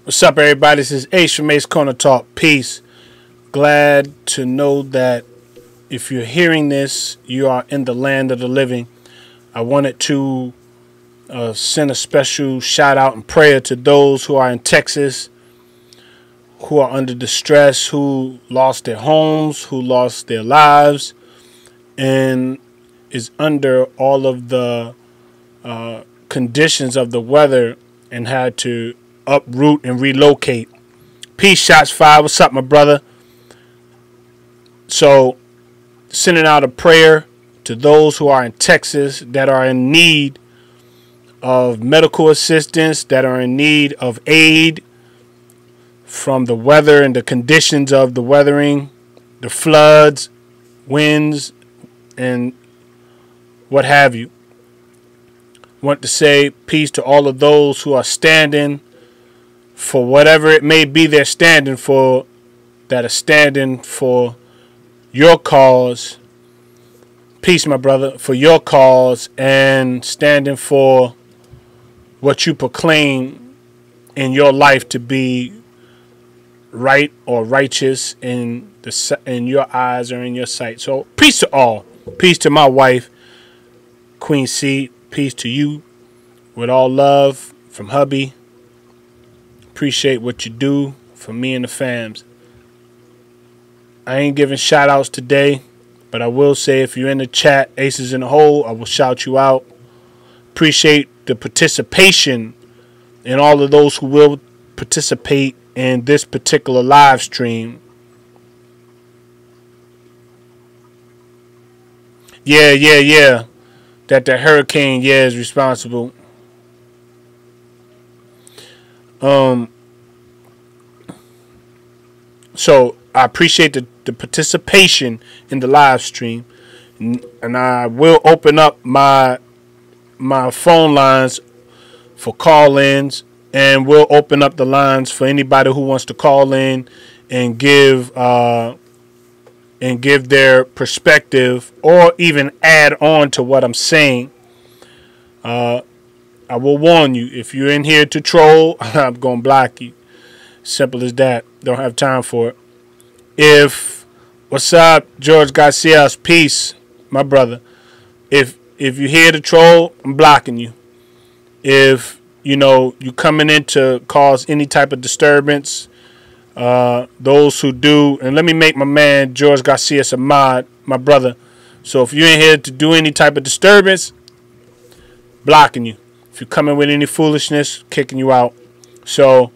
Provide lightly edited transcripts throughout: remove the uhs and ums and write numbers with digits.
What's up, everybody? This is Ace from Ace Corner Talk. Peace. Glad to know that if you're hearing this, you are in the land of the living. I wanted to send a special shout out and prayer to those who are in Texas, who are under distress, who lost their homes, who lost their lives, and is under all of the conditions of the weather and had to uproot and relocate. Peace, shots fired. What's up, my brother? So, sending out a prayer to those who are in Texas that are in need of medical assistance, that are in need of aid from the weather and the conditions of the weathering, the floods, winds, and what have you. Want to say peace to all of those who are standing for whatever it may be they're standing for, that are standing for your cause. Peace, my brother, for your cause and standing for what you proclaim in your life to be right or righteous in your eyes or in your sight. So peace to all. Peace to my wife, Queen C. Peace to you with all love from hubby. Appreciate what you do for me and the fams. I ain't giving shout outs today, but I will say if you're in the chat, Aces in the Hole, I will shout you out. Appreciate the participation and all of those who will participate in this particular live stream. Yeah. That the hurricane, is responsible. So I appreciate the participation in the live stream, and I will open up my phone lines for call-ins, and we'll open up the lines for anybody who wants to call in and give their perspective or even add on to what I'm saying. I will warn you, if you're in here to troll, I'm going to block you. Simple as that. Don't have time for it. What's up, George Garcia's peace, my brother. If you're here to troll, I'm blocking you. If you coming in to cause any type of disturbance, those who do, and let me make my man George Garcia a mod, my brother. So if you're in here to do any type of disturbance, blocking you. If you're coming with any foolishness, kicking you out. So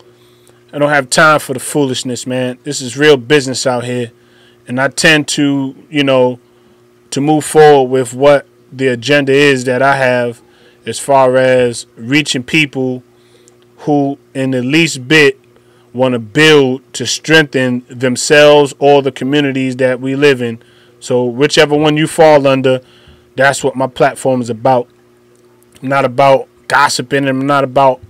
I don't have time for the foolishness, man. This is real business out here. And I tend to, to move forward with what the agenda is that I have as far as reaching people who in the least bit want to build to strengthen themselves or the communities that we live in. So whichever one you fall under, that's what my platform is about. I'm not about gossiping. I'm not about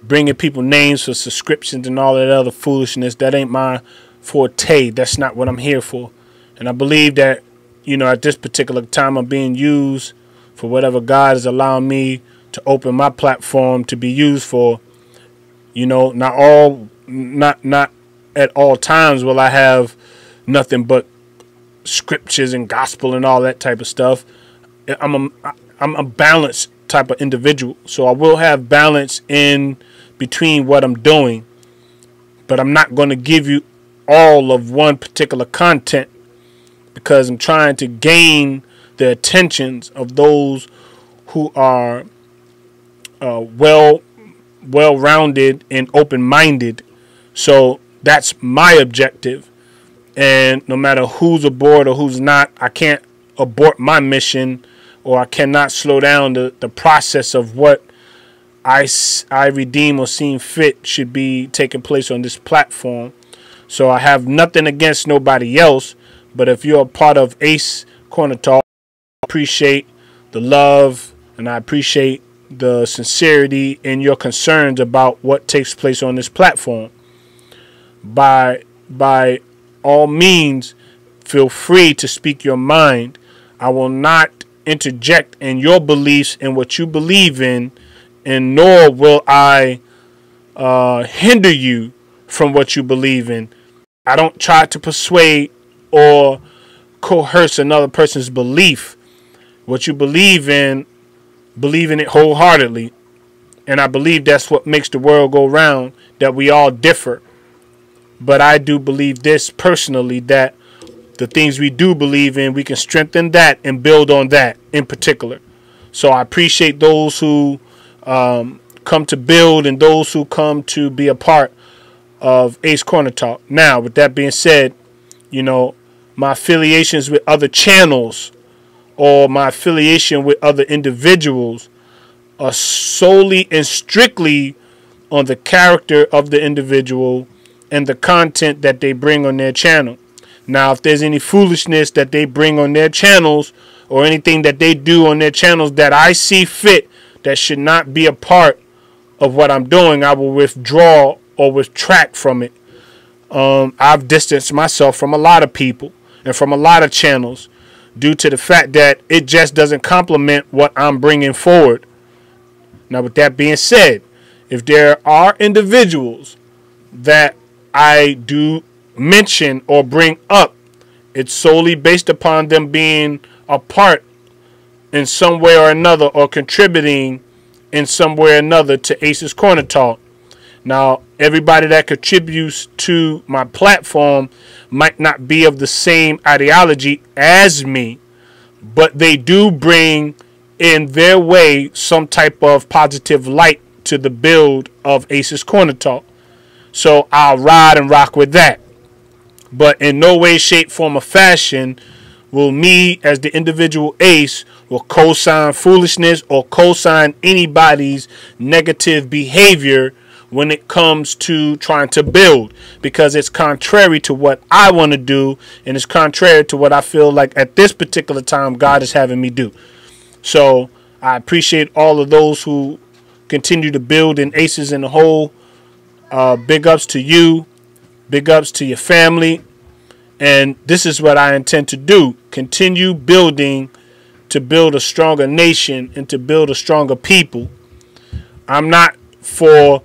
bringing people names for subscriptions and all that other foolishness. That ain't my forte. That's not what I'm here for. And I believe that, at this particular time I'm being used for whatever God is allowing me to open my platform to be used for. Not at all times will I have nothing but scriptures and gospel and all that type of stuff. I'm a balanced type of individual, so I will have balance in between what I'm doing, but I'm not going to give you all of one particular content because I'm trying to gain the attentions of those who are well-rounded and open-minded. So that's my objective, and no matter who's aboard or who's not, I can't abort my mission, or I cannot slow down the process of what I redeem or seem fit should be taking place on this platform. So I have nothing against nobody else, but if you're a part of Ace Corner Talk, I appreciate the love and I appreciate the sincerity in your concerns about what takes place on this platform. By all means, feel free to speak your mind. I will not interject in your beliefs and what you believe in, and nor will I hinder you from what you believe in. I don't try to persuade or coerce another person's belief. What you believe in it wholeheartedly. And I believe that's what makes the world go round, that we all differ. But I do believe this personally, that the things we do believe in, we can strengthen that and build on that in particular. So I appreciate those who come to build and those who come to be a part of Ace Corner Talk. Now, with that being said, you know, my affiliations with other channels or my affiliation with other individuals are solely and strictly on the character of the individual and the content that they bring on their channel. Now, if there's any foolishness that they bring on their channels or anything that they do on their channels that I see fit that should not be a part of what I'm doing, I will withdraw or retract from it. I've distanced myself from a lot of people and from a lot of channels due to the fact that it just doesn't complement what I'm bringing forward. Now, with that being said, if there are individuals that I do mention or bring up, it's solely based upon them being a part in some way or another or contributing in some way or another to Ace's Corner Talk. Now, everybody that contributes to my platform might not be of the same ideology as me, but they do bring in their way some type of positive light to the build of Ace's Corner Talk. So I'll ride and rock with that. But in no way, shape, form, or fashion will me as the individual Ace will co-sign foolishness or co-sign anybody's negative behavior when it comes to trying to build, because it's contrary to what I want to do and it's contrary to what I feel like at this particular time God is having me do. So I appreciate all of those who continue to build in Aces in the Hole. Big ups to you. Big ups to your family. And this is what I intend to do. Continue building to build a stronger nation and to build a stronger people. I'm not for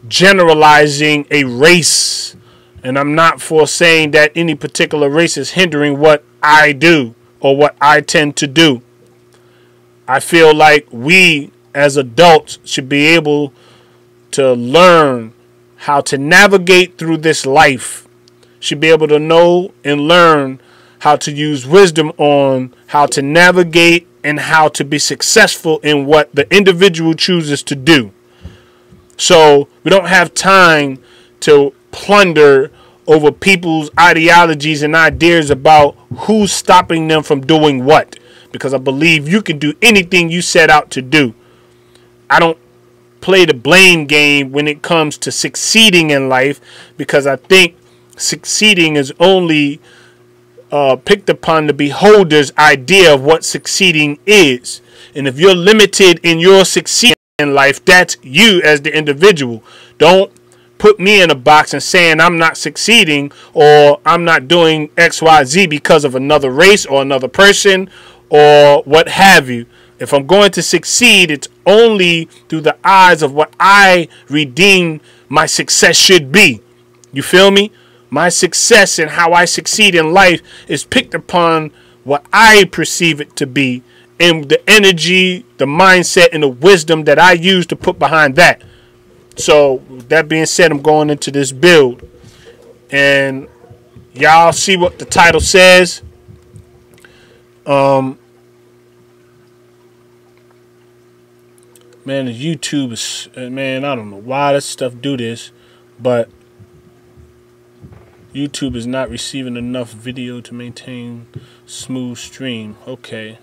generalizing a race, and I'm not for saying that any particular race is hindering what I do or what I tend to do. I feel like we as adults should be able to learn how to navigate through this life, should be able to know and learn how to use wisdom on how to navigate and how to be successful in what the individual chooses to do. So we don't have time to plunder over people's ideologies and ideas about who's stopping them from doing what, because I believe you can do anything you set out to do. I don't play the blame game when it comes to succeeding in life, because I think succeeding is only picked upon the beholder's idea of what succeeding is. And if you're limited in your succeeding in life, that's you as the individual. Don't put me in a box and saying I'm not succeeding or I'm not doing XYZ because of another race or another person or what have you. If I'm going to succeed, it's only through the eyes of what I redeem my success should be. You feel me? My success and how I succeed in life is picked upon what I perceive it to be, and the energy, the mindset, and the wisdom that I use to put behind that. So, with that being said, I'm going into this build. And y'all see what the title says. Man, the YouTube is, man, I don't know why this stuff do this, but YouTube is not receiving enough video to maintain smooth stream. Okay.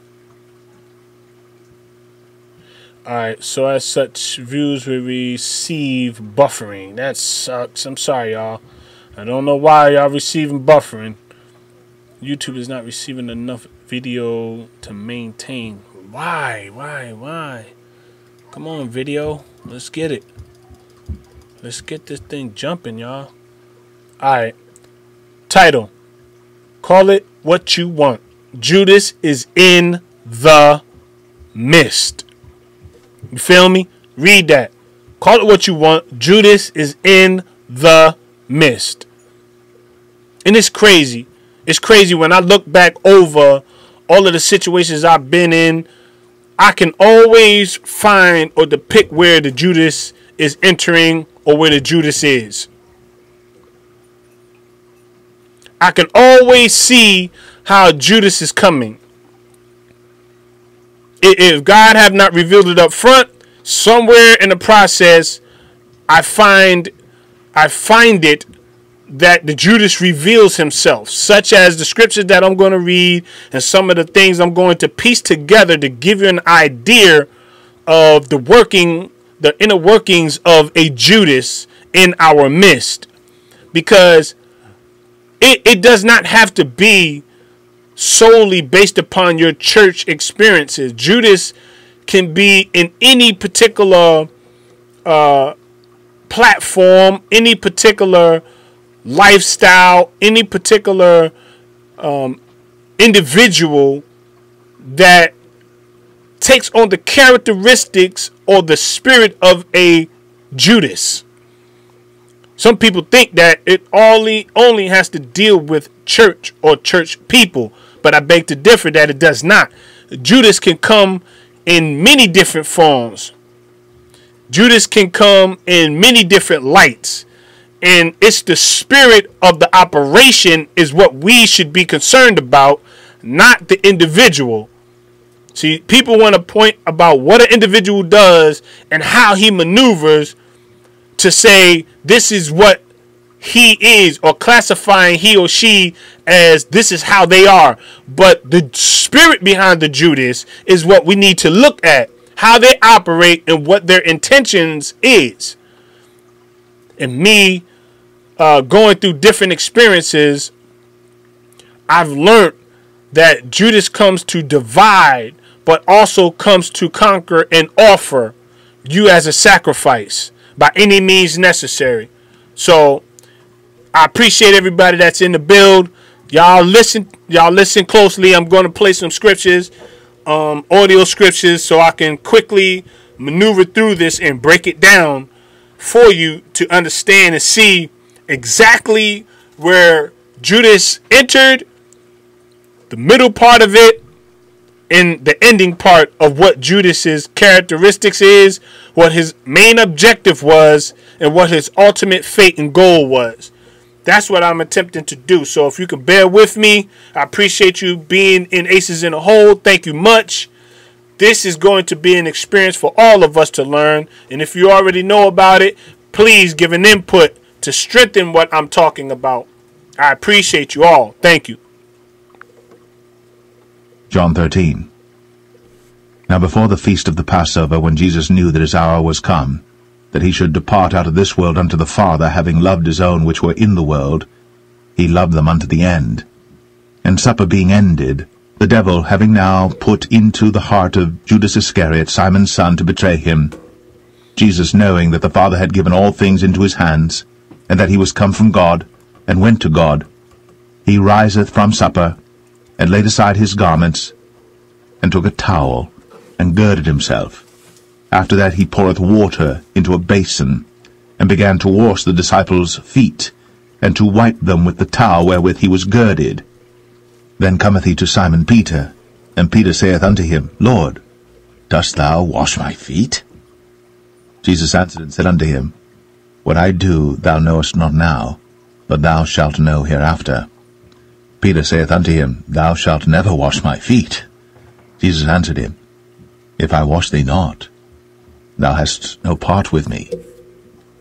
Alright, so as such, views will receive buffering. That sucks. I'm sorry, y'all. I don't know why y'all receiving buffering. YouTube is not receiving enough video to maintain. Why? Come on, video. Let's get it. Let's get this thing jumping, y'all. Alright. Title. Call it what you want. Judas is in the mist. You feel me? Read that. Call it what you want. Judas is in the midst. And it's crazy. It's crazy when I look back over all of the situations I've been in. I can always find or depict where the Judas is entering or where the Judas is. I can always see how Judas is coming. If God have not revealed it up front, somewhere in the process, I find it that the Judas reveals himself, such as the scriptures that I'm going to read and some of the things I'm going to piece together to give you an idea of the inner workings of a Judas in our midst. Because it does not have to be solely based upon your church experiences. Judas can be in any particular platform, any particular lifestyle, any particular individual that takes on the characteristics or the spirit of a Judas. Some people think that it only has to deal with church or church people, but I beg to differ that it does not. Judas can come in many different forms. Judas can come in many different lights. And it's the spirit of the operation is what we should be concerned about, not the individual. See, people want to point about what an individual does and how he maneuvers to say this is what he is, or classifying he or she as this is how they are. But the spirit behind the Judas is what we need to look at, how they operate and what their intentions is. And me going through different experiences, I've learned that Judas comes to divide, but also comes to conquer and offer you as a sacrifice by any means necessary. So I appreciate everybody that's in the build. Y'all listen closely. I'm going to play some scriptures, audio scriptures, so I can quickly maneuver through this and break it down for you to understand and see exactly where Judas entered, the middle part of it, and the ending part of what Judas's characteristics is, what his main objective was, and what his ultimate fate and goal was. That's what I'm attempting to do. So if you can bear with me, I appreciate you being in Aces in a Hole. Thank you much. This is going to be an experience for all of us to learn. And if you already know about it, please give an input to strengthen what I'm talking about. I appreciate you all. Thank you. John 13. Now before the feast of the Passover, when Jesus knew that his hour was come, that he should depart out of this world unto the Father, having loved his own which were in the world, he loved them unto the end. And supper being ended, the devil having now put into the heart of Judas Iscariot, Simon's son, to betray him, Jesus, knowing that the Father had given all things into his hands, and that he was come from God, and went to God, he riseth from supper, and laid aside his garments, and took a towel, and girded himself. After that he poureth water into a basin, and began to wash the disciples' feet, and to wipe them with the towel wherewith he was girded. Then cometh he to Simon Peter, and Peter saith unto him, Lord, dost thou wash my feet? Jesus answered and said unto him, What I do thou knowest not now, but thou shalt know hereafter. Peter saith unto him, Thou shalt never wash my feet. Jesus answered him, If I wash thee not, thou hast no part with me.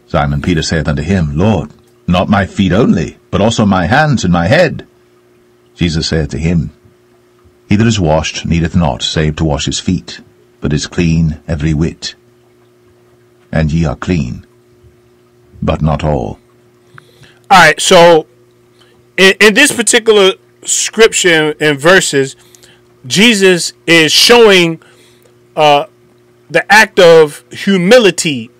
Simon Peter saith unto him, Lord, not my feet only, but also my hands and my head. Jesus saith to him, He that is washed needeth not save to wash his feet, but is clean every whit. And ye are clean, but not all. All right, so in this particular scripture and verses, Jesus is showing the act of humility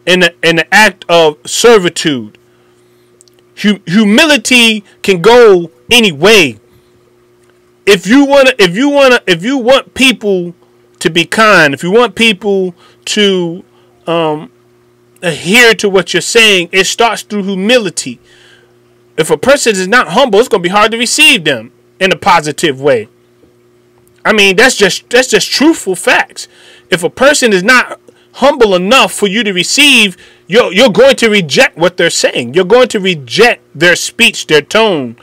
and the act of servitude. Humility can go any way. If you want people to be kind, if you want people to adhere to what you're saying, it starts through humility. If a person is not humble, it's going to be hard to receive them in a positive way. I mean, that's just truthful facts. If a person is not humble enough for you to receive, you're going to reject what they're saying. You're going to reject their speech, their tone.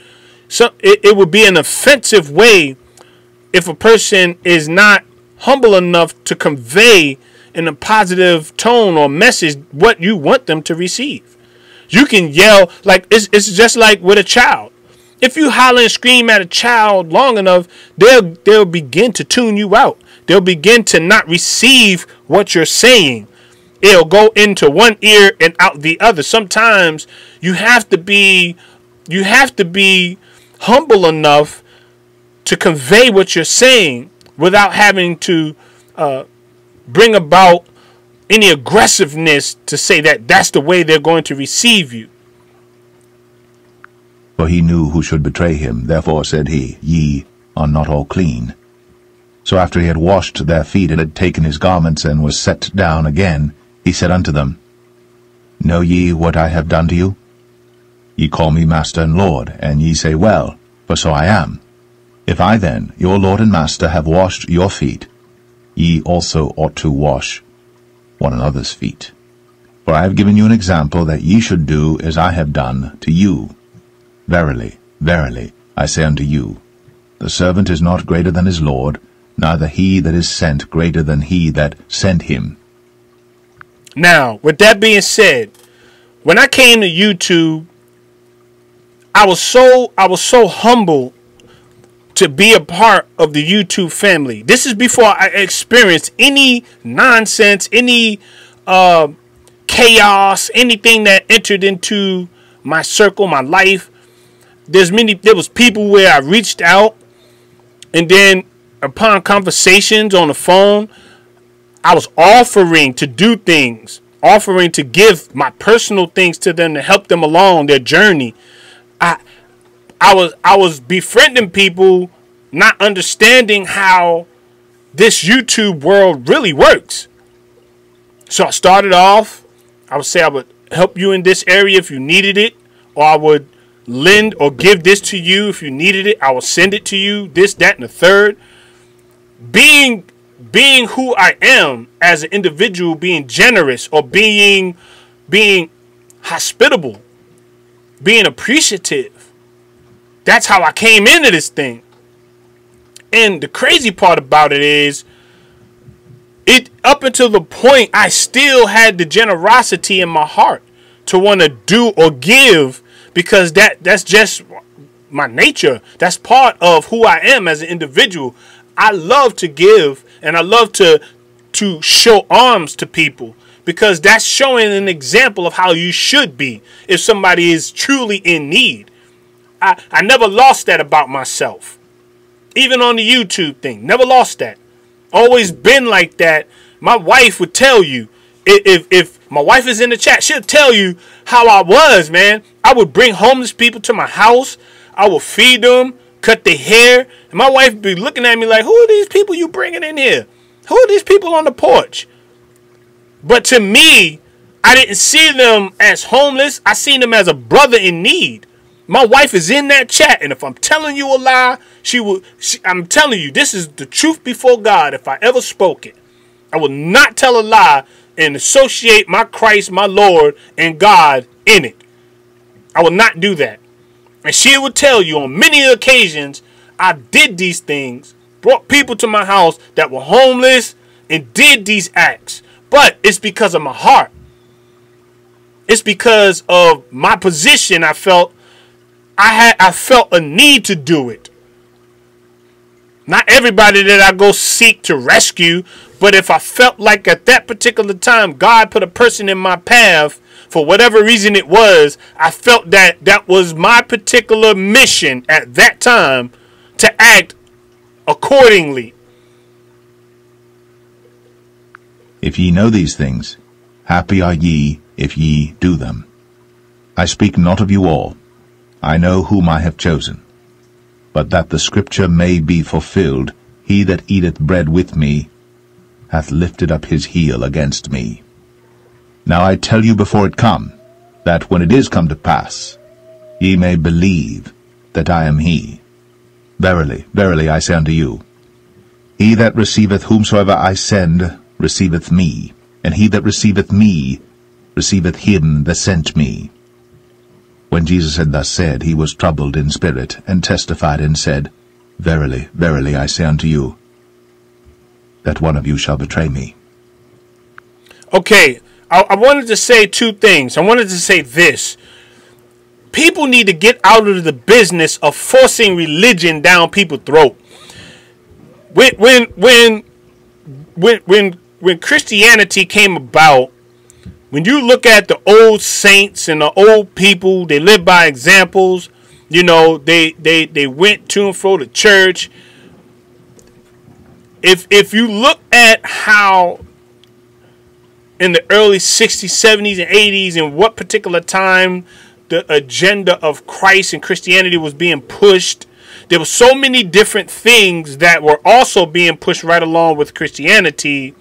So it would be an offensive way if a person is not humble enough to convey in a positive tone or message what you want them to receive. You can yell, like it's just like with a child. If you holler and scream at a child long enough, they'll begin to tune you out. They'll begin to not receive what you're saying. It'll go into one ear and out the other. Sometimes you have to be humble enough to convey what you're saying without having to bring about any aggressiveness to say that that's the way they're going to receive you. For he knew who should betray him. Therefore said he, Ye are not all clean. So after he had washed their feet and had taken his garments and was set down again, he said unto them, Know ye what I have done to you? Ye call me Master and Lord, and ye say, Well, for so I am. If I then, your Lord and Master, have washed your feet, ye also ought to wash one another's feet. For I have given you an example that ye should do as I have done to you. Verily, verily, I say unto you, the servant is not greater than his Lord, neither he that is sent greater than he that sent him. Now, with that being said, when I came to YouTube, I was so humble to be a part of the YouTube family. This is before I experienced any nonsense, any chaos, anything that entered into my circle, my life. There was people where I reached out, and then upon conversations on the phone, I was offering to do things, offering to give my personal things to them to help them along their journey. I was befriending people, not understanding how this YouTube world really works. So I started off, I would say I would help you in this area if you needed it, or I would lend or give this to you if you needed it. I will send it to you, this, that, and the third. Being who I am as an individual, being generous or being hospitable, being appreciative. That's how I came into this thing. And the crazy part about it is, up until the point I still had the generosity in my heart to want to do or give, because that's just my nature. That's part of who I am as an individual. I love to give, and I love to show arms to people, because that's showing an example of how you should be if somebody is truly in need. I never lost that about myself. Even on the YouTube thing, never lost that. Always been like that. My wife would tell you, if my wife is in the chat, she'll tell you how I was, man. I would bring homeless people to my house. I would feed them, cut their hair. And my wife would be looking at me like, who are these people you bringing in here? Who are these people on the porch? But to me, I didn't see them as homeless. I seen them as a brother in need. My wife is in that chat, and if I'm telling you a lie, I'm telling you, this is the truth before God. If I ever spoke it, I will not tell a lie and associate my Christ, my Lord, and God in it. I will not do that. And she would tell you on many occasions, I did these things, brought people to my house that were homeless, and did these acts. But it's because of my heart. It's because of my position. I felt a need to do it. Not everybody that I go seek to rescue, but if I felt like at that particular time God put a person in my path, for whatever reason it was, I felt that was my particular mission at that time to act accordingly. If ye know these things, happy are ye if ye do them. I speak not of you all. I know whom I have chosen. But that the scripture may be fulfilled, he that eateth bread with me hath lifted up his heel against me. Now I tell you before it come, that when it is come to pass, ye may believe that I am he. Verily, verily, I say unto you, he that receiveth whomsoever I send receiveth me, and he that receiveth me receiveth him that sent me. When Jesus had thus said, he was troubled in spirit, and testified and said, Verily, verily, I say unto you, that one of you shall betray me. Okay, I wanted to say two things. I wanted to say this. People need to get out of the business of forcing religion down people's throat. When Christianity came about, when you look at the old saints and the old people, they lived by examples. You know, they went to and fro to church. If you look at how in the early 60s, 70s, and 80s, and what particular time the agenda of Christ and Christianity was being pushed, there were so many different things that were also being pushed right along with Christianity,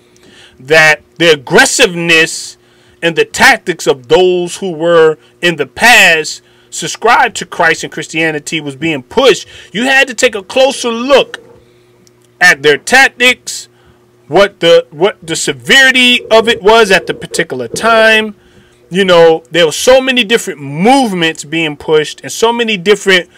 that the aggressiveness and the tactics of those who were in the past subscribed to Christ and Christianity was being pushed. You had to take a closer look at their tactics, what the severity of it was at the particular time. You know, there were so many different movements being pushed, and so many different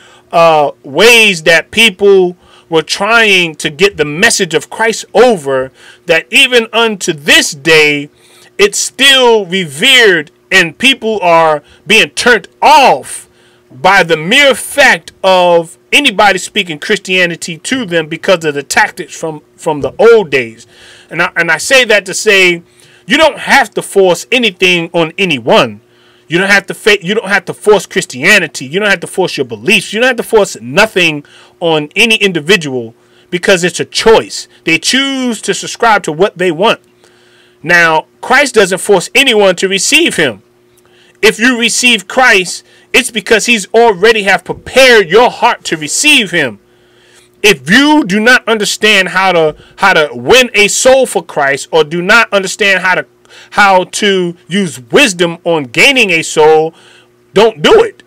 ways that people were trying to get the message of Christ over, that even unto this day, it's still revered, and people are being turned off by the mere fact of anybody speaking Christianity to them because of the tactics from the old days. And I say that to say, you don't have to force anything on anyone. You don't have to force Christianity. You don't have to force your beliefs. You don't have to force nothing on any individual, because it's a choice. They choose to subscribe to what they want. Now, Christ doesn't force anyone to receive him. If you receive Christ, it's because he's already have prepared your heart to receive him. If you do not understand how to win a soul for Christ, or do not understand how to use wisdom on gaining a soul, don't do it,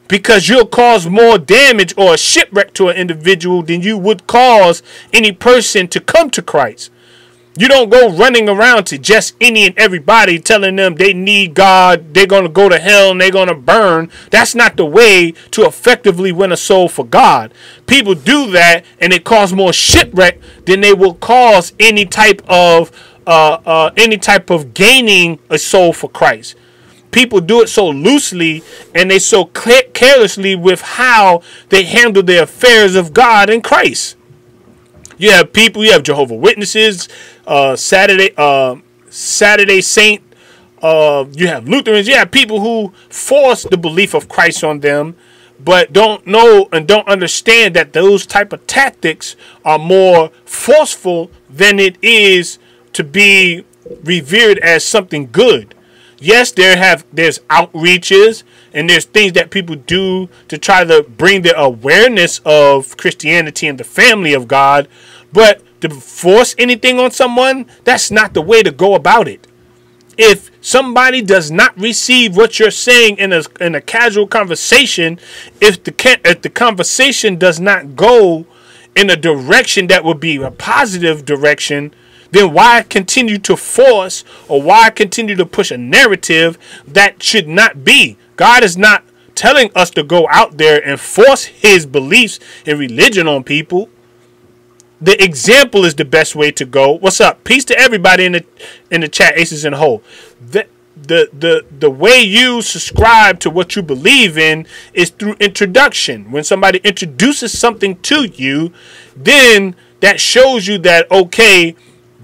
because you'll cause more damage or a shipwreck to an individual than you would cause any person to come to Christ. You don't go running around to just any and everybody telling them they need God, they're going to go to hell, and they're going to burn. That's not the way to effectively win a soul for God. People do that, and it causes more shipwreck than they will cause any type of gaining a soul for Christ. People do it so loosely, and they so carelessly with how they handle the affairs of God and Christ. You have people, you have Jehovah's Witnesses, Saturday Saint, you have Lutherans, you have people who force the belief of Christ on them, but don't know and don't understand that those type of tactics are more forceful than it is to be revered as something good. Yes, there's outreaches, and there's things that people do to try to bring the awareness of Christianity and the family of God, but to force anything on someone, that's not the way to go about it. If somebody does not receive what you're saying in a casual conversation, if the conversation does not go in a direction that would be a positive direction, then why continue to force, or why continue to push a narrative that should not be? God is not telling us to go out there and force his beliefs and religion on people. The example is the best way to go. What's up? Peace to everybody in the chat, Aces in the Hole. The way you subscribe to what you believe in is through introduction. When somebody introduces something to you, then that shows you that, okay,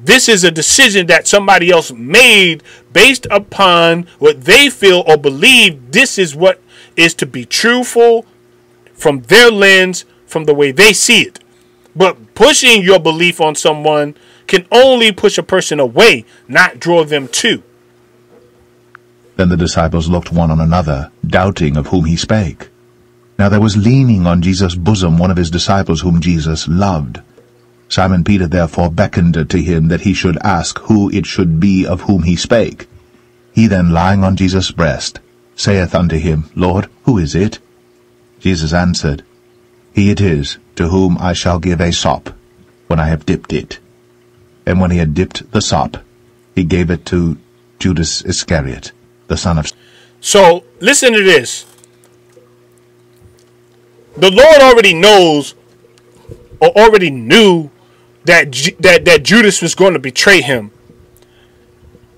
this is a decision that somebody else made based upon what they feel or believe this is what is to be truthful from their lens, from the way they see it. But pushing your belief on someone can only push a person away, not draw them to. Then the disciples looked one on another, doubting of whom he spake. Now there was leaning on Jesus' bosom one of his disciples whom Jesus loved. Simon Peter therefore beckoned to him that he should ask who it should be of whom he spake. He then, lying on Jesus' breast, saith unto him, Lord, who is it? Jesus answered, He it is, to whom I shall give a sop, when I have dipped it. And when he had dipped the sop, he gave it to Judas Iscariot, the son of... So, listen to this. The Lord already knows, or already knew, that Judas was going to betray him.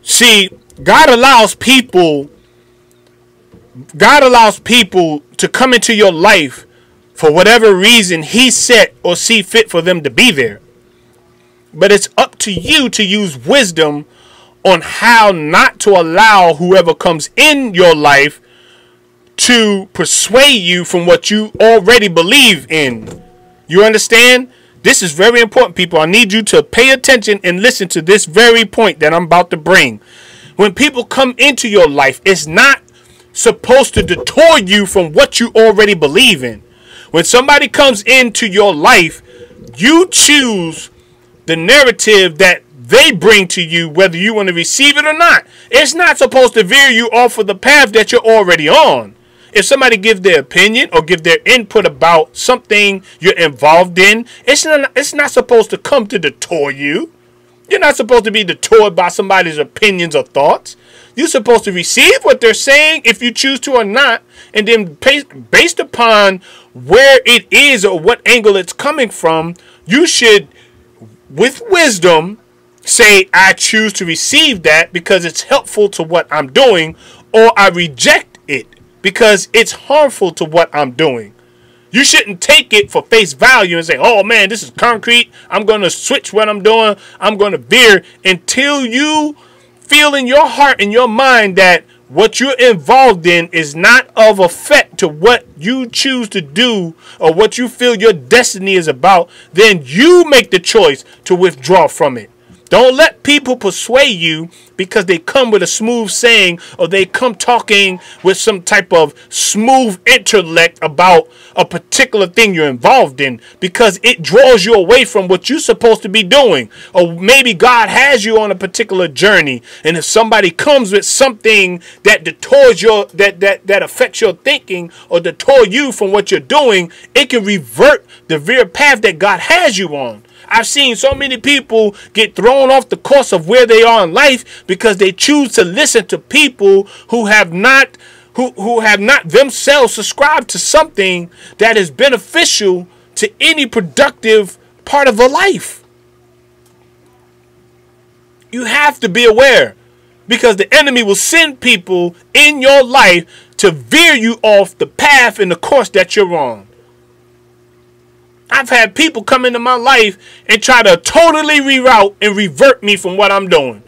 See, God allows people to come into your life for whatever reason he set or see fit for them to be there. But it's up to you to use wisdom on how not to allow whoever comes in your life to persuade you from what you already believe in. You understand? This is very important, people. I need you to pay attention and listen to this very point that I'm about to bring. When people come into your life, it's not supposed to detour you from what you already believe in. When somebody comes into your life, you choose the narrative that they bring to you, whether you want to receive it or not. It's not supposed to veer you off of the path that you're already on. If somebody gives their opinion or give their input about something you're involved in, it's not supposed to come to detour you. You're not supposed to be detoured by somebody's opinions or thoughts. You're supposed to receive what they're saying if you choose to or not, and then based upon where it is or what angle it's coming from, you should, with wisdom, say, I choose to receive that because it's helpful to what I'm doing, or I reject it because it's harmful to what I'm doing. You shouldn't take it for face value and say, oh man, this is concrete, I'm going to switch what I'm doing, I'm going to veer, until you feel in your heart and your mind that what you're involved in is not of effect to what you choose to do or what you feel your destiny is about. Then you make the choice to withdraw from it. Don't let people persuade you because they come with a smooth saying or they come talking with some type of smooth intellect about a particular thing you're involved in, because it draws you away from what you're supposed to be doing. Or maybe God has you on a particular journey, and if somebody comes with something that detours that affects your thinking or detour you from what you're doing, it can revert the very path that God has you on. I've seen so many people get thrown off the course of where they are in life because they choose to listen to people who have not themselves subscribed to something that is beneficial to any productive part of a life. You have to be aware, because the enemy will send people in your life to veer you off the path and the course that you're on. I've had people come into my life and try to totally reroute and revert me from what I'm doing.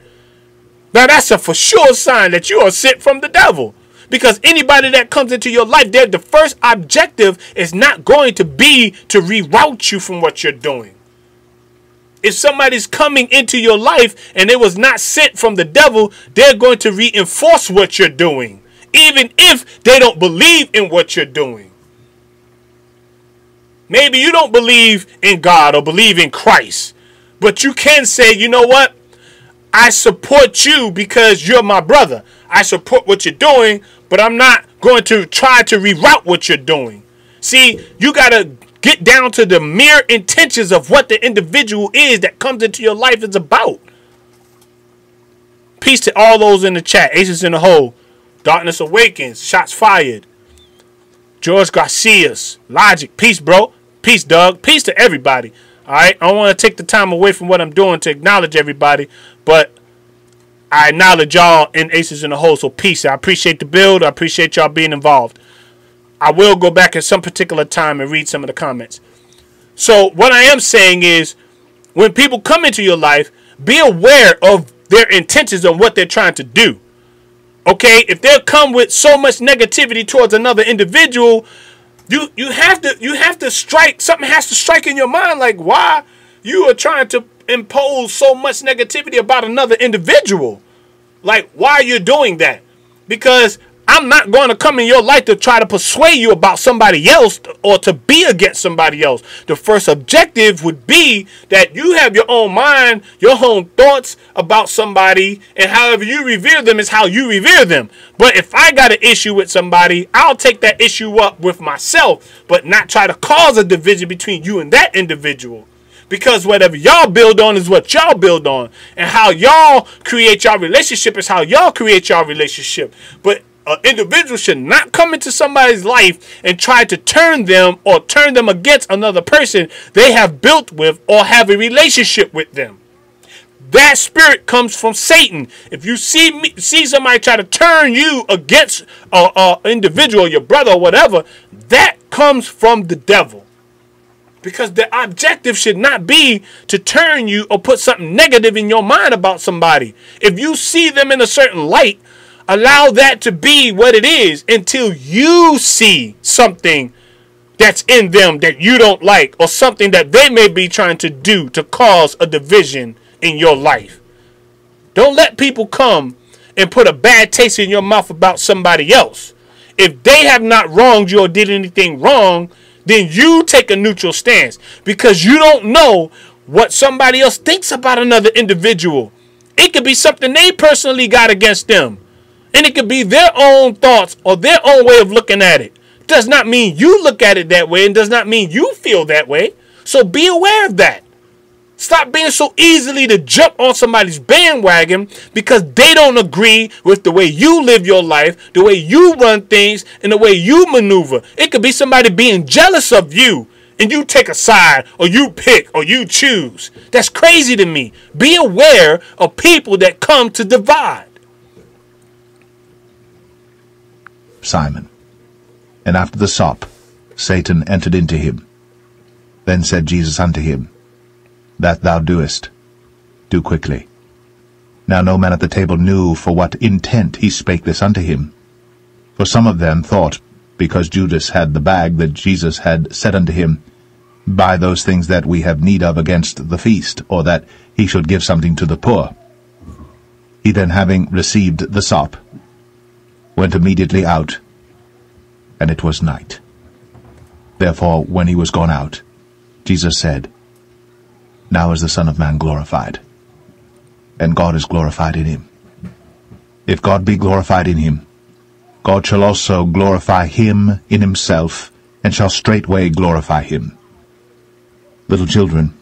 Now that's a for sure sign that you are sent from the devil. Because anybody that comes into your life, the first objective is not going to be to reroute you from what you're doing. If somebody's coming into your life and it was not sent from the devil, they're going to reinforce what you're doing, even if they don't believe in what you're doing. Maybe you don't believe in God or believe in Christ, but you can say, you know what? I support you because you're my brother. I support what you're doing, but I'm not going to try to reroute what you're doing. See, you got to get down to the mere intentions of what the individual is that comes into your life is about. Peace to all those in the chat. Aces in the hole. Darkness Awakens. Shots fired. George Garcia's. Logic. Peace, bro. Peace, Doug. Peace to everybody. All right. I don't want to take the time away from what I'm doing to acknowledge everybody, but I acknowledge y'all in Aces in the Hole. So peace. I appreciate the build. I appreciate y'all being involved. I will go back at some particular time and read some of the comments. So what I am saying is, when people come into your life, be aware of their intentions on what they're trying to do. Okay? If they come with so much negativity towards another individual, you have to strike, something has to strike in your mind, like why you are trying to impose so much negativity about another individual. Like, why are you doing that? Because I'm not going to come in your life to try to persuade you about somebody else or to be against somebody else. The first objective would be that you have your own mind, your own thoughts about somebody, and however you revere them is how you revere them. But if I got an issue with somebody, I'll take that issue up with myself, but not try to cause a division between you and that individual. Because whatever y'all build on is what y'all build on. And how y'all create your relationship is how y'all create your relationship. But an individual should not come into somebody's life and try to turn them or turn them against another person they have built with or have a relationship with them. That spirit comes from Satan. If you see somebody try to turn you against an individual, your brother or whatever, that comes from the devil. Because the objective should not be to turn you or put something negative in your mind about somebody. If you see them in a certain light, allow that to be what it is until you see something that's in them that you don't like, or something that they may be trying to do to cause a division in your life. Don't let people come and put a bad taste in your mouth about somebody else. If they have not wronged you or did anything wrong, then you take a neutral stance, because you don't know what somebody else thinks about another individual. It could be something they personally got against them, and it could be their own thoughts or their own way of looking at it. Does not mean you look at it that way, and does not mean you feel that way. So be aware of that. Stop being so easily to jump on somebody's bandwagon because they don't agree with the way you live your life, the way you run things, and the way you maneuver. It could be somebody being jealous of you, and you take a side, or you pick, or you choose. That's crazy to me. Be aware of people that come to divide. Simon. And after the sop, Satan entered into him. Then said Jesus unto him, That thou doest, do quickly. Now no man at the table knew for what intent he spake this unto him. For some of them thought, because Judas had the bag, that Jesus had said unto him, Buy those things that we have need of against the feast, or that he should give something to the poor. He then, having received the sop, went immediately out, and it was night. Therefore, when he was gone out, Jesus said, Now is the Son of Man glorified, and God is glorified in him. If God be glorified in him, God shall also glorify him in himself, and shall straightway glorify him. Little children,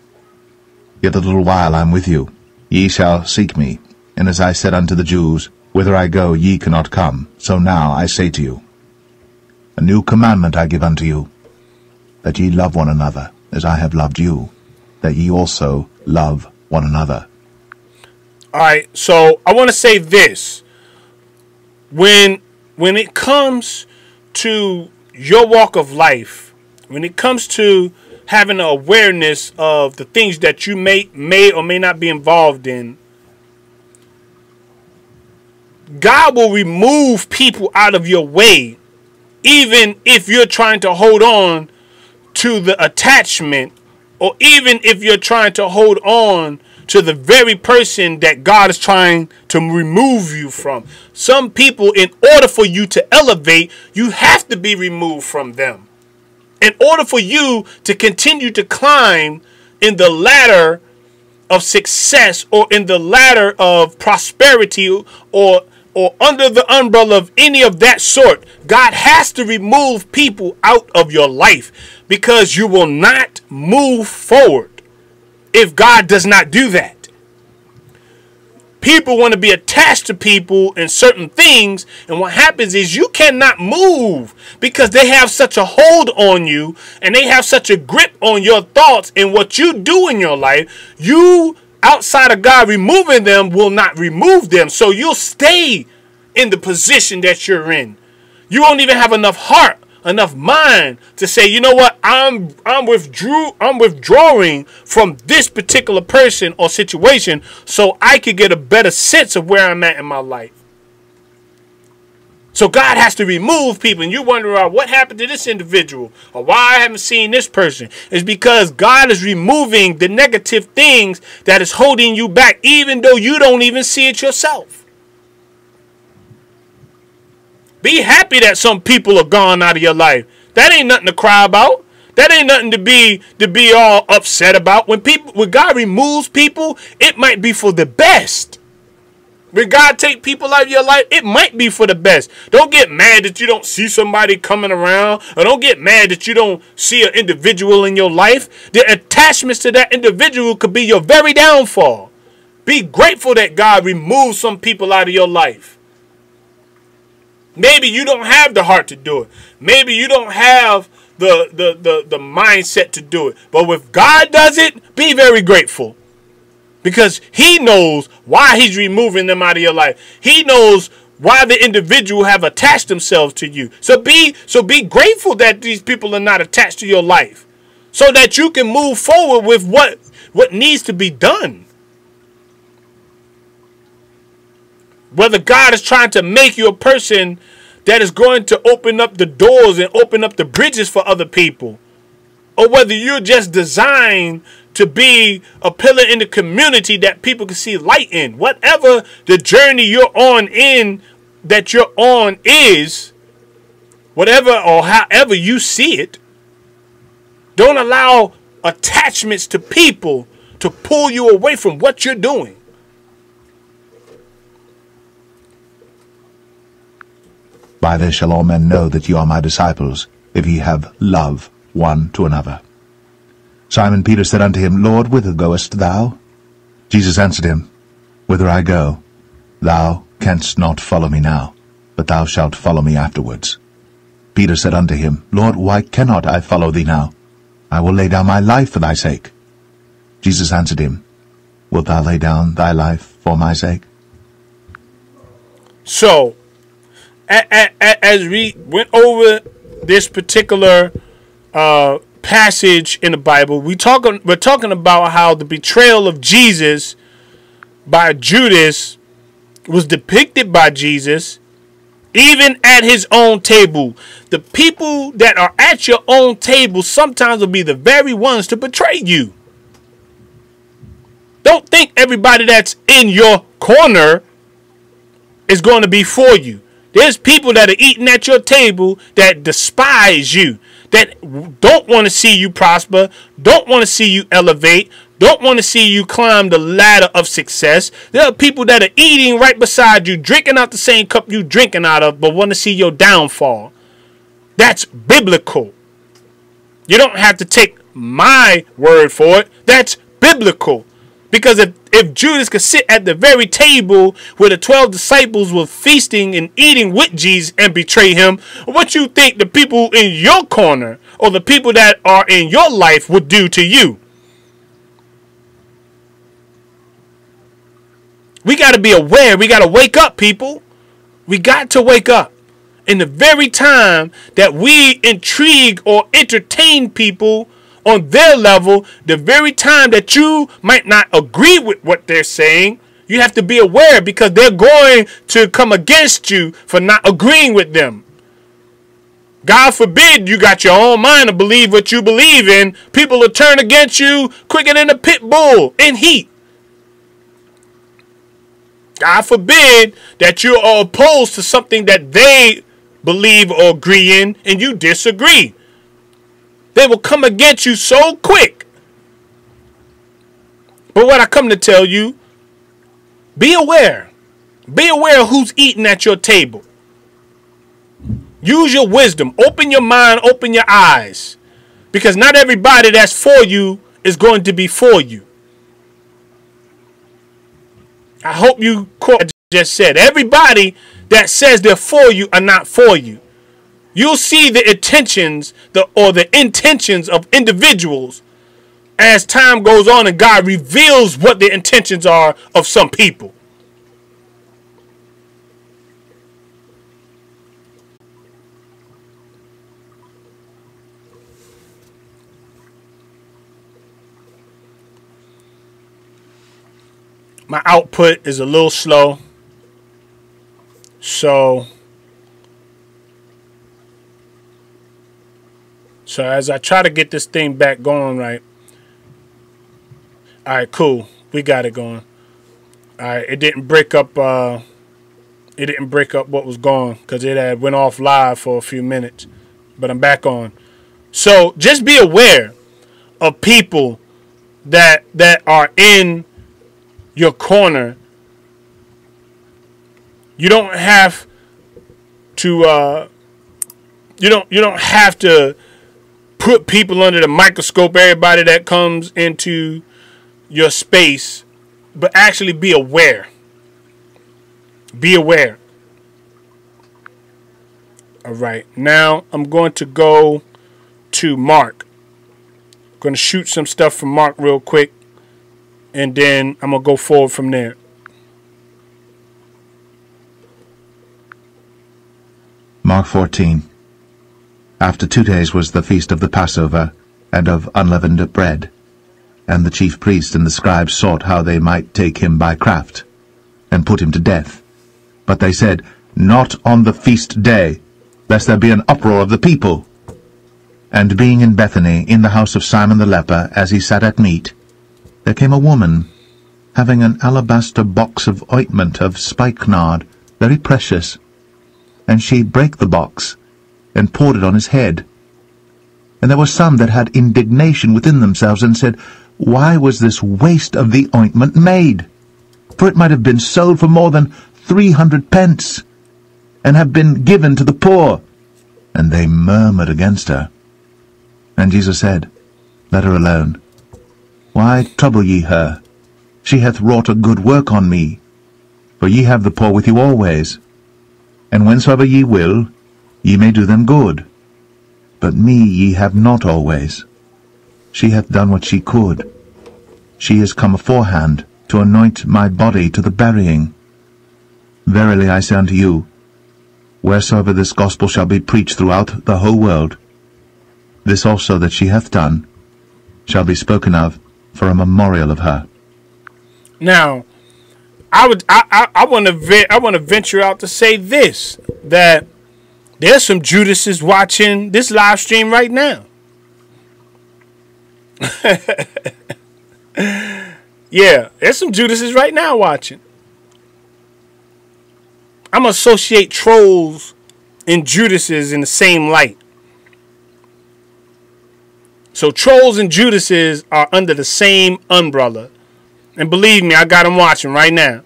yet a little while I am with you. Ye shall seek me, and as I said unto the Jews, Whither I go ye cannot come, so now I say to you, A new commandment I give unto you, that ye love one another, as I have loved you, that ye also love one another. All right, so I want to say this. When it comes to your walk of life, when it comes to having an awareness of the things that you may or may not be involved in, God will remove people out of your way, even if you're trying to hold on to the attachment, or even if you're trying to hold on to the very person that God is trying to remove you from. Some people, in order for you to elevate, you have to be removed from them. In order for you to continue to climb in the ladder of success, or in the ladder of prosperity, or under the umbrella of any of that sort, God has to remove people out of your life, because you will not move forward if God does not do that. People want to be attached to people and certain things, and what happens is you cannot move because they have such a hold on you, and they have such a grip on your thoughts and what you do in your life. You, outside of God removing them, will not remove them, so you'll stay in the position that you're in. You won't even have enough heart, enough mind to say, you know what, I'm withdrawing from this particular person or situation so I could get a better sense of where I'm at in my life. So God has to remove people, and you wonder what happened to this individual, or why I haven't seen this person. It's because God is removing the negative things that is holding you back, even though you don't even see it yourself. Be happy that some people are gone out of your life. That ain't nothing to cry about. That ain't nothing to be all upset about. When God removes people, it might be for the best. When God take people out of your life, it might be for the best. Don't get mad that you don't see somebody coming around, or don't get mad that you don't see an individual in your life. The attachments to that individual could be your very downfall. Be grateful that God removes some people out of your life. Maybe you don't have the heart to do it. Maybe you don't have the mindset to do it. But if God does it, be very grateful. Because he knows why he's removing them out of your life. He knows why the individual have attached themselves to you. So be grateful that these people are not attached to your life, so that you can move forward with what needs to be done. Whether God is trying to make you a person that is going to open up the doors and open up the bridges for other people, or whether you're just designed to be a pillar in the community that people can see light in. Whatever the journey you're on is, whatever or however you see it, don't allow attachments to people to pull you away from what you're doing. By this shall all men know that ye are my disciples, if ye have love one to another. Simon Peter said unto him, Lord, whither goest thou? Jesus answered him, Whither I go, thou canst not follow me now, but thou shalt follow me afterwards. Peter said unto him, Lord, why cannot I follow thee now? I will lay down my life for thy sake. Jesus answered him, Wilt thou lay down thy life for my sake? So, as we went over this particular passage in the Bible, we're talking about how the betrayal of Jesus by Judas was depicted by Jesus even at his own table. The people that are at your own table sometimes will be the very ones to betray you. Don't think everybody that's in your corner is going to be for you. There's people that are eating at your table that despise you, that don't want to see you prosper, don't want to see you elevate, don't want to see you climb the ladder of success. There are people that are eating right beside you, drinking out the same cup you drinking out of, but want to see your downfall. That's biblical. You don't have to take my word for it. That's biblical. Because if Judas could sit at the very table where the 12 disciples were feasting and eating with Jesus and betray him, what you think the people in your corner or the people that are in your life would do to you? We got to be aware. We got to wake up, people. We got to wake up. In the very time that we intrigue or entertain people on their level, the very time that you might not agree with what they're saying, you have to be aware, because they're going to come against you for not agreeing with them. God forbid you got your own mind to believe what you believe in. People will turn against you quicker than a pit bull in heat. God forbid that you are opposed to something that they believe or agree in and you disagree. They will come against you so quick. But what I come to tell you, be aware. Be aware of who's eating at your table. Use your wisdom. Open your mind. Open your eyes. Because not everybody that's for you is going to be for you. I hope you caught what I just said. Everybody that says they're for you are not for you. You'll see the intentions or the intentions of individuals as time goes on and God reveals what the intentions are of some people. My output is a little slow, so as I try to get this thing back going right. All right, cool. We got it going. All right, it didn't break up it didn't break up what was gone because it had went off live for a few minutes. But I'm back on. So just be aware of people that are in your corner. You don't have to you don't have to put people under the microscope, everybody that comes into your space, but actually be aware. Be aware. All right. Now I'm going to go to Mark. I'm going to shoot some stuff from Mark real quick, and then I'm going to go forward from there. Mark 14. After 2 days was the feast of the Passover, and of unleavened bread. And the chief priests and the scribes sought how they might take him by craft, and put him to death. But they said, Not on the feast day, lest there be an uproar of the people. And being in Bethany, in the house of Simon the leper, as he sat at meat, there came a woman, having an alabaster box of ointment of spikenard, very precious. And she brake the box, and poured it on his head. And there were some that had indignation within themselves, and said, Why was this waste of the ointment made? For it might have been sold for more than 300 pence, and have been given to the poor. And they murmured against her. And Jesus said, Let her alone. Why trouble ye her? She hath wrought a good work on me. For ye have the poor with you always, and whensoever ye will, ye may do them good. But me ye have not always. She hath done what she could. She is come aforehand to anoint my body to the burying. Verily I say unto you, wheresoever this gospel shall be preached throughout the whole world, this also that she hath done shall be spoken of for a memorial of her. Now, I want to venture out to say this, that there's some Judases watching this live stream right now. Yeah, there's some Judases right now watching. I'm going to associate trolls and Judases in the same light. So trolls and Judases are under the same umbrella. And believe me, I got them watching right now.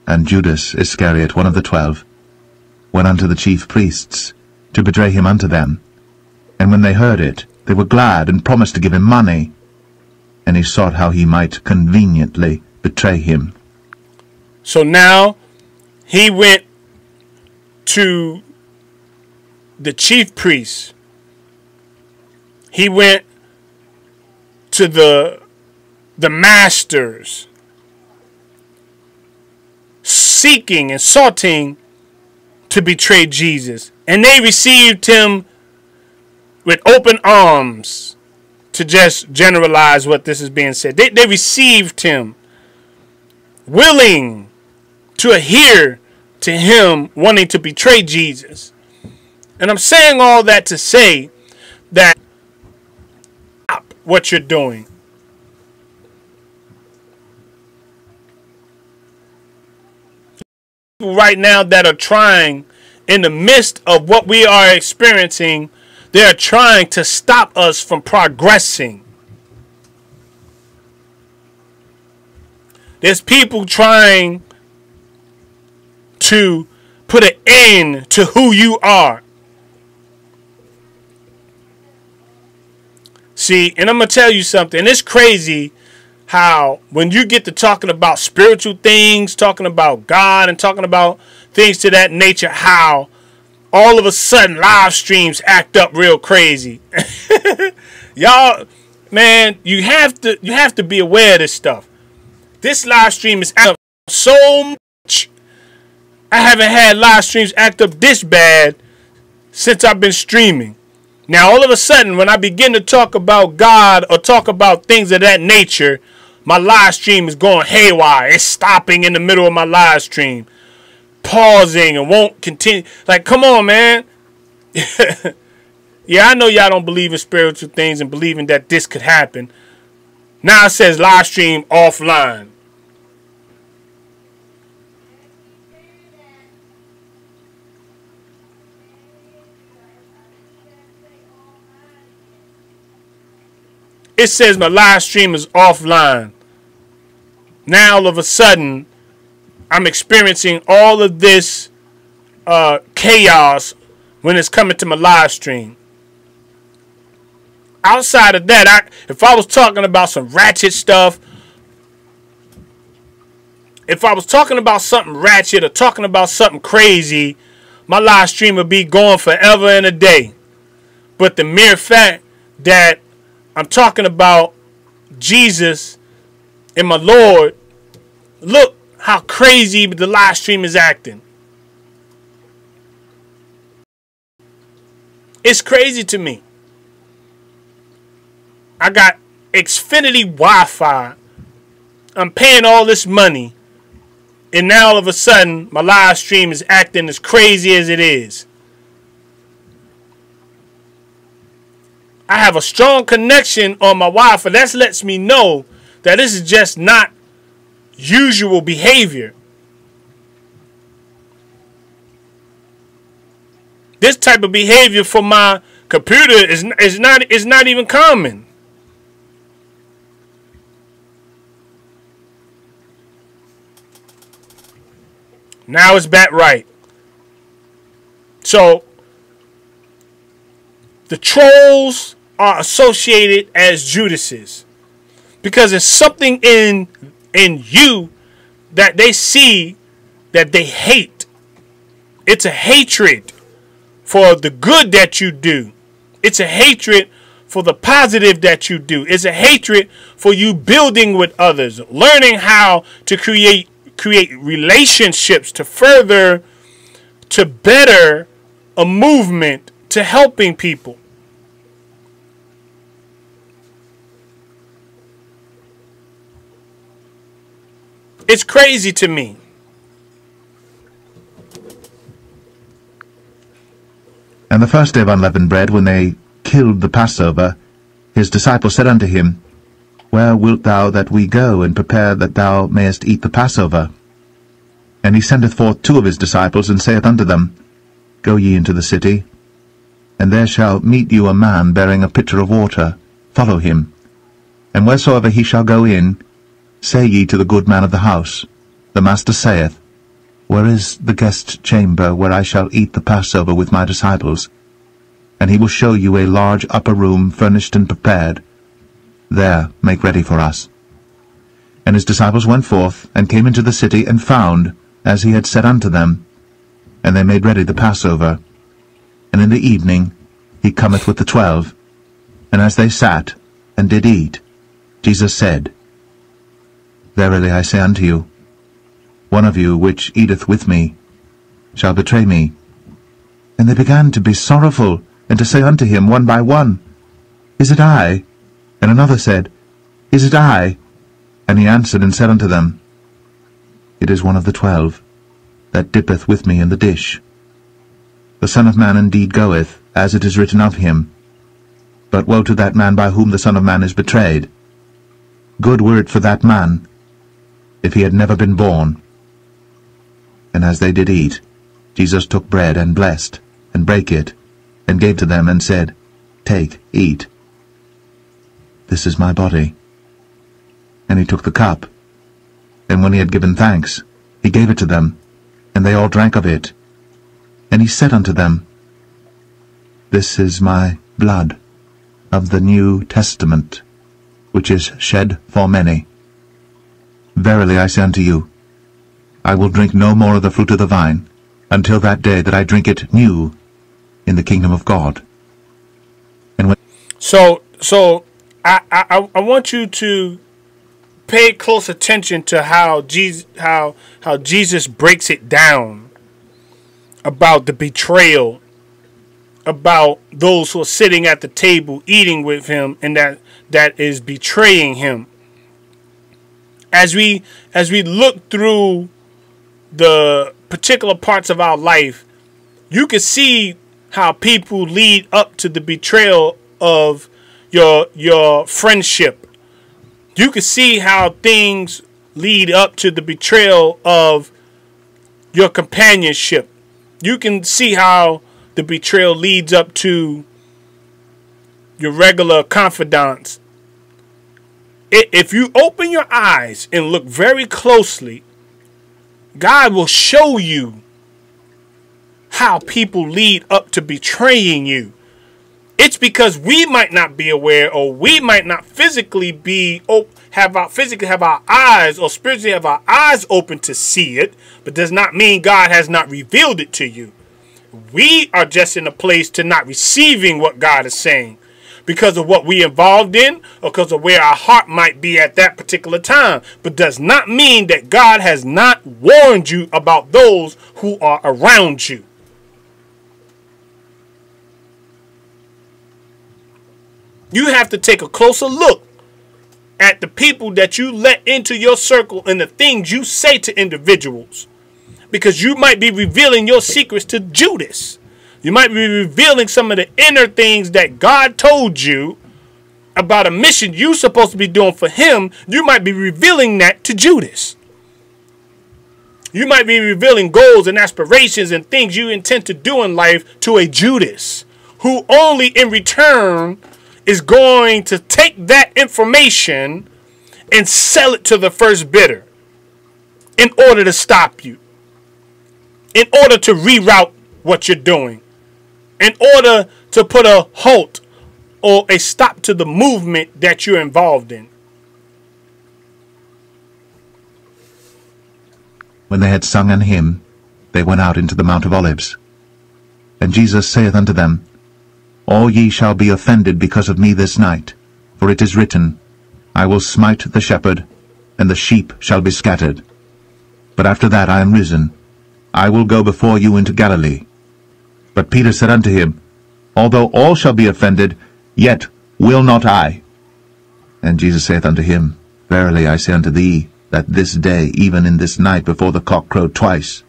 And Judas Iscariot, one of the 12, went unto the chief priests, to betray him unto them. And when they heard it, they were glad, and promised to give him money. And he sought how he might conveniently betray him. So now, he went to the chief priests. He went to the masters, seeking and soughting to betray Jesus. And they received him with open arms, to just generalize what this is being said. They received him willing to adhere to him wanting to betray Jesus. And I'm saying all that to say that stop what you're doing. People right now that are trying, in the midst of what we are experiencing, they're trying to stop us from progressing. There's people trying to put an end to who you are. See, and I'm going to tell you something. It's crazy how when you get to talking about spiritual things, talking about God and talking about things to that nature, how all of a sudden live streams act up real crazy. Y'all, man, you have to be aware of this stuff. This live stream is act up so much. I haven't had live streams act up this bad since I've been streaming. Now, all of a sudden, when I begin to talk about God or talk about things of that nature, my live stream is going haywire. It's stopping in the middle of my live stream, pausing and won't continue. Like, come on, man. Yeah, I know y'all don't believe in spiritual things and believing that this could happen. Now it says live stream offline. it says my live stream is offline. Now all of a sudden, I'm experiencing all of this chaos when it's coming to my live stream. Outside of that, if I was talking about some ratchet stuff, if I was talking about something ratchet or talking about something crazy, my live stream would be going forever and a day. But the mere fact that I'm talking about Jesus and my Lord, look how crazy the live stream is acting. It's crazy to me. I got Xfinity Wi-Fi. I'm paying all this money. And now all of a sudden, my live stream is acting as crazy as it is. I have a strong connection on my Wi-Fi. That lets me know that this is just not usual behavior. This type of behavior for my computer is not even common. Now it's back right. So the trolls are associated as Judases because there's something in you that they see that they hate. It's a hatred for the good that you do. It's a hatred for the positive that you do. It's a hatred for you building with others, learning how to create relationships to further, to better a movement, to helping people. It's crazy to me. And the first day of unleavened bread, when they killed the Passover, his disciples said unto him, Where wilt thou that we go, and prepare that thou mayest eat the Passover? And he sendeth forth 2 of his disciples, and saith unto them, Go ye into the city, and there shall meet you a man bearing a pitcher of water. Follow him. And wheresoever he shall go in, say ye to the good man of the house, The Master saith, Where is the guest chamber where I shall eat the Passover with my disciples? And he will show you a large upper room furnished and prepared. There make ready for us. And his disciples went forth, and came into the city, and found, as he had said unto them. And they made ready the Passover. And in the evening he cometh with the 12. And as they sat, and did eat, Jesus said, Verily I say unto you, one of you which eateth with me shall betray me. And they began to be sorrowful, and to say unto him one by one, Is it I? And another said, Is it I? And he answered and said unto them, It is one of the 12, that dippeth with me in the dish. The Son of Man indeed goeth, as it is written of him. But woe to that man by whom the Son of Man is betrayed. Good were it for that man, if he had never been born. And as they did eat, Jesus took bread, and blessed, and brake it, and gave to them, and said, Take, eat. This is my body. And he took the cup, and when he had given thanks, he gave it to them, and they all drank of it. And he said unto them, This is my blood of the New Testament, which is shed for many. Verily I say unto you, I will drink no more of the fruit of the vine, until that day that I drink it new in the kingdom of God. And when So I want you to pay close attention to how Jesus breaks it down about the betrayal, about those who are sitting at the table eating with him, and that is betraying him. As we look through the particular parts of our life, you can see how people lead up to the betrayal of your friendship. You can see how things lead up to the betrayal of your companionship. You can see how the betrayal leads up to your regular confidants. If you open your eyes and look very closely, God will show you how people lead up to betraying you. It's because we might not be aware, or we might not physically have our eyes, or spiritually have our eyes open to see it, but does not mean God has not revealed it to you. We are just in a place to not receiving what God is saying because of what we involved in, or because of where our heart might be at that particular time, but does not mean that God has not warned you about those who are around you. You have to take a closer look at the people that you let into your circle and the things you say to individuals, because you might be revealing your secrets to Judas. You might be revealing some of the inner things that God told you about a mission you're supposed to be doing for him. You might be revealing that to Judas. You might be revealing goals and aspirations and things you intend to do in life to a Judas, who only in return is going to take that information and sell it to the first bidder in order to stop you, in order to reroute what you're doing, in order to put a halt or a stop to the movement that you're involved in. When they had sung an hymn, they went out into the Mount of Olives. And Jesus saith unto them, All ye shall be offended because of me this night, for it is written, I will smite the shepherd, and the sheep shall be scattered. But after that I am risen, I will go before you into Galilee. But Peter said unto him, Although all shall be offended, yet will not I. And Jesus saith unto him, Verily I say unto thee, that this day, even in this night, before the cock crow twice,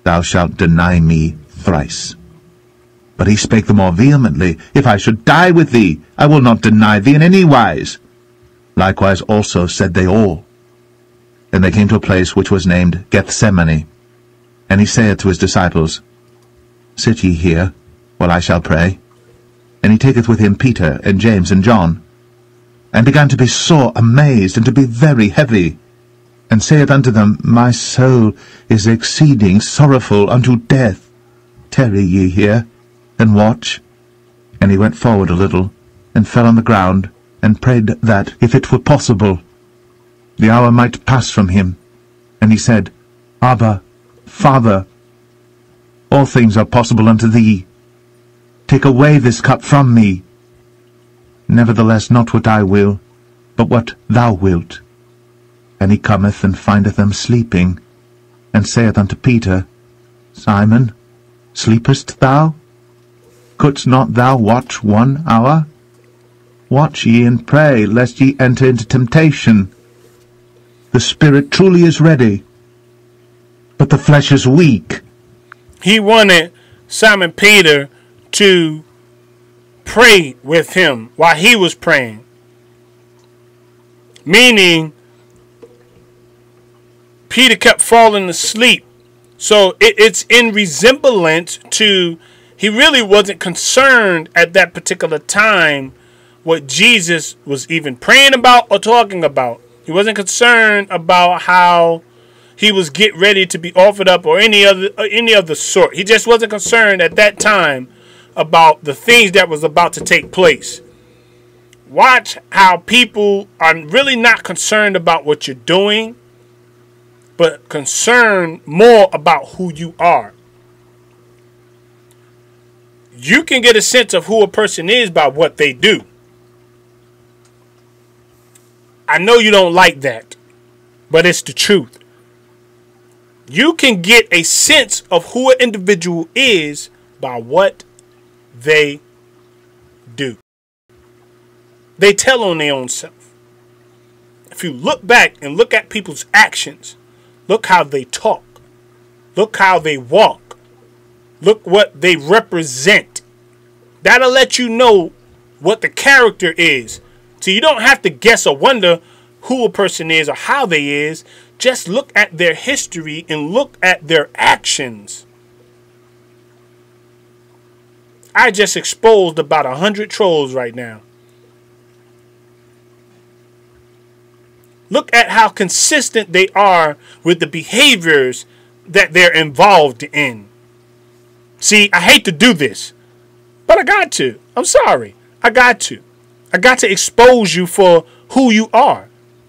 thou shalt deny me thrice. But he spake the more vehemently, If I should die with thee, I will not deny thee in any wise. Likewise also said they all. And they came to a place which was named Gethsemane. And he saith to his disciples, Sit ye here, while I shall pray. And he taketh with him Peter, and James, and John, and began to be sore amazed, and to be very heavy, and saith unto them, My soul is exceeding sorrowful unto death. Tarry ye here, and watch. And he went forward a little, and fell on the ground, and prayed that, if it were possible, the hour might pass from him. And he said, Abba, Father, all things are possible unto thee. Take away this cup from me. Nevertheless, not what I will, but what thou wilt. And he cometh and findeth them sleeping, and saith unto Peter, Simon, sleepest thou? Couldst not thou watch 1 hour? Watch ye and pray, lest ye enter into temptation. The spirit truly is ready, but the flesh is weak. He wanted Simon Peter to pray with him while he was praying. Meaning, Peter kept falling asleep. So it's in resemblance to, he really wasn't concerned at that particular time what Jesus was even praying about or talking about. He wasn't concerned about how he was getting ready to be offered up or any other sort. He just wasn't concerned at that time about the things that was about to take place. Watch how people are really not concerned about what you're doing, but concerned more about who you are. You can get a sense of who a person is by what they do. I know you don't like that, but it's the truth. You can get a sense of who an individual is by what they do. They tell on their own self. If you look back and look at people's actions, look how they talk, look how they walk, look what they represent, that'll let you know what the character is. So you don't have to guess or wonder who a person is or how they is. Just look at their history and look at their actions. I just exposed about 100 trolls right now. Look at how consistent they are with the behaviors that they're involved in. See, I hate to do this, but I got to. I'm sorry. I got to. I got to expose you for who you are.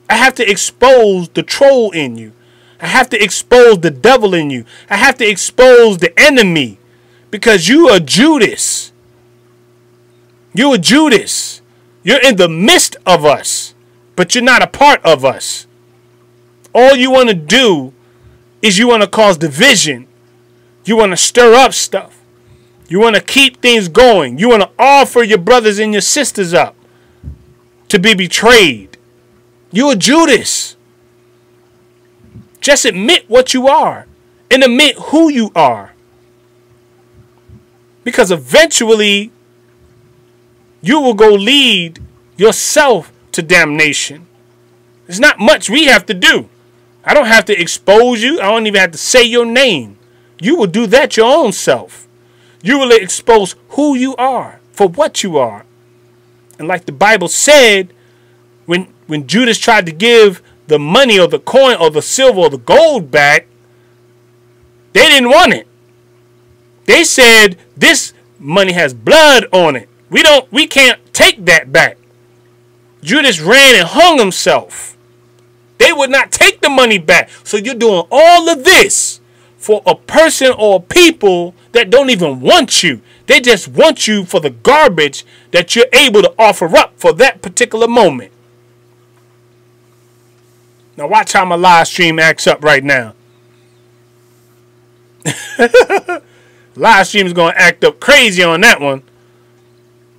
I have to expose the troll in you. I have to expose the devil in you. I have to expose the enemy, because you are Judas. You are Judas. You're in the midst of us, but you're not a part of us. All you want to do is you want to cause division. You want to stir up stuff. You want to keep things going. You want to offer your brothers and your sisters up to be betrayed. You're Judas. Just admit what you are and admit who you are. Because eventually you will go lead yourself to damnation. There's not much we have to do. I don't have to expose you. I don't even have to say your name. You will do that your own self. You will expose who you are for what you are. And like the Bible said, when Judas tried to give the money or the coin or the silver or the gold back, they didn't want it. They said, this money has blood on it. We can't take that back. Judas ran and hung himself. They would not take the money back. So you're doing all of this for a person or people that don't even want you. They just want you for the garbage that you're able to offer up for that particular moment. Now watch how my live stream acts up right now. Live stream is going to act up crazy on that one.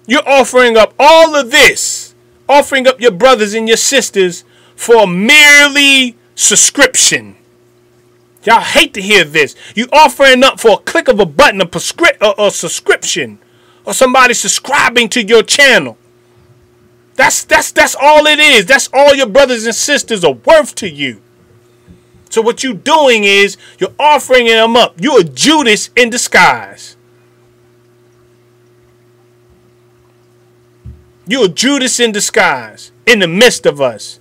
You're offering up all of this, offering up your brothers and your sisters for merely subscription. Y'all hate to hear this. You offering up for a click of a button, a subscription, or somebody subscribing to your channel. That's all it is. That's all your brothers and sisters are worth to you. So what you're doing is you're offering them up. You're a Judas in disguise. You're a Judas in disguise in the midst of us.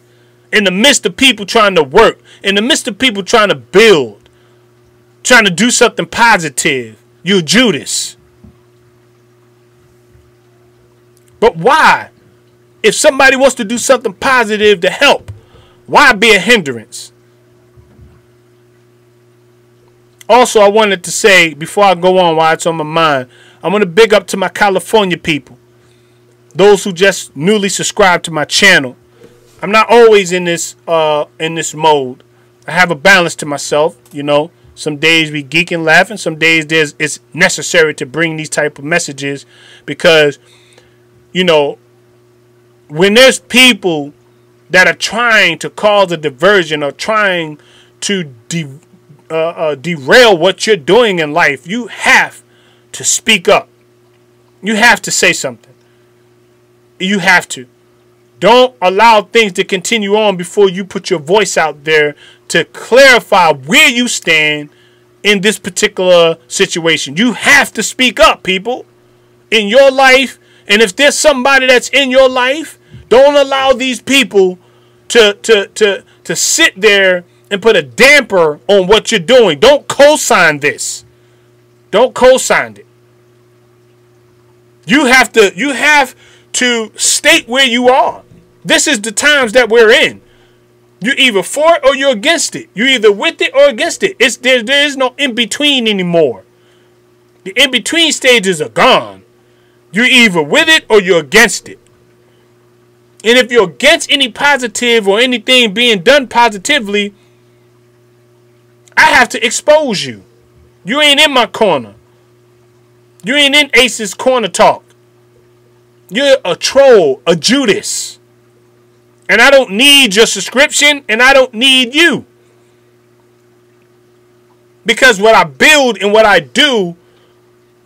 In the midst of people trying to work. In the midst of people trying to build. Trying to do something positive. You're Judas. But why? If somebody wants to do something positive to help, why be a hindrance? Also, I wanted to say, before I go on while it's on my mind, I want to big up to my California people. Those who just newly subscribed to my channel. I'm not always in this mode. I have a balance to myself, you know. Some days we geek and laugh, and some days it's necessary to bring these type of messages because, you know, when there's people that are trying to cause a diversion or trying to derail what you're doing in life, you have to speak up. You have to say something. You have to. Don't allow things to continue on before you put your voice out there to clarify where you stand in this particular situation. You have to speak up, people, in your life. And if there's somebody that's in your life, don't allow these people to sit there and put a damper on what you're doing. Don't co-sign this. Don't co-sign it. You have to state where you are. This is the times that we're in. You're either for it or you're against it. You're either with it or against it. There is no in-between anymore. The in-between stages are gone. You're either with it or you're against it. And if you're against any positive or anything being done positively, I have to expose you. You ain't in my corner. You ain't in Ace's corner talk. You're a troll, a Judas. And I don't need your subscription, and I don't need you. Because what I build and what I do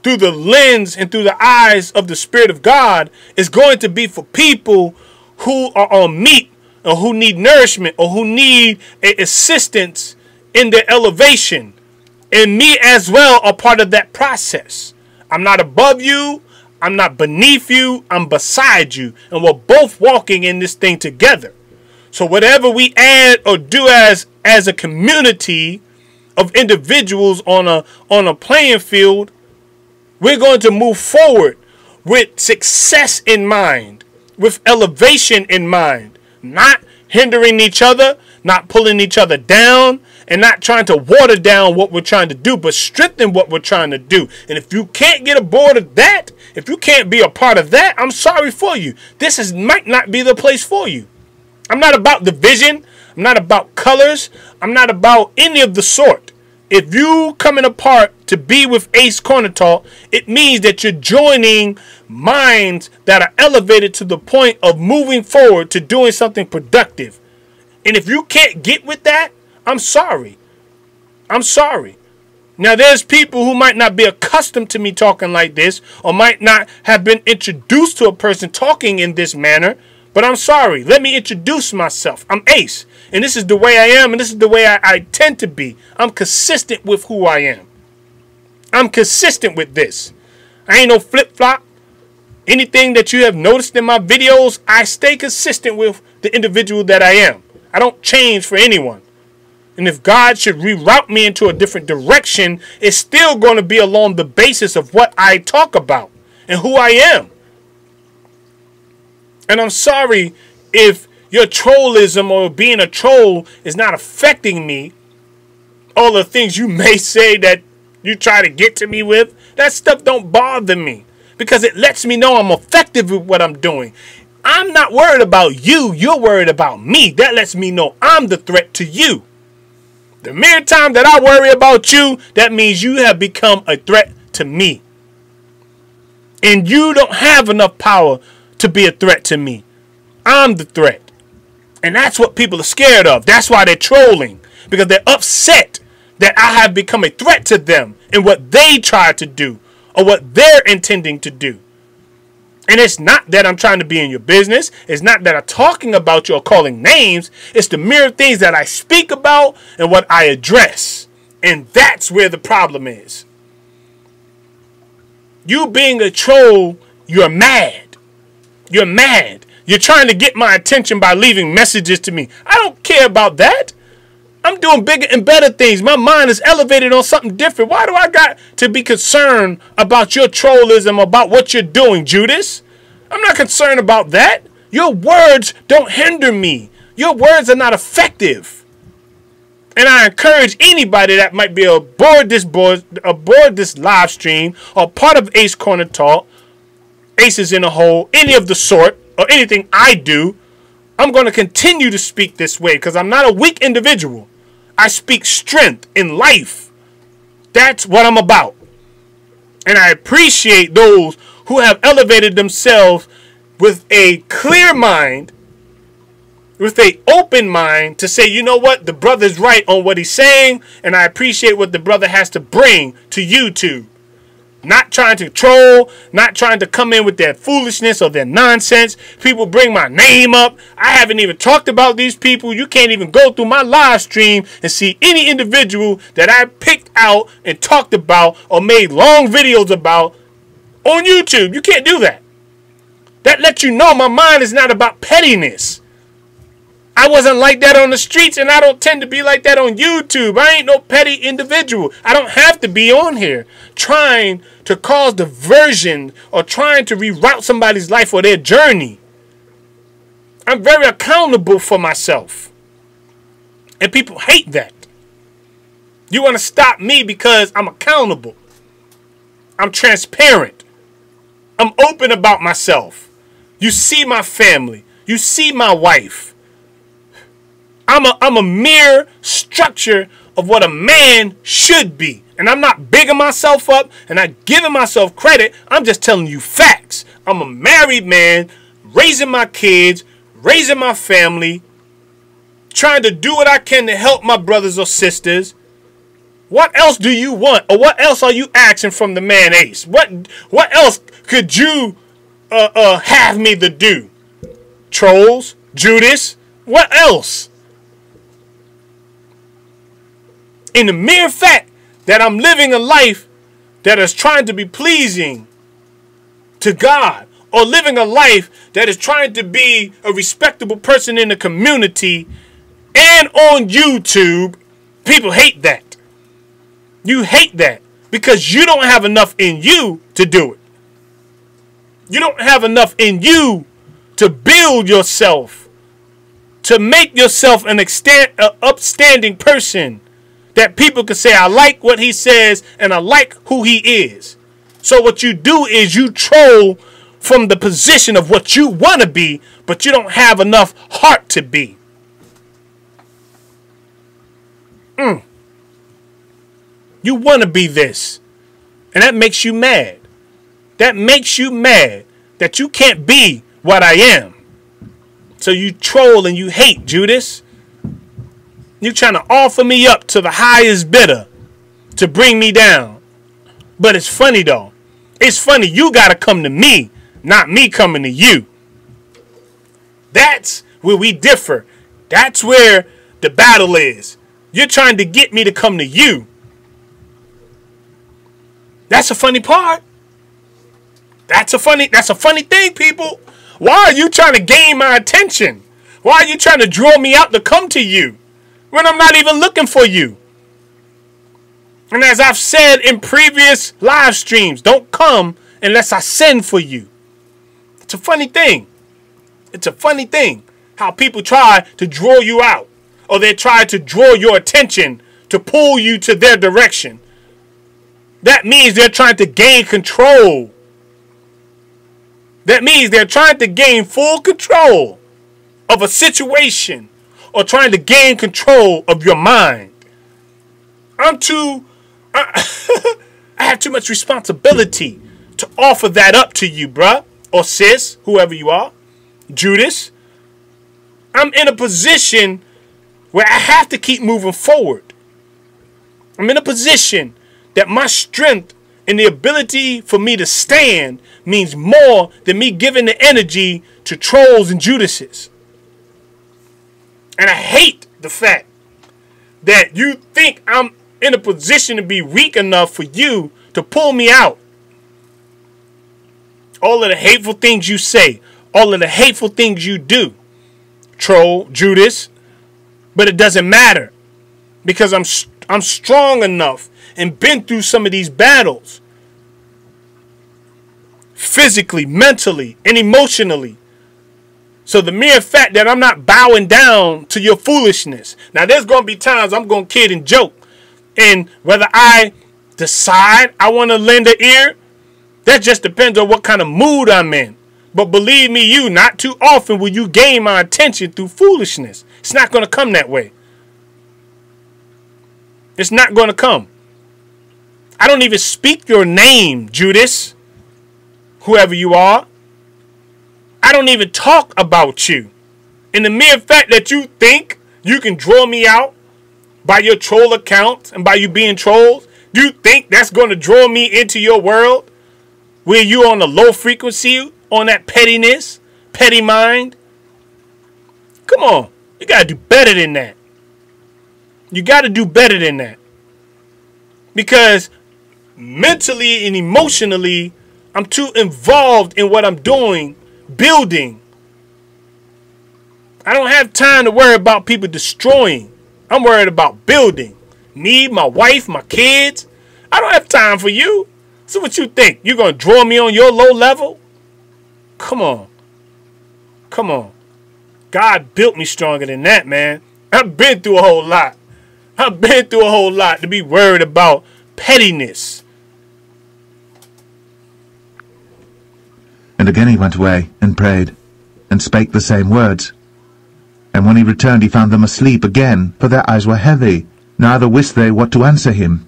through the lens and through the eyes of the Spirit of God is going to be for people who are on meat or who need nourishment or who need assistance in their elevation. And me as well are part of that process. I'm not above you. I'm not beneath you. I'm beside you. And we're both walking in this thing together. So whatever we add or do as a community of individuals on a playing field, we're going to move forward with success in mind, with elevation in mind, not hindering each other, not pulling each other down, and not trying to water down what we're trying to do, but strengthen what we're trying to do. And if you can't get aboard of that, if you can't be a part of that, I'm sorry for you. This might not be the place for you. I'm not about division. I'm not about colors. I'm not about any of the sort. If you coming apart to be with Ace Corner Talk, it means that you're joining minds that are elevated to the point of moving forward to doing something productive. And if you can't get with that, I'm sorry. I'm sorry. Now, there's people who might not be accustomed to me talking like this, or might not have been introduced to a person talking in this manner, but I'm sorry. Let me introduce myself. I'm Ace, and this is the way I am, and this is the way I tend to be. I'm consistent with who I am. I'm consistent with this. I ain't no flip-flop. Anything that you have noticed in my videos, I stay consistent with the individual that I am. I don't change for anyone. And if God should reroute me into a different direction, it's still going to be along the basis of what I talk about and who I am. And I'm sorry if your trollism or being a troll is not affecting me. All the things you may say that you try to get to me with, that stuff don't bother me, because it lets me know I'm effective with what I'm doing. I'm not worried about you. You're worried about me. That lets me know I'm the threat to you. The mere time that I worry about you, that means you have become a threat to me. And you don't have enough power to be a threat to me. I'm the threat. And that's what people are scared of. That's why they're trolling. Because they're upset that I have become a threat to them in what they try to do or what they're intending to do. And it's not that I'm trying to be in your business. It's not that I'm talking about you or calling names. It's the mere things that I speak about and what I address. And that's where the problem is. You being a troll, you're mad. You're mad. You're trying to get my attention by leaving messages to me. I don't care about that. I'm doing bigger and better things. My mind is elevated on something different. Why do I got to be concerned about your trollism, about what you're doing, Judas? I'm not concerned about that. Your words don't hinder me. Your words are not effective. And I encourage anybody that might be aboard this live stream or part of Ace Corner Talk, Aces in a Hole, any of the sort, or anything I do, I'm going to continue to speak this way because I'm not a weak individual. I speak strength in life. That's what I'm about. And I appreciate those who have elevated themselves with a clear mind, with an open mind to say, you know what, the brother's right on what he's saying, and I appreciate what the brother has to bring to YouTube. Not trying to troll, not trying to come in with their foolishness or their nonsense. People bring my name up. I haven't even talked about these people. You can't even go through my live stream and see any individual that I picked out and talked about or made long videos about on YouTube. You can't do that. That lets you know my mind is not about pettiness. I wasn't like that on the streets, and I don't tend to be like that on YouTube. I ain't no petty individual. I don't have to be on here trying to cause diversion or trying to reroute somebody's life or their journey. I'm very accountable for myself. And people hate that. You want to stop me because I'm accountable. I'm transparent. I'm open about myself. You see my family. You see my wife. I'm a mere structure of what a man should be. And I'm not bigging myself up and not giving myself credit. I'm just telling you facts. I'm a married man, raising my kids, raising my family, trying to do what I can to help my brothers or sisters. What else do you want? Or what else are you asking from the man Ace? What else could you have me to do? Trolls? Judas? What else? In the mere fact that I'm living a life that is trying to be pleasing to God, or living a life that is trying to be a respectable person in the community and on YouTube, people hate that. You hate that because you don't have enough in you to do it. You don't have enough in you to build yourself, to make yourself an upstanding person that people can say, I like what he says and I like who he is. So what you do is you troll from the position of what you want to be, but you don't have enough heart to be. You want to be this. And that makes you mad. That makes you mad that you can't be what I am. So you troll and you hate, Judas. You're trying to offer me up to the highest bidder to bring me down. But it's funny though. It's funny you got to come to me, not me coming to you. That's where we differ. That's where the battle is. You're trying to get me to come to you. That's a funny part. That's a funny thing, people. Why are you trying to gain my attention? Why are you trying to draw me out to come to you when I'm not even looking for you? And as I've said in previous live streams, don't come unless I send for you. It's a funny thing. It's a funny thing how people try to draw you out, or they try to draw your attention to pull you to their direction. That means they're trying to gain control. That means they're trying to gain full control of a situation or trying to gain control of your mind. I have too much responsibility to offer that up to you, bruh, or sis, whoever you are, Judas. I'm in a position where I have to keep moving forward. I'm in a position that my strength and the ability for me to stand means more than me giving the energy to trolls and Judases. And I hate the fact that you think I'm in a position to be weak enough for you to pull me out. All of the hateful things you say, all of the hateful things you do, troll, Judas, but it doesn't matter because I'm strong enough and been through some of these battles physically, mentally, and emotionally. So the mere fact that I'm not bowing down to your foolishness. Now there's going to be times I'm going to kid and joke, and whether I decide I want to lend an ear, that just depends on what kind of mood I'm in. But believe me, you, not too often will you gain my attention through foolishness. It's not going to come that way. It's not going to come. I don't even speak your name, Judas, whoever you are. I don't even talk about you. And the mere fact that you think you can draw me out by your troll account and by you being trolls, do you think that's going to draw me into your world where you're on a low frequency, on that pettiness, petty mind? Come on. You got to do better than that. You got to do better than that. Because mentally and emotionally, I'm too involved in what I'm doing, building. I don't have time to worry about people destroying. I'm worried about building. Me, my wife, my kids. I don't have time for you. So what you think? You're going to draw me on your low level? Come on. Come on. God built me stronger than that, man. I've been through a whole lot. I've been through a whole lot to be worried about pettiness. And again he went away, and prayed, and spake the same words. And when he returned, he found them asleep again, for their eyes were heavy, neither wist they what to answer him.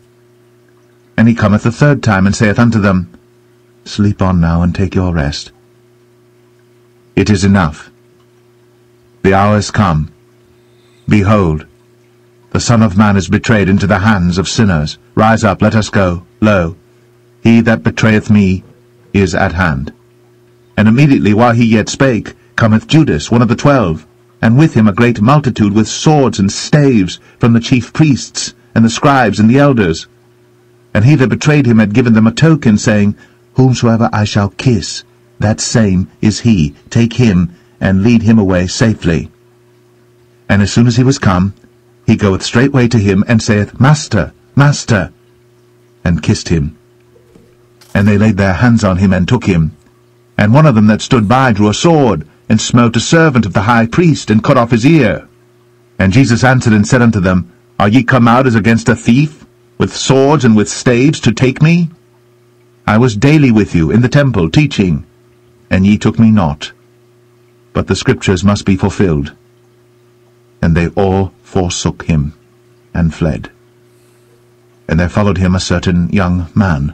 And he cometh the third time, and saith unto them, Sleep on now, and take your rest. It is enough. The hour is come. Behold, the Son of Man is betrayed into the hands of sinners. Rise up, let us go. Lo, he that betrayeth me is at hand. And immediately while he yet spake, cometh Judas, one of the 12, and with him a great multitude with swords and staves from the chief priests, and the scribes, and the elders. And he that betrayed him had given them a token, saying, Whomsoever I shall kiss, that same is he. Take him, and lead him away safely. And as soon as he was come, he goeth straightway to him, and saith, Master, Master, and kissed him. And they laid their hands on him, and took him. And one of them that stood by drew a sword, and smote a servant of the high priest, and cut off his ear. And Jesus answered and said unto them, Are ye come out as against a thief, with swords and with staves, to take me? I was daily with you in the temple, teaching, and ye took me not. But the scriptures must be fulfilled. And they all forsook him, and fled. And there followed him a certain young man,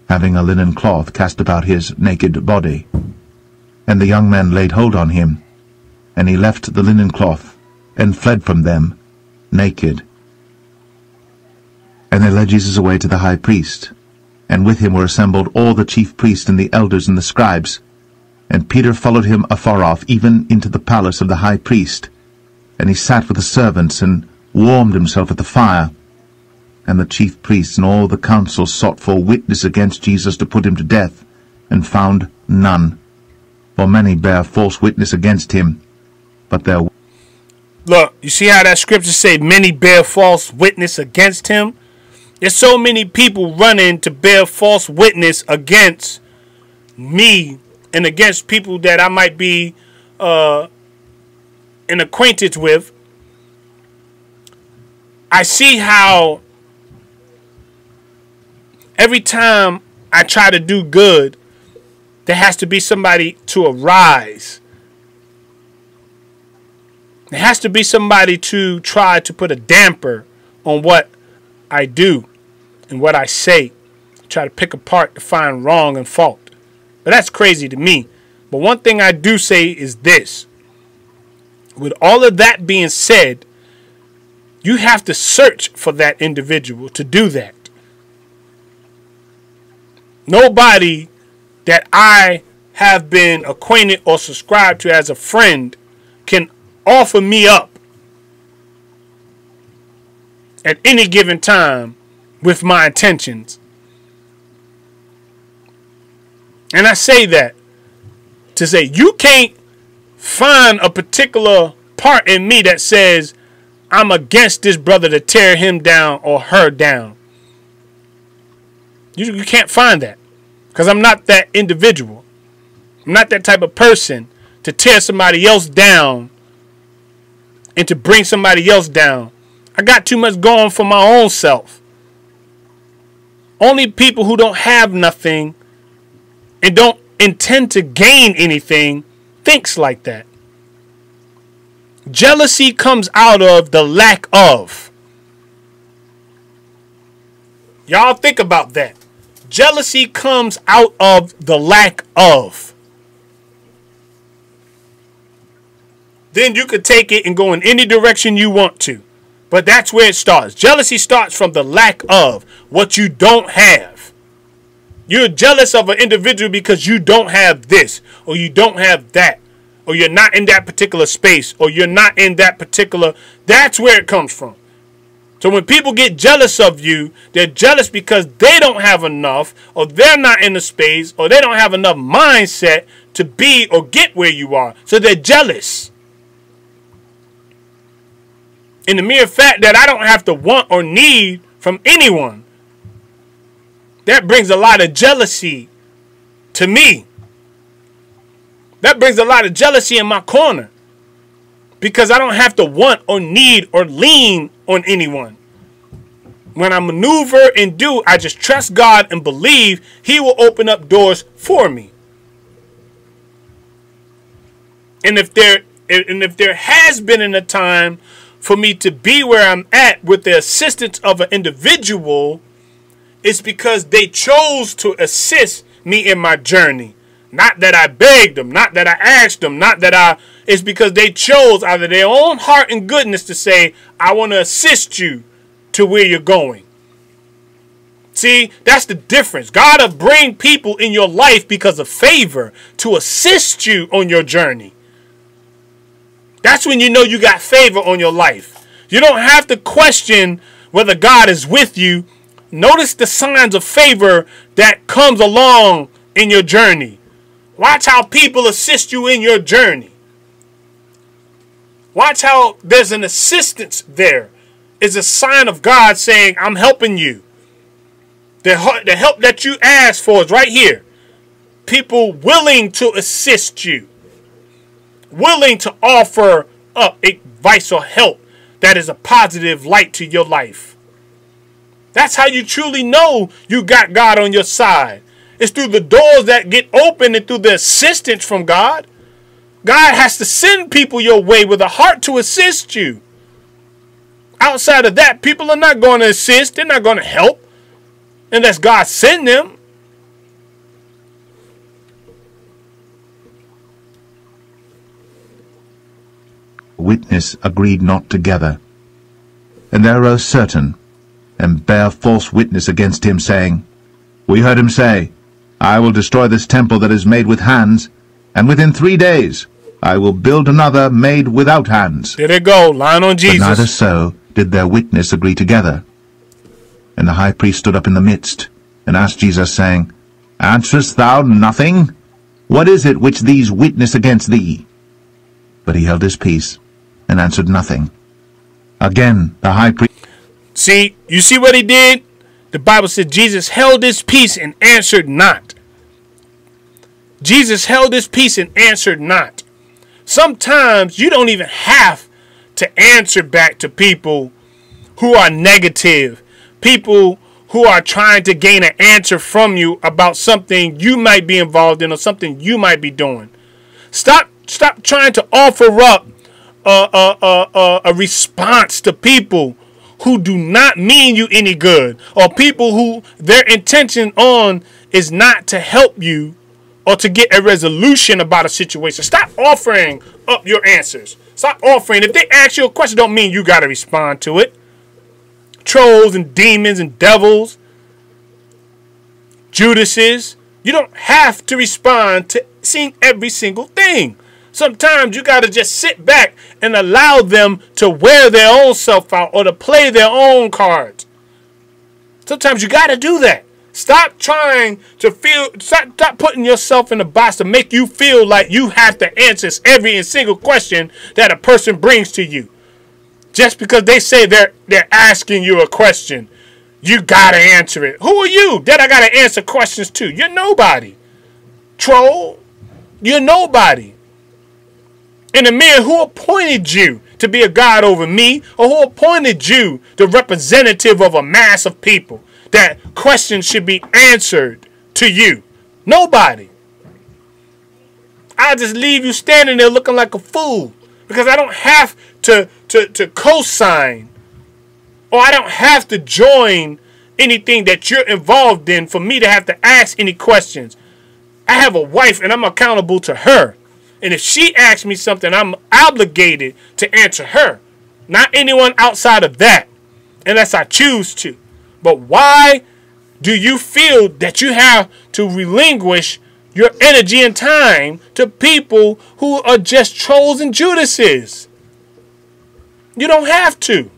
having a linen cloth cast about his naked body. And the young men laid hold on him, and he left the linen cloth, and fled from them, naked. And they led Jesus away to the high priest, and with him were assembled all the chief priests and the elders and the scribes. And Peter followed him afar off, even into the palace of the high priest. And he sat with the servants, and warmed himself at the fire. And the chief priests and all the council sought for witness against Jesus to put him to death, and found none. For many bare false witness against him, but there... Look, you see how that scripture say many bear false witness against him? There's so many people running to bear false witness against me and against people that I might be an acquaintance with. I see how every time I try to do good, there has to be somebody to arise. There has to be somebody to try to put a damper on what I do and what I say. Try to pick apart to find wrong and fault. But that's crazy to me. But one thing I do say is this. With all of that being said, you have to search for that individual to do that. Nobody that I have been acquainted or subscribed to as a friend can offer me up at any given time with my intentions. And I say that to say you can't find a particular part in me that says I'm against this brother to tear him down or her down. You can't find that, because I'm not that individual. I'm not that type of person to tear somebody else down and to bring somebody else down. I got too much going for my own self. Only people who don't have nothing and don't intend to gain anything thinks like that. Jealousy comes out of the lack of. Y'all think about that. Jealousy comes out of the lack of. Then you could take it and go in any direction you want to. But that's where it starts. Jealousy starts from the lack of what you don't have. You're jealous of an individual because you don't have this, or you don't have that, or you're not in that particular space, or you're not in that particular... That's where it comes from. So when people get jealous of you, they're jealous because they don't have enough, or they're not in the space, or they don't have enough mindset to be or get where you are. So they're jealous. In the mere fact that I don't have to want or need from anyone, that brings a lot of jealousy to me. That brings a lot of jealousy in my corner, because I don't have to want or need or lean on anyone. When I maneuver and do, I just trust God and believe He will open up doors for me. And if there has been in a time for me to be where I'm at with the assistance of an individual, it's because they chose to assist me in my journey. Not that I begged them, not that I asked them, not that I... It's because they chose out of their own heart and goodness to say, I want to assist you to where you're going. See, that's the difference. God will bring people in your life because of favor to assist you on your journey. That's when you know you got favor on your life. You don't have to question whether God is with you. Notice the signs of favor that comes along in your journey. Watch how people assist you in your journey. Watch how there's an assistance there. It's a sign of God saying, I'm helping you. The help that you ask for is right here. People willing to assist you. Willing to offer up advice or help that is a positive light to your life. That's how you truly know you got God on your side. It's through the doors that get open and through the assistance from God. God has to send people your way with a heart to assist you. Outside of that, people are not going to assist. They're not going to help unless God send them. Witness agreed not together. And there arose certain, and bare false witness against him, saying, We heard him say, I will destroy this temple that is made with hands, and within 3 days I will build another made without hands. There they go, lying on Jesus. But neither so did their witness agree together. And the high priest stood up in the midst, and asked Jesus, saying, Answerest thou nothing? What is it which these witness against thee? But he held his peace, and answered nothing. Again the high priest... See, you see what he did? The Bible said Jesus held his peace and answered not. Jesus held his peace and answered not. Sometimes you don't even have to answer back to people who are negative, people who are trying to gain an answer from you about something you might be involved in or something you might be doing. Stop trying to offer up a response to people who do not mean you any good, or people who their intention on is not to help you or to get a resolution about a situation. Stop offering up your answers. Stop offering. If they ask you a question, don't mean you got to respond to it. Trolls and demons and devils, Judases, you don't have to respond to seeing every single thing. Sometimes you got to just sit back and allow them to wear their own self out or to play their own cards. Sometimes you got to do that. Stop trying to stop putting yourself in a box to make you feel like you have to answer every single question that a person brings to you. Just because they say they're asking you a question, you got to answer it. Who are you that I got to answer questions to? You're nobody. Troll, you're nobody. In the mirror, who appointed you to be a God over me? Or who appointed you the representative of a mass of people that questions should be answered to you? Nobody. I just leave you standing there looking like a fool because I don't have to co-sign, or I don't have to join anything that you're involved in for me to have to ask any questions. I have a wife and I'm accountable to her. And if she asks me something, I'm obligated to answer her. Not anyone outside of that, unless I choose to. But why do you feel that you have to relinquish your energy and time to people who are just trolls and Judases? You don't have to.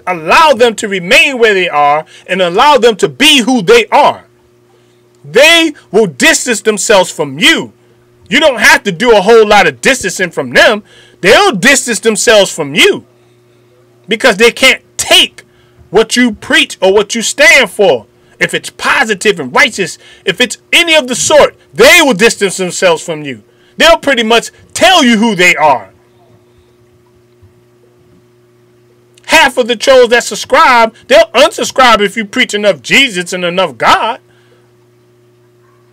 Allow them to remain where they are and allow them to be who they are. They will distance themselves from you. You don't have to do a whole lot of distancing from them. They'll distance themselves from you because they can't take what you preach or what you stand for. If it's positive and righteous, if it's any of the sort, they will distance themselves from you. They'll pretty much tell you who they are. Half of the trolls that subscribe, they'll unsubscribe if you preach enough Jesus and enough God.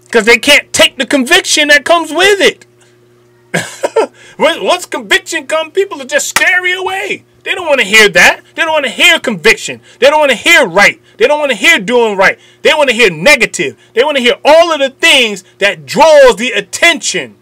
Because they can't take the conviction that comes with it. Once conviction comes, people are just scary away. They don't want to hear that. They don't want to hear conviction. They don't want to hear right. They don't want to hear doing right. They want to hear negative. They want to hear all of the things that draws the attention.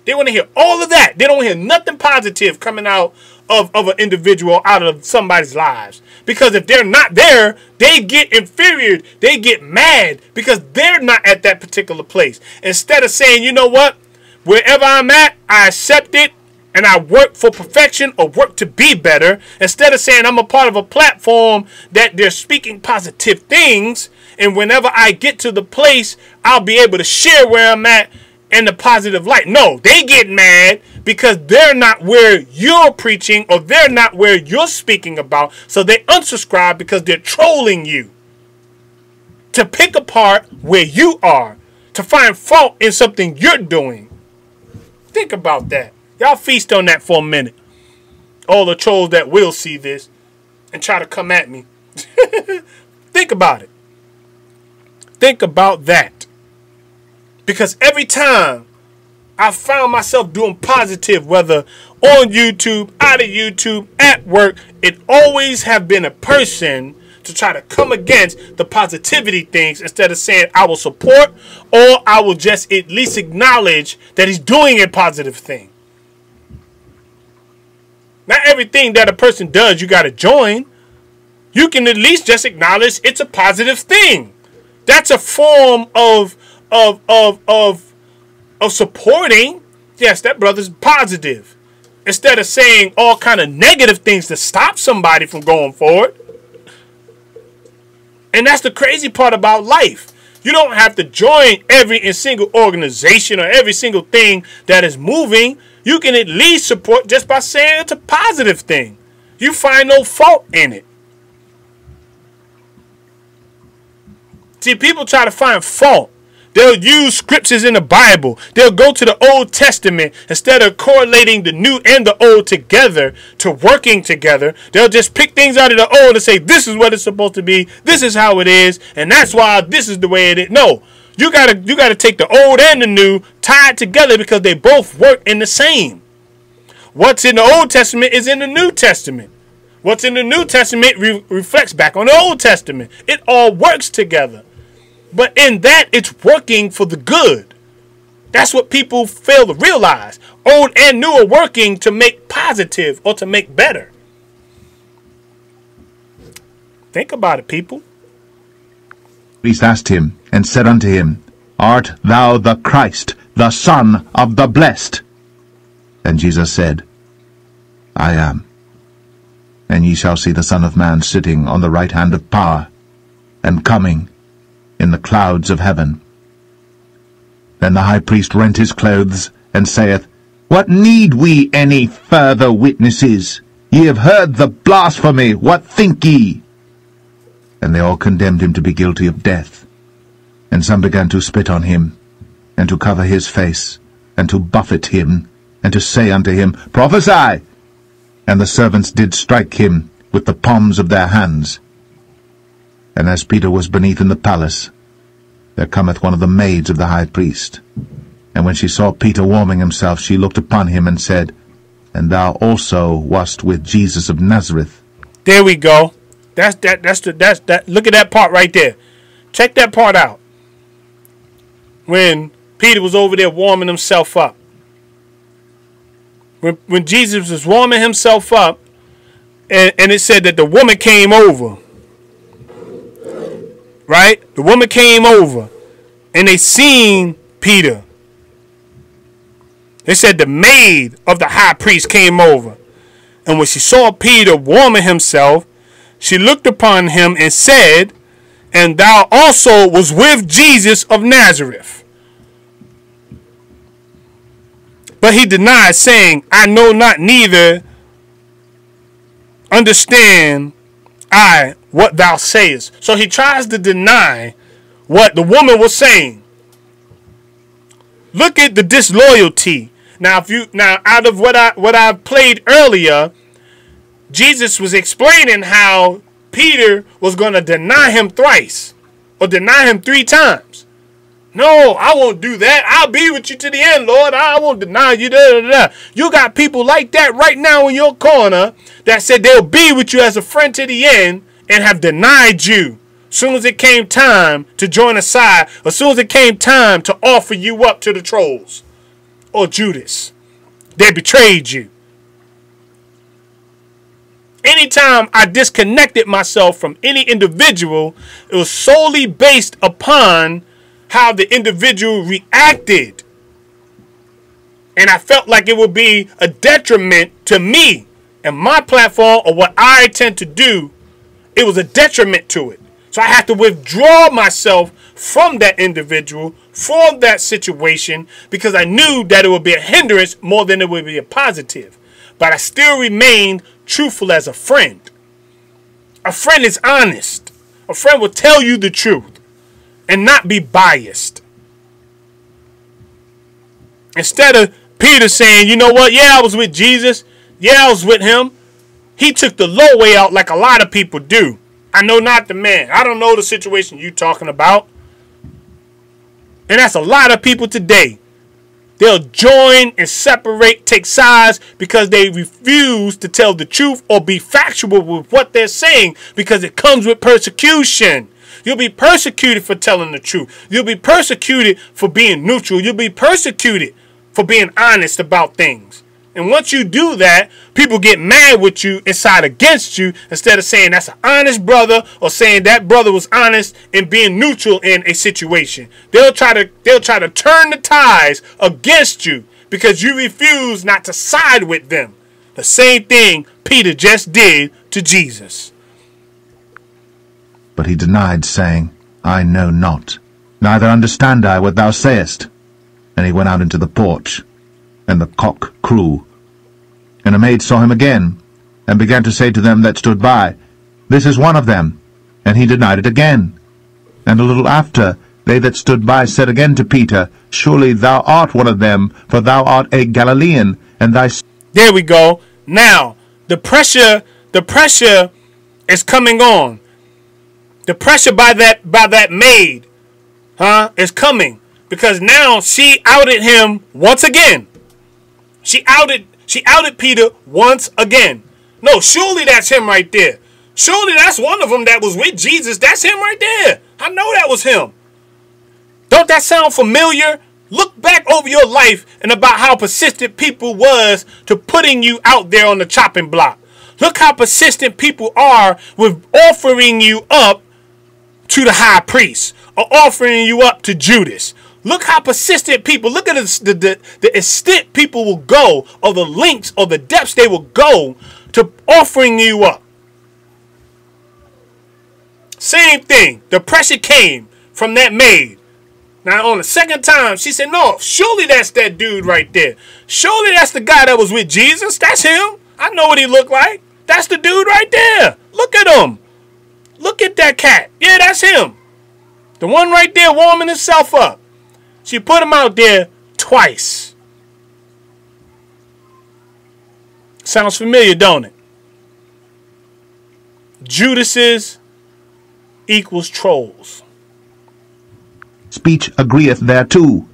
They want to hear all of that. They don't want to hear nothing positive coming out of an individual, out of somebody's lives. Because if they're not there, they get inferior. They get mad because they're not at that particular place. Instead of saying, you know what? Wherever I'm at, I accept it and I work for perfection or work to be better. Instead of saying I'm a part of a platform that they're speaking positive things, and whenever I get to the place, I'll be able to share where I'm at in the positive light. No, they get mad because they're not where you're preaching or they're not where you're speaking about. So they unsubscribe because they're trolling you to pick apart where you are, to find fault in something you're doing. Think about that. Y'all feast on that for a minute. All the trolls that will see this and try to come at me. Think about it. Think about that. Because every time I found myself doing positive, whether on YouTube, out of YouTube, at work, it always have been a person to try to come against the positivity things instead of saying I will support or I will just at least acknowledge that he's doing a positive thing. Not everything that a person does you got to join. You can at least just acknowledge it's a positive thing. That's a form of supporting. Yes, that brother's positive. Instead of saying all kind of negative things to stop somebody from going forward. And that's the crazy part about life. You don't have to join every single organization or every single thing that is moving. You can at least support just by saying it's a positive thing. You find no fault in it. See, people try to find fault. They'll use scriptures in the Bible. They'll go to the Old Testament instead of correlating the New and the Old together to working together. They'll just pick things out of the Old and say, this is what it's supposed to be. This is how it is. And that's why this is the way it is. No, you gotta take the Old and the New, tie it together because they both work in the same. What's in the Old Testament is in the New Testament. What's in the New Testament reflects back on the Old Testament. It all works together. But in that, it's working for the good. That's what people fail to realize. Old and new are working to make positive or to make better. Think about it, people. The priest asked him and said unto him, Art thou the Christ, the Son of the Blessed? And Jesus said, I am. And ye shall see the Son of Man sitting on the right hand of power, and coming in the clouds of heaven. Then the high priest rent his clothes, and saith, What need we any further witnesses? Ye have heard the blasphemy, what think ye? And they all condemned him to be guilty of death. And some began to spit on him, and to cover his face, and to buffet him, and to say unto him, Prophesy! And the servants did strike him with the palms of their hands. And as Peter was beneath in the palace, there cometh one of the maids of the high priest. And when she saw Peter warming himself, she looked upon him and said, And thou also wast with Jesus of Nazareth. There we go. That's that. Look at that part right there. Check that part out. When Peter was over there warming himself up. When Jesus was warming himself up, and it said that the woman came over. Right? The woman came over and they seen Peter. They said the maid of the high priest came over. And when she saw Peter warming himself, she looked upon him and said, And thou also was with Jesus of Nazareth. But he denied, saying, I know not, neither understand I what thou sayest. So he tries to deny what the woman was saying. Look at the disloyalty. Now, out of what I played earlier, Jesus was explaining how Peter was going to deny him thrice or deny him 3 times. No, I won't do that. I'll be with you to the end, Lord. I won't deny you. Da, da, da. You got people like that right now in your corner that said they'll be with you as a friend to the end, and have denied you as soon as it came time to join a side, as soon as it came time to offer you up to the trolls or Judas. They betrayed you. Anytime I disconnected myself from any individual, it was solely based upon how the individual reacted. And I felt like it would be a detriment to me and my platform or what I tend to do. It was a detriment to it. So I had to withdraw myself from that individual for that situation because I knew that it would be a hindrance more than it would be a positive. But I still remained truthful as a friend. A friend is honest. A friend will tell you the truth and not be biased. Instead of Peter saying, you know what? Yeah, I was with Jesus. Yeah, I was with him. He took the low way out like a lot of people do. I know not the man. I don't know the situation you talking about. And that's a lot of people today. They'll join and separate, take sides because they refuse to tell the truth or be factual with what they're saying because it comes with persecution. You'll be persecuted for telling the truth. You'll be persecuted for being neutral. You'll be persecuted for being honest about things. And once you do that, people get mad with you and side against you instead of saying that's an honest brother or saying that brother was honest and being neutral in a situation. They'll try to turn the ties against you because you refuse not to side with them. The same thing Peter just did to Jesus. But he denied, saying, I know not, neither understand I what thou sayest. And he went out into the porch, and the cock crew. And a maid saw him again, and began to say to them that stood by, This is one of them. And he denied it again. And a little after, they that stood by said again to Peter, Surely thou art one of them, for thou art a Galilean, and thy... There we go. Now, the pressure is coming on. The pressure by that maid, is coming. Because now she outed him once again. She outed Peter once again. No, surely that's him right there. Surely that's one of them that was with Jesus. That's him right there. I know that was him. Don't that sound familiar? Look back over your life and about how persistent people was to putting you out there on the chopping block. Look how persistent people are with offering you up to the high priest or offering you up to Judas. Look how persistent people, look at the extent people will go or the lengths or the depths they will go to offering you up. Same thing. The pressure came from that maid. Now on the second time, she said, no, surely that's that dude right there. Surely that's the guy that was with Jesus. That's him. I know what he looked like. That's the dude right there. Look at him. Look at that cat. Yeah, that's him. The one right there warming himself up. She put him out there twice. Sounds familiar, don't it? Judases equals trolls. Speech agreeth thereto.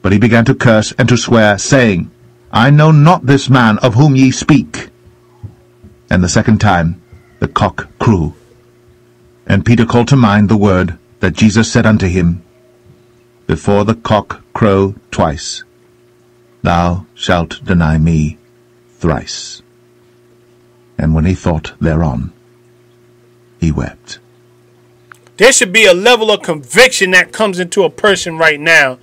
But he began to curse and to swear, saying, I know not this man of whom ye speak. And the second time the cock crew. And Peter called to mind the word that Jesus said unto him, Before the cock crow twice, thou shalt deny me thrice. And when he thought thereon, he wept. There should be a level of conviction that comes into a person right now.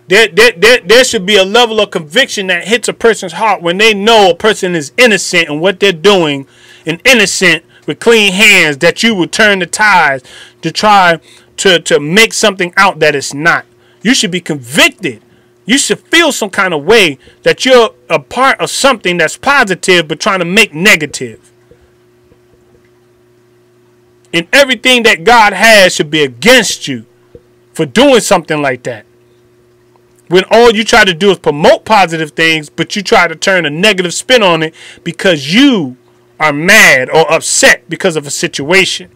There should be a level of conviction that hits a person's heart when they know a person is innocent in what they're doing, and innocent with clean hands, that you will turn the tides to try to make something out that it's not. You should be convicted. You should feel some kind of way that you're a part of something that's positive but trying to make negative. And everything that God has should be against you for doing something like that. When all you try to do is promote positive things, but you try to turn a negative spin on it because you are mad or upset because of a situation.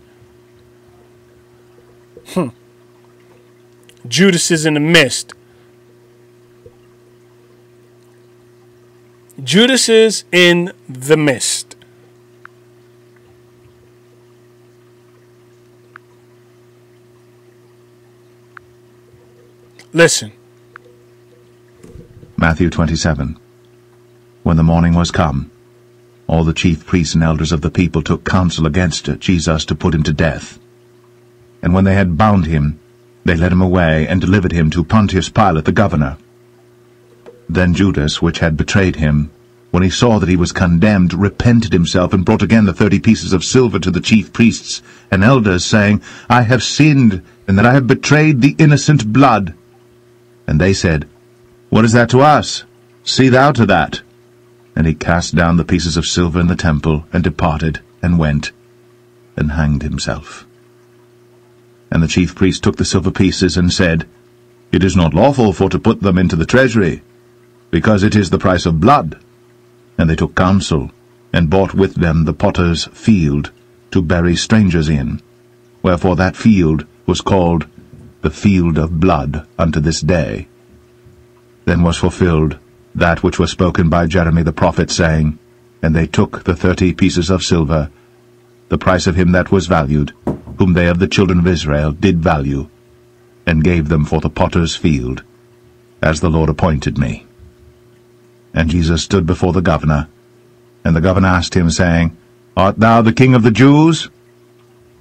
Judas is in the midst. Judas is in the midst. Listen. Matthew 27. When the morning was come, all the chief priests and elders of the people took counsel against Jesus to put him to death. And when they had bound him, they led him away and delivered him to Pontius Pilate the governor. Then Judas, which had betrayed him, when he saw that he was condemned, repented himself, and brought again the 30 pieces of silver to the chief priests and elders, saying, I have sinned, in that I have betrayed the innocent blood. And they said, What is that to us? See thou to that. And he cast down the pieces of silver in the temple, and departed, and went, and hanged himself. And the chief priest took the silver pieces, and said, It is not lawful for to put them into the treasury, because it is the price of blood. And they took counsel, and bought with them the potter's field, to bury strangers in. Wherefore that field was called the field of blood unto this day. Then was fulfilled that which was spoken by Jeremy the prophet, saying, And they took the 30 pieces of silver, the price of him that was valued, whom they of the children of Israel did value, and gave them for the potter's field, as the Lord appointed me. And Jesus stood before the governor, and the governor asked him, saying, Art thou the King of the Jews?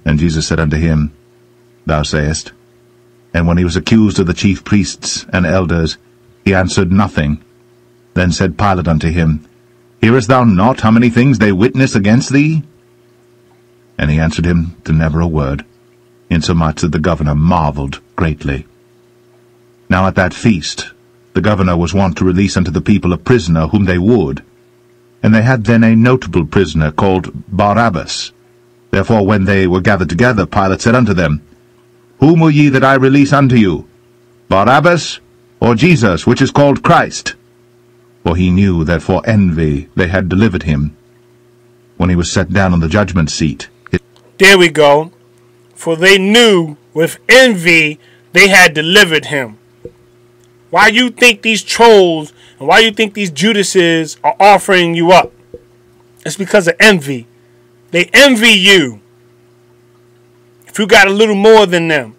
And Jesus said unto him, Thou sayest. And when he was accused of the chief priests and elders, he answered nothing. Then said Pilate unto him, Hearest thou not how many things they witness against thee? And he answered him to never a word, insomuch that the governor marveled greatly. Now at that feast the governor was wont to release unto the people a prisoner whom they would. And they had then a notable prisoner called Barabbas. Therefore when they were gathered together, Pilate said unto them, Whom will ye that I release unto you, Barabbas, or Jesus, which is called Christ? For he knew that for envy they had delivered him. When he was set down on the judgment seat. There we go. For they knew with envy they had delivered him. Why you think these trolls and why you think these Judases are offering you up? It's because of envy. They envy you. If you got a little more than them,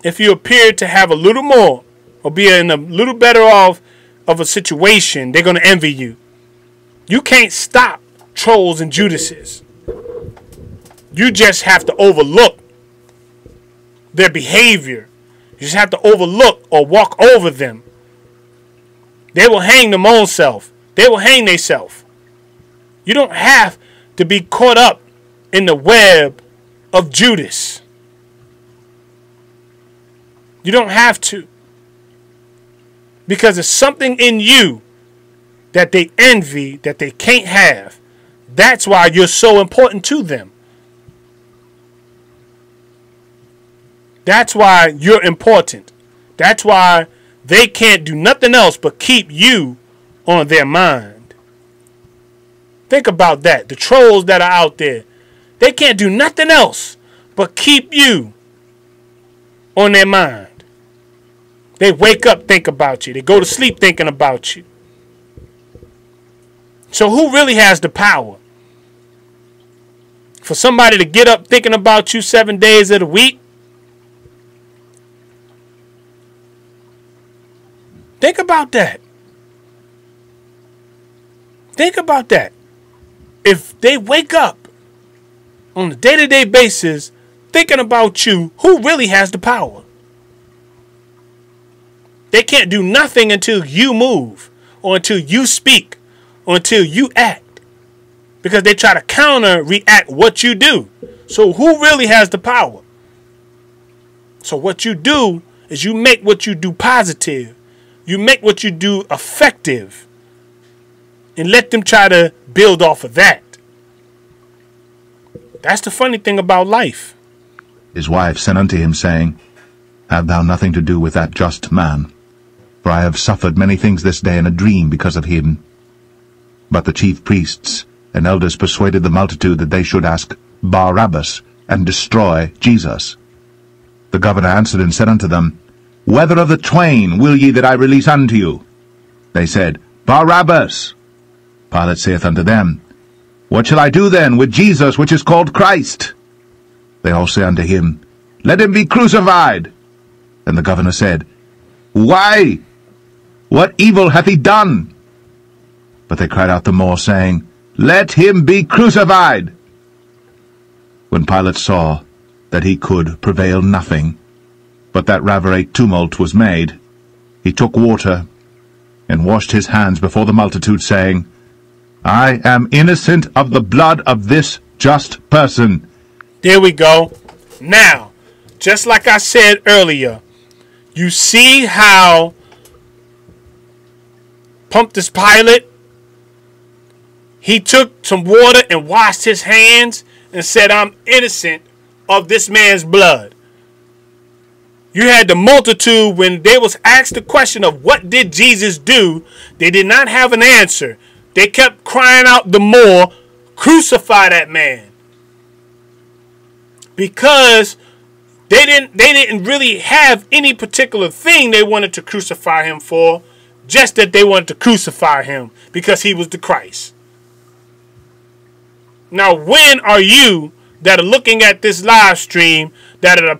if you appear to have a little more or be in a little better off of a situation, they're going to envy you. You can't stop trolls and Judases. You just have to overlook their behavior. You just have to overlook or walk over them. They will hang them own self. They will hang theyself. You don't have to be caught up in the web of Judas. You don't have to. Because there's something in you that they envy, that they can't have. That's why you're so important to them. That's why you're important. That's why they can't do nothing else but keep you on their mind. Think about that. The trolls that are out there, they can't do nothing else but keep you on their mind. They wake up, think about you. They go to sleep thinking about you. So who really has the power? For somebody to get up thinking about you 7 days of the week? Think about that. Think about that. If they wake up on a day-to-day basis thinking about you, who really has the power? They can't do nothing until you move or until you speak or until you act, because they try to counter-react what you do. So who really has the power? So what you do is you make what you do positive. You make what you do effective and let them try to build off of that. That's the funny thing about life. His wife sent unto him, saying, Have thou nothing to do with that just man? For I have suffered many things this day in a dream because of him. But the chief priests and elders persuaded the multitude that they should ask Barabbas and destroy Jesus. The governor answered and said unto them, Whether of the twain will ye that I release unto you? They said, Barabbas. Pilate saith unto them, What shall I do then with Jesus, which is called Christ? They all say unto him, Let him be crucified. And the governor said, Why? What evil hath he done? But they cried out the more, saying, Let him be crucified. When Pilate saw that he could prevail nothing, but that rather a tumult was made, he took water, and washed his hands before the multitude, saying, I am innocent of the blood of this just person. There we go. Now, just like I said earlier, You see how Pontius Pilate, he took some water and washed his hands and said, I'm innocent of this man's blood. You had the multitude, when they was asked the question of what did Jesus do, they did not have an answer. They kept crying out the more, crucify that man. Because they didn't really have any particular thing they wanted to crucify him for, just that they wanted to crucify him because he was the Christ. Now, when are you that are looking at this live stream, that are a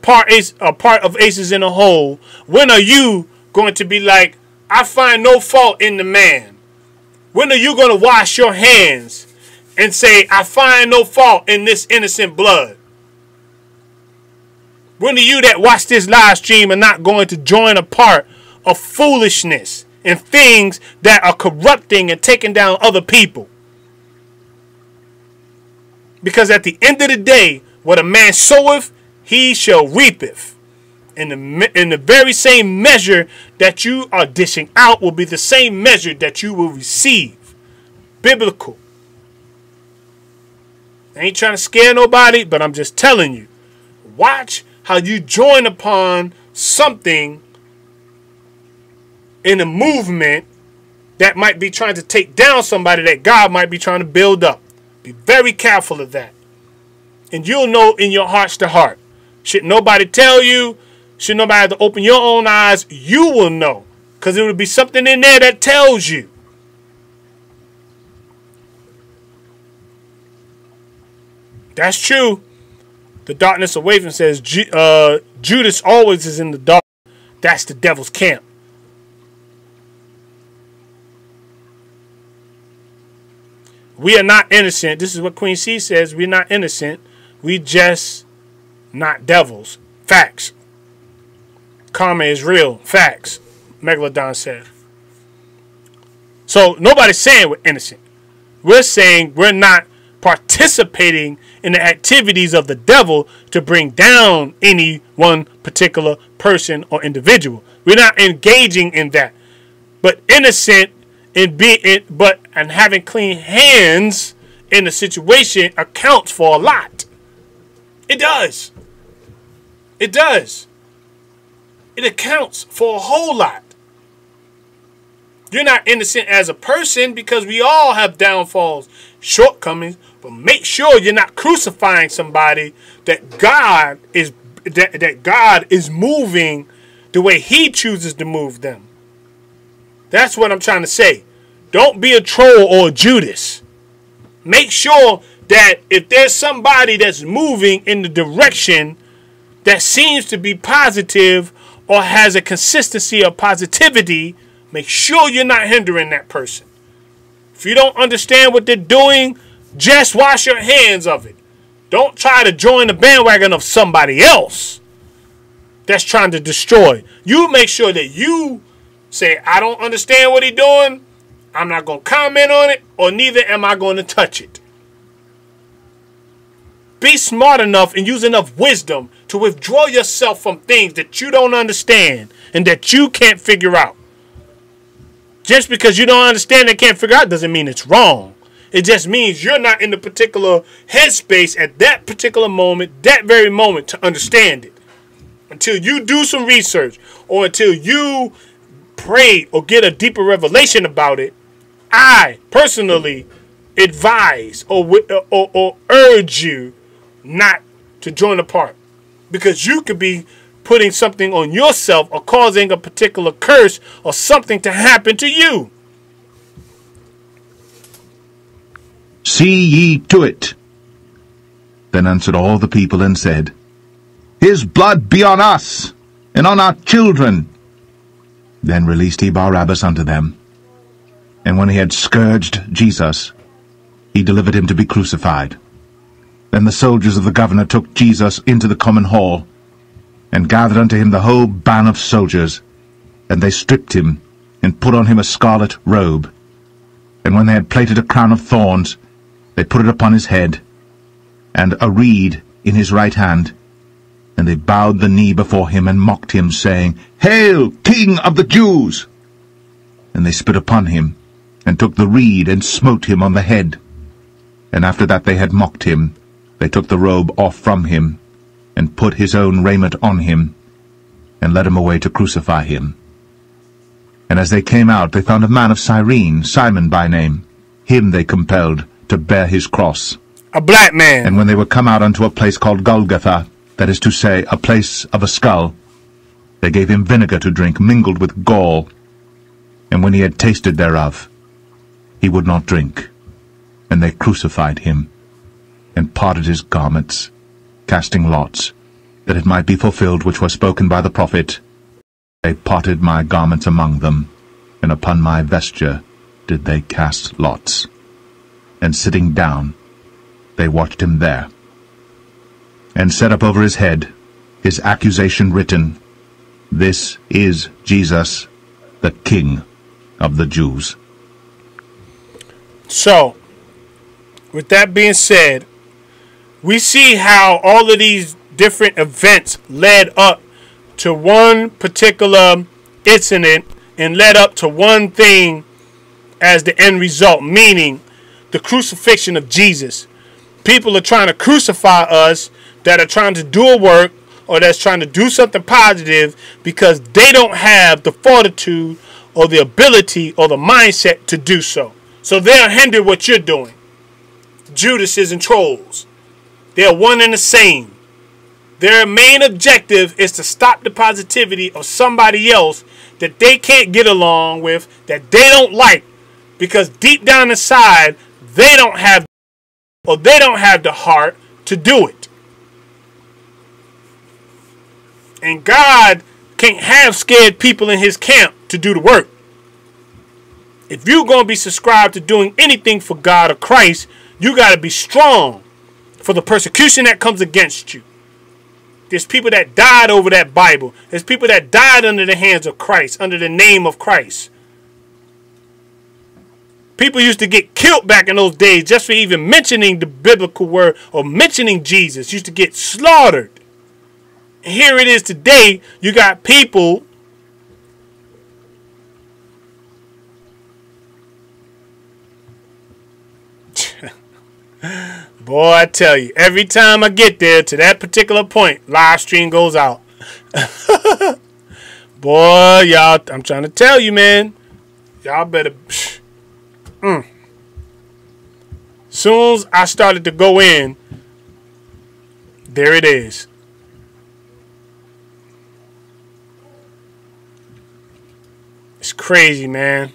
part of Aces in a Hole, when are you going to be like, I find no fault in the man? When are you going to wash your hands and say, I find no fault in this innocent blood? When are you that watch this live stream are not going to join a part of foolishness and things that are corrupting and taking down other people? Because at the end of the day, what a man soweth, he shall reapeth. In the very same measure that you are dishing out will be the same measure that you will receive. Biblical. I ain't trying to scare nobody, but I'm just telling you. Watch how you join upon something in a movement that might be trying to take down somebody that God might be trying to build up. Be very careful of that. And you'll know in your hearts to heart. Should nobody tell you, should nobody have to open your own eyes, you will know. Because there will be something in there that tells you. That's true. The darkness away from says Judas always is in the dark. That's the devil's camp. We are not innocent. This is what Queen C says. We're not innocent. We just not devils. Facts. Karma is real. Facts. Megalodon said. So nobody's saying we're innocent. We're saying we're not participating in the activities of the devil to bring down any one particular person or individual. We're not engaging in that. But innocent and having clean hands in the situation accounts for a lot. It does. It does. It accounts for a whole lot. You're not innocent as a person because we all have downfalls, shortcomings, but make sure you're not crucifying somebody that God is moving the way he chooses to move them. That's what I'm trying to say. Don't be a troll or a Judas. Make sure that if there's somebody that's moving in the direction that seems to be positive or has a consistency of positivity, make sure you're not hindering that person. If you don't understand what they're doing, just wash your hands of it. Don't try to join the bandwagon of somebody else that's trying to destroy. You make sure that you say, I don't understand what he's doing. I'm not going to comment on it, or neither am I going to touch it. Be smart enough and use enough wisdom to withdraw yourself from things that you don't understand and that you can't figure out. Just because you don't understand and can't figure out doesn't mean it's wrong. It just means you're not in the particular headspace at that particular moment, that very moment, to understand it. Until you do some research or until you pray or get a deeper revelation about it, I personally advise or urge you not to join a part, because you could be putting something on yourself or causing a particular curse or something to happen to you. See ye to it. Then answered all the people and said, His blood be on us, and on our children. Then released he Barabbas unto them. And when he had scourged Jesus, he delivered him to be crucified. Then the soldiers of the governor took Jesus into the common hall, and gathered unto him the whole band of soldiers, and they stripped him, and put on him a scarlet robe. And when they had plaited a crown of thorns, they put it upon his head, and a reed in his right hand, And they bowed the knee before him and mocked him, saying, Hail, King of the Jews! And they spit upon him, and took the reed, and smote him on the head. And after that they had mocked him, they took the robe off from him, and put his own raiment on him, and led him away to crucify him. And as they came out, they found a man of Cyrene, Simon by name. Him they compelled to bear his cross. A black man. And when they were come out unto a place called Golgotha, that is to say, a place of a skull, they gave him vinegar to drink, mingled with gall. And when he had tasted thereof, he would not drink. And they crucified him, and parted his garments, casting lots, that it might be fulfilled which was spoken by the prophet. They parted my garments among them, and upon my vesture did they cast lots. And sitting down, they watched him there, and set up over his head his accusation written, This is Jesus, the King of the Jews. So, with that being said, we see how all of these different events led up to one particular incident and led up to one thing as the end result, meaning the crucifixion of Jesus. People are trying to crucify us that are trying to do a work or that's trying to do something positive because they don't have the fortitude or the ability or the mindset to do so. So they'll hinder what you're doing. Judases and trolls. They're one and the same. Their main objective is to stop the positivity of somebody else that they can't get along with, that they don't like, because deep down inside, they don't have the heart to do it. And God can't have scared people in his camp to do the work. If you're going to be subscribed to doing anything for God or Christ, you got to be strong for the persecution that comes against you. There's people that died over that Bible. There's people that died under the hands of Christ, under the name of Christ. People used to get killed back in those days just for even mentioning the biblical word or mentioning Jesus. Used to get slaughtered. And here it is today. You got people boy, I tell you, every time I get there to that particular point, live stream goes out. Boy, y'all, I'm trying to tell you, man. Y'all better... Soon as I started to go in, there it is. It's crazy, man.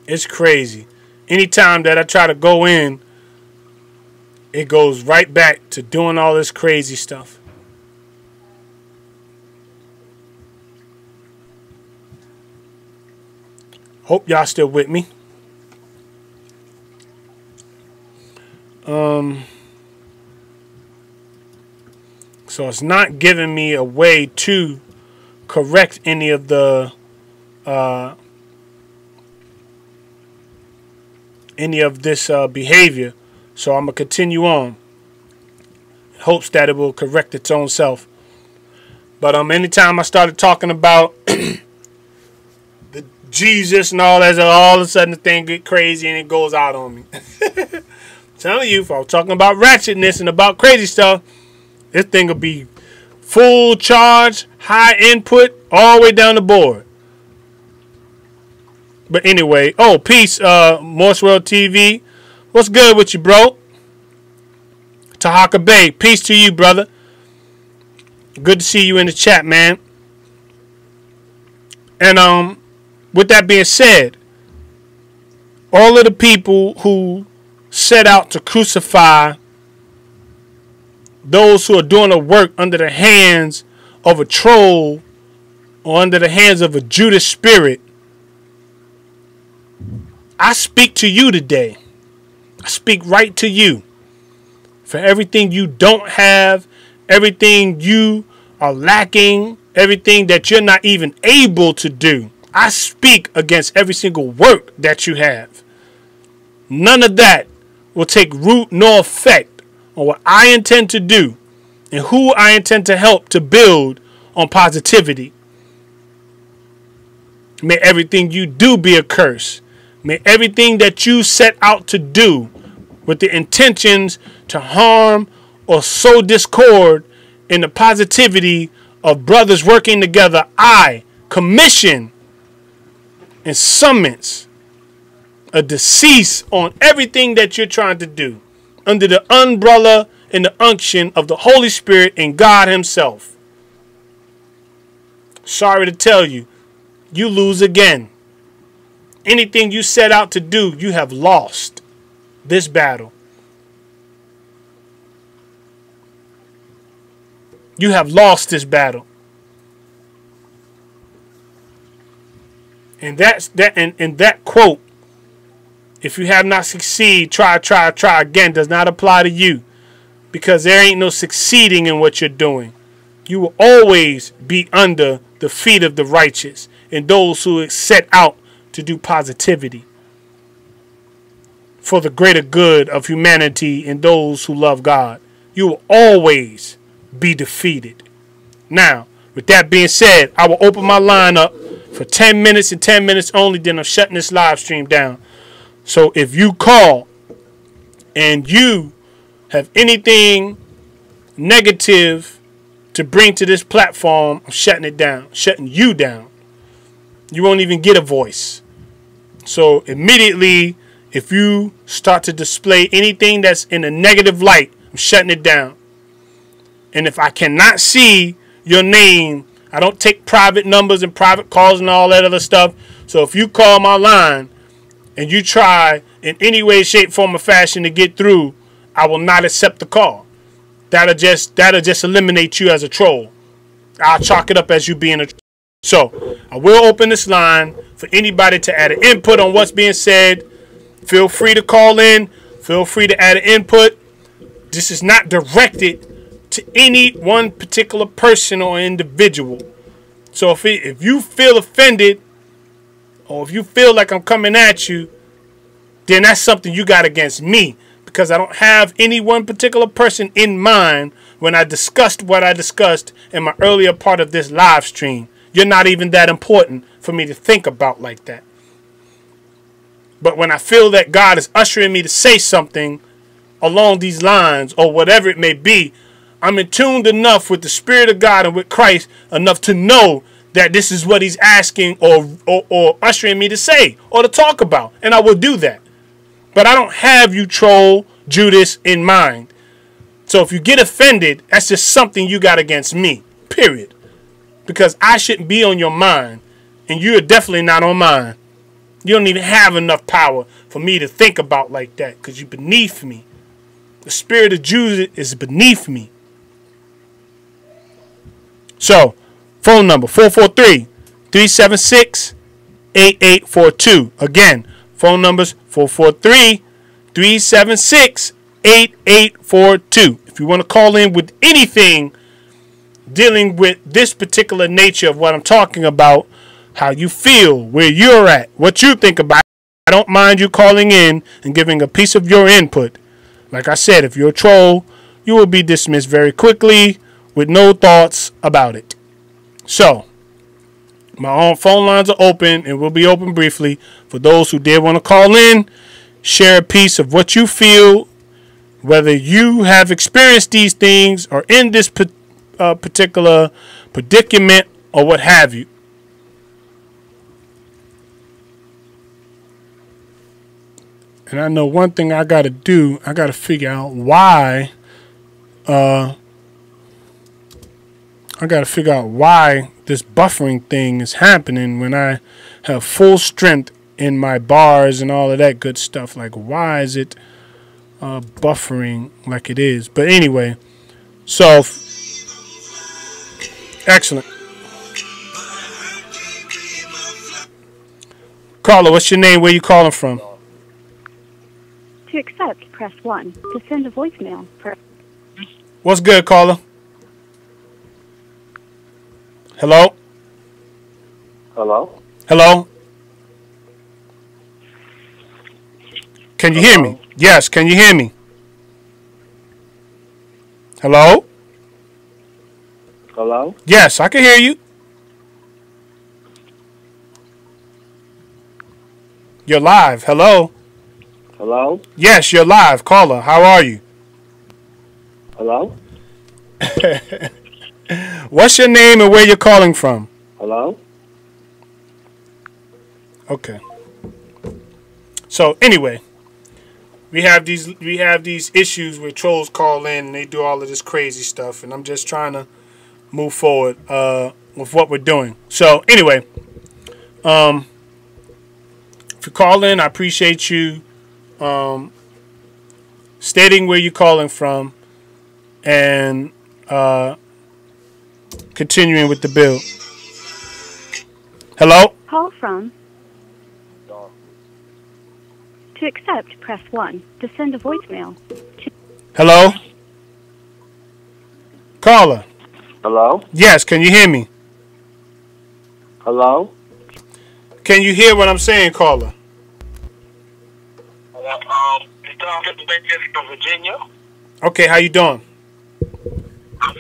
It's crazy. Anytime that I try to go in, it goes right back to doing all this crazy stuff. Hope y'all still with me. So it's not giving me a way to correct any of the this behavior, so I'm gonna continue on in hopes that it will correct its own self. But anytime I started talking about the Jesus and all that, all of a sudden the thing get crazy and it goes out on me. Telling you, if I was talking about ratchetness and about crazy stuff, this thing will be full charge, high input, all the way down the board. But anyway, oh, peace, Morse World TV. What's good with you, bro? Tahaka Bay, peace to you, brother. Good to see you in the chat, man. And with that being said, all of the people who set out to crucify those who are doing the work under the hands of a troll or under the hands of a Judas spirit, I speak to you today. I speak right to you. For everything you don't have, everything you are lacking, everything that you're not even able to do, I speak against every single work that you have. None of that will take root nor effect on what I intend to do and who I intend to help to build on positivity. May everything you do be a curse. May everything that you set out to do with the intentions to harm or sow discord in the positivity of brothers working together, I commission and summons a decease on everything that you're trying to do under the umbrella and the unction of the Holy Spirit and God himself. Sorry to tell you, you lose again. Anything you set out to do, you have lost this battle. You have lost this battle. And that quote, if you have not succeeded, try again, does not apply to you. Because there ain't no succeeding in what you're doing. You will always be under the feet of the righteous and those who set out to do positivity for the greater good of humanity and those who love God. You will always be defeated. Now, with that being said, I will open my line up for 10 minutes and 10 minutes only. Then I'm shutting this live stream down. So if you call and you have anything negative to bring to this platform, I'm shutting it down, shutting you down. You won't even get a voice. So immediately, if you start to display anything that's in a negative light, I'm shutting it down. And if I cannot see your name, I don't take private numbers and private calls and all that other stuff. So if you call my line and you try in any way, shape, form, or fashion to get through, I will not accept the call. That'll just eliminate you as a troll. I'll chalk it up as you being a troll. So I will open this line for anybody to add an input on what's being said. Feel free to call in. Feel free to add an input. This is not directed to any one particular person or individual. So if you feel offended or if you feel like I'm coming at you, then that's something you got against me, because I don't have any one particular person in mind when I discussed what I discussed in my earlier part of this live stream. You're not even that important for me to think about like that. But when I feel that God is ushering me to say something along these lines or whatever it may be, I'm in tuned enough with the Spirit of God and with Christ enough to know that this is what he's asking or ushering me to say or to talk about. And I will do that. But I don't have you troll Judas in mind. So if you get offended, that's just something you got against me, period. Because I shouldn't be on your mind, and you're definitely not on mine. You don't even have enough power for me to think about like that, because you're beneath me. The spirit of Judas is beneath me. So, phone number 443-376-8842. Again, phone numbers 443-376-8842. If you want to call in with anything dealing with this particular nature of what I'm talking about, how you feel, where you're at, what you think about it, I don't mind you calling in and giving a piece of your input. Like I said, if you're a troll, you will be dismissed very quickly with no thoughts about it. So, my own phone lines are open and will be open briefly for those who did want to call in, share a piece of what you feel, whether you have experienced these things or in this particular predicament or what have you. And I know one thing I got to do, I got to figure out why this buffering thing is happening when I have full strength in my bars and all of that good stuff. Like, why is it buffering like it is? But anyway, so excellent. Carla, what's your name? Where you calling from? To accept, press 1. To send a voicemail, press... What's good, Carla? Hello? Hello? Hello? Can you hear me? Yes, can you hear me? Hello? Hello? Yes, I can hear you. You're live. Hello? Hello? Yes, you're live. Caller, how are you? Hello? What's your name and where you're calling from? Hello? Okay. So anyway, we have these issues where trolls call in and they do all of this crazy stuff, and I'm just trying to move forward with what we're doing. So anyway, if you call in, I appreciate you stating where you're calling from and continuing with the bill. Hello? Call from. To accept, press 1. To send a voicemail. Hello? Caller? Hello? Yes, can you hear me? Hello? Can you hear what I'm saying, caller? It's Don from Virginia. Okay, how you doing? I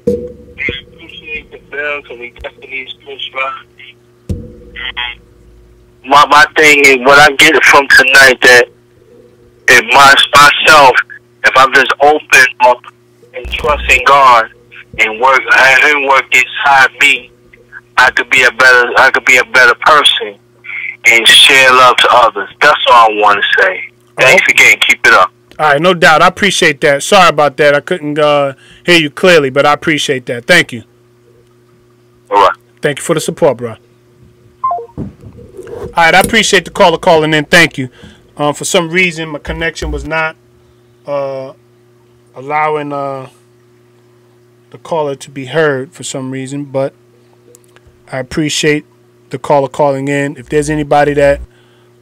appreciate the bill because we definitely spirituality. My thing is what I get from tonight that if myself, if I'm just open up and trusting God and have Him work inside me, I could be a better person and share love to others. That's all I want to say. Thanks again. Keep it up. All right, no doubt. I appreciate that. Sorry about that. I couldn't hear you clearly, but I appreciate that. Thank you. All right. Thank you for the support, bro. All right, I appreciate the caller calling in. Thank you. For some reason, my connection was not allowing the caller to be heard for some reason, but I appreciate the caller calling in. If there's anybody that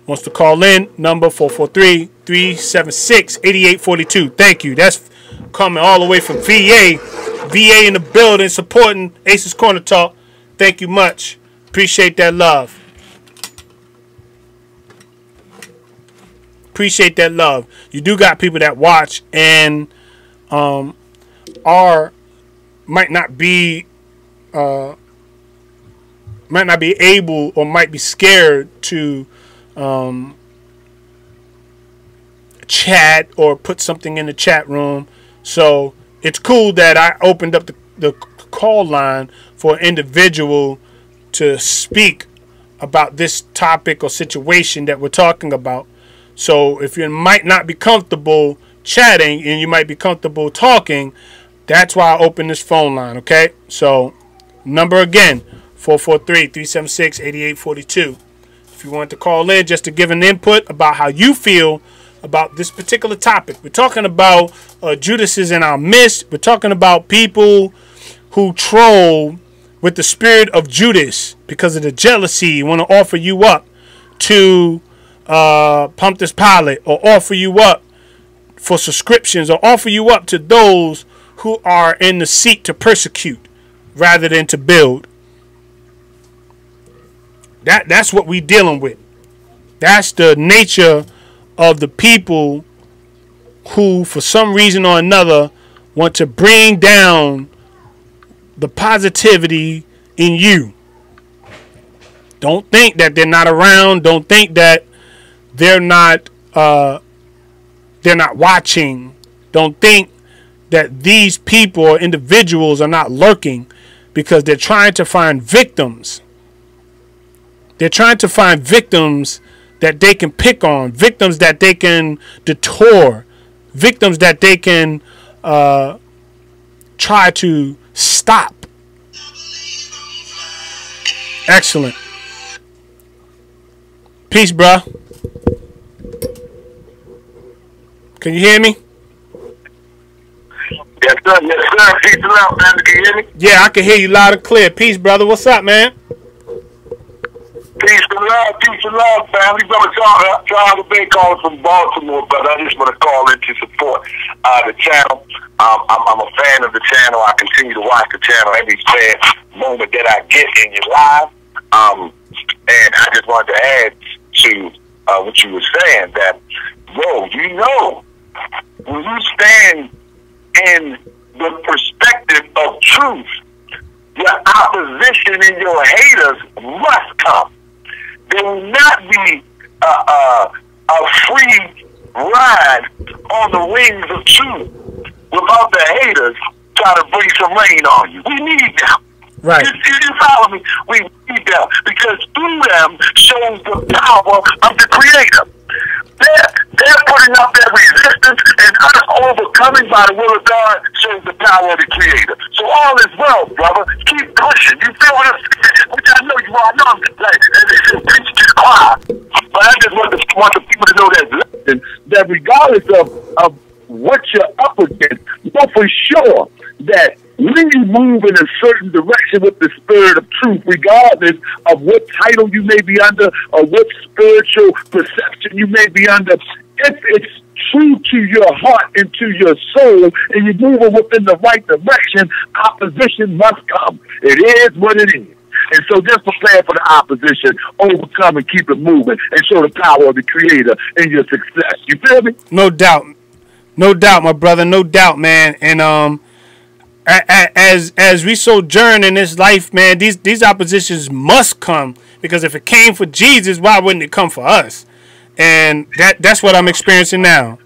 wants to call in, number 443-376-8842. Thank you. That's coming all the way from VA. VA in the building supporting Ace's Corner Talk. Thank you much. Appreciate that love. Appreciate that love. You do got people that watch and might not be able or might be scared to chat or put something in the chat room. So it's cool that I opened up the call line for an individual to speak about this topic or situation that we're talking about. So if you might not be comfortable chatting and you might be comfortable talking, that's why I opened this phone line, okay? So number again, 443-376-8842. If you want to call in just to give an input about how you feel about this particular topic. We're talking about Judases in our midst. We're talking about people who troll with the spirit of Judas because of the jealousy, want to offer you up to Pontius Pilate, or offer you up for subscriptions, or offer you up to those who are in the seat to persecute rather than to build. That's what we're dealing with. That's the nature of the people who, for some reason or another, want to bring down the positivity in you. Don't think that they're not around. Don't think that they're not watching. Don't think that these people or individuals are not lurking, because they're trying to find victims. They're trying to find victims that they can pick on, victims that they can detour, victims that they can try to stop. Excellent. Peace, bruh. Can you hear me? Yes, sir. Yes, sir. Peace and love, man. Can you hear me? Yeah, I can hear you loud and clear. Peace, brother. What's up, man? Peace and love, family. Brother Charles Bay calling from Baltimore, brother. I just want to call in to support the channel. I'm a fan of the channel. I continue to watch the channel every spare moment that I get in your live. And I just wanted to add to what you were saying, that bro, you know, when you stand in the perspective of truth, your opposition and your haters must come. There will not be a free ride on the wings of truth without the haters trying to bring some rain on you. We need them. Right. You follow me? We need them because through them shows the power of the Creator. They're putting up their resistance, and us overcoming by the will of God shows the power of the Creator. So all is well, brother. Keep pushing. You feel what I'm saying? Which I know you all know. Like, they say, preach to the choir. But I just want the people to know that regardless of what you're up against, know for sure that when you move in a certain direction with the spirit of truth, regardless of what title you may be under or what spiritual perception you may be under, if it's true to your heart and to your soul and you're moving within the right direction, opposition must come. It is what it is. And so just prepare for the opposition, overcome and keep it moving, and show the power of the Creator in your success. You feel me? No doubt. No doubt, my brother. No doubt, man. And as we sojourn in this life, man, these oppositions must come, because if it came for Jesus, why wouldn't it come for us? And that's what I'm experiencing now.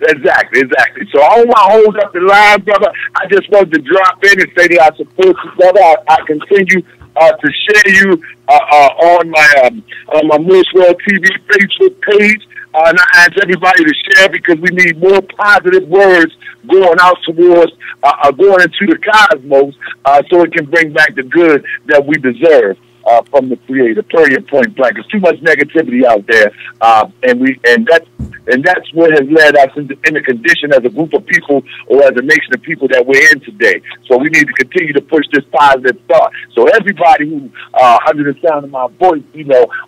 Exactly. So I don't want to hold up the line, brother. I just wanted to drop in and say that I support you, brother. I continue to share you on my Moorswell TV Facebook page. And I ask everybody to share because we need more positive words going out towards, going into the cosmos, so it can bring back the good that we deserve from the Creator. Period. Point blank. There's too much negativity out there, and that's what has led us in the condition as a group of people or as a nation of people that we're in today. So we need to continue to push this positive thought. So everybody who, under the sound of my voice,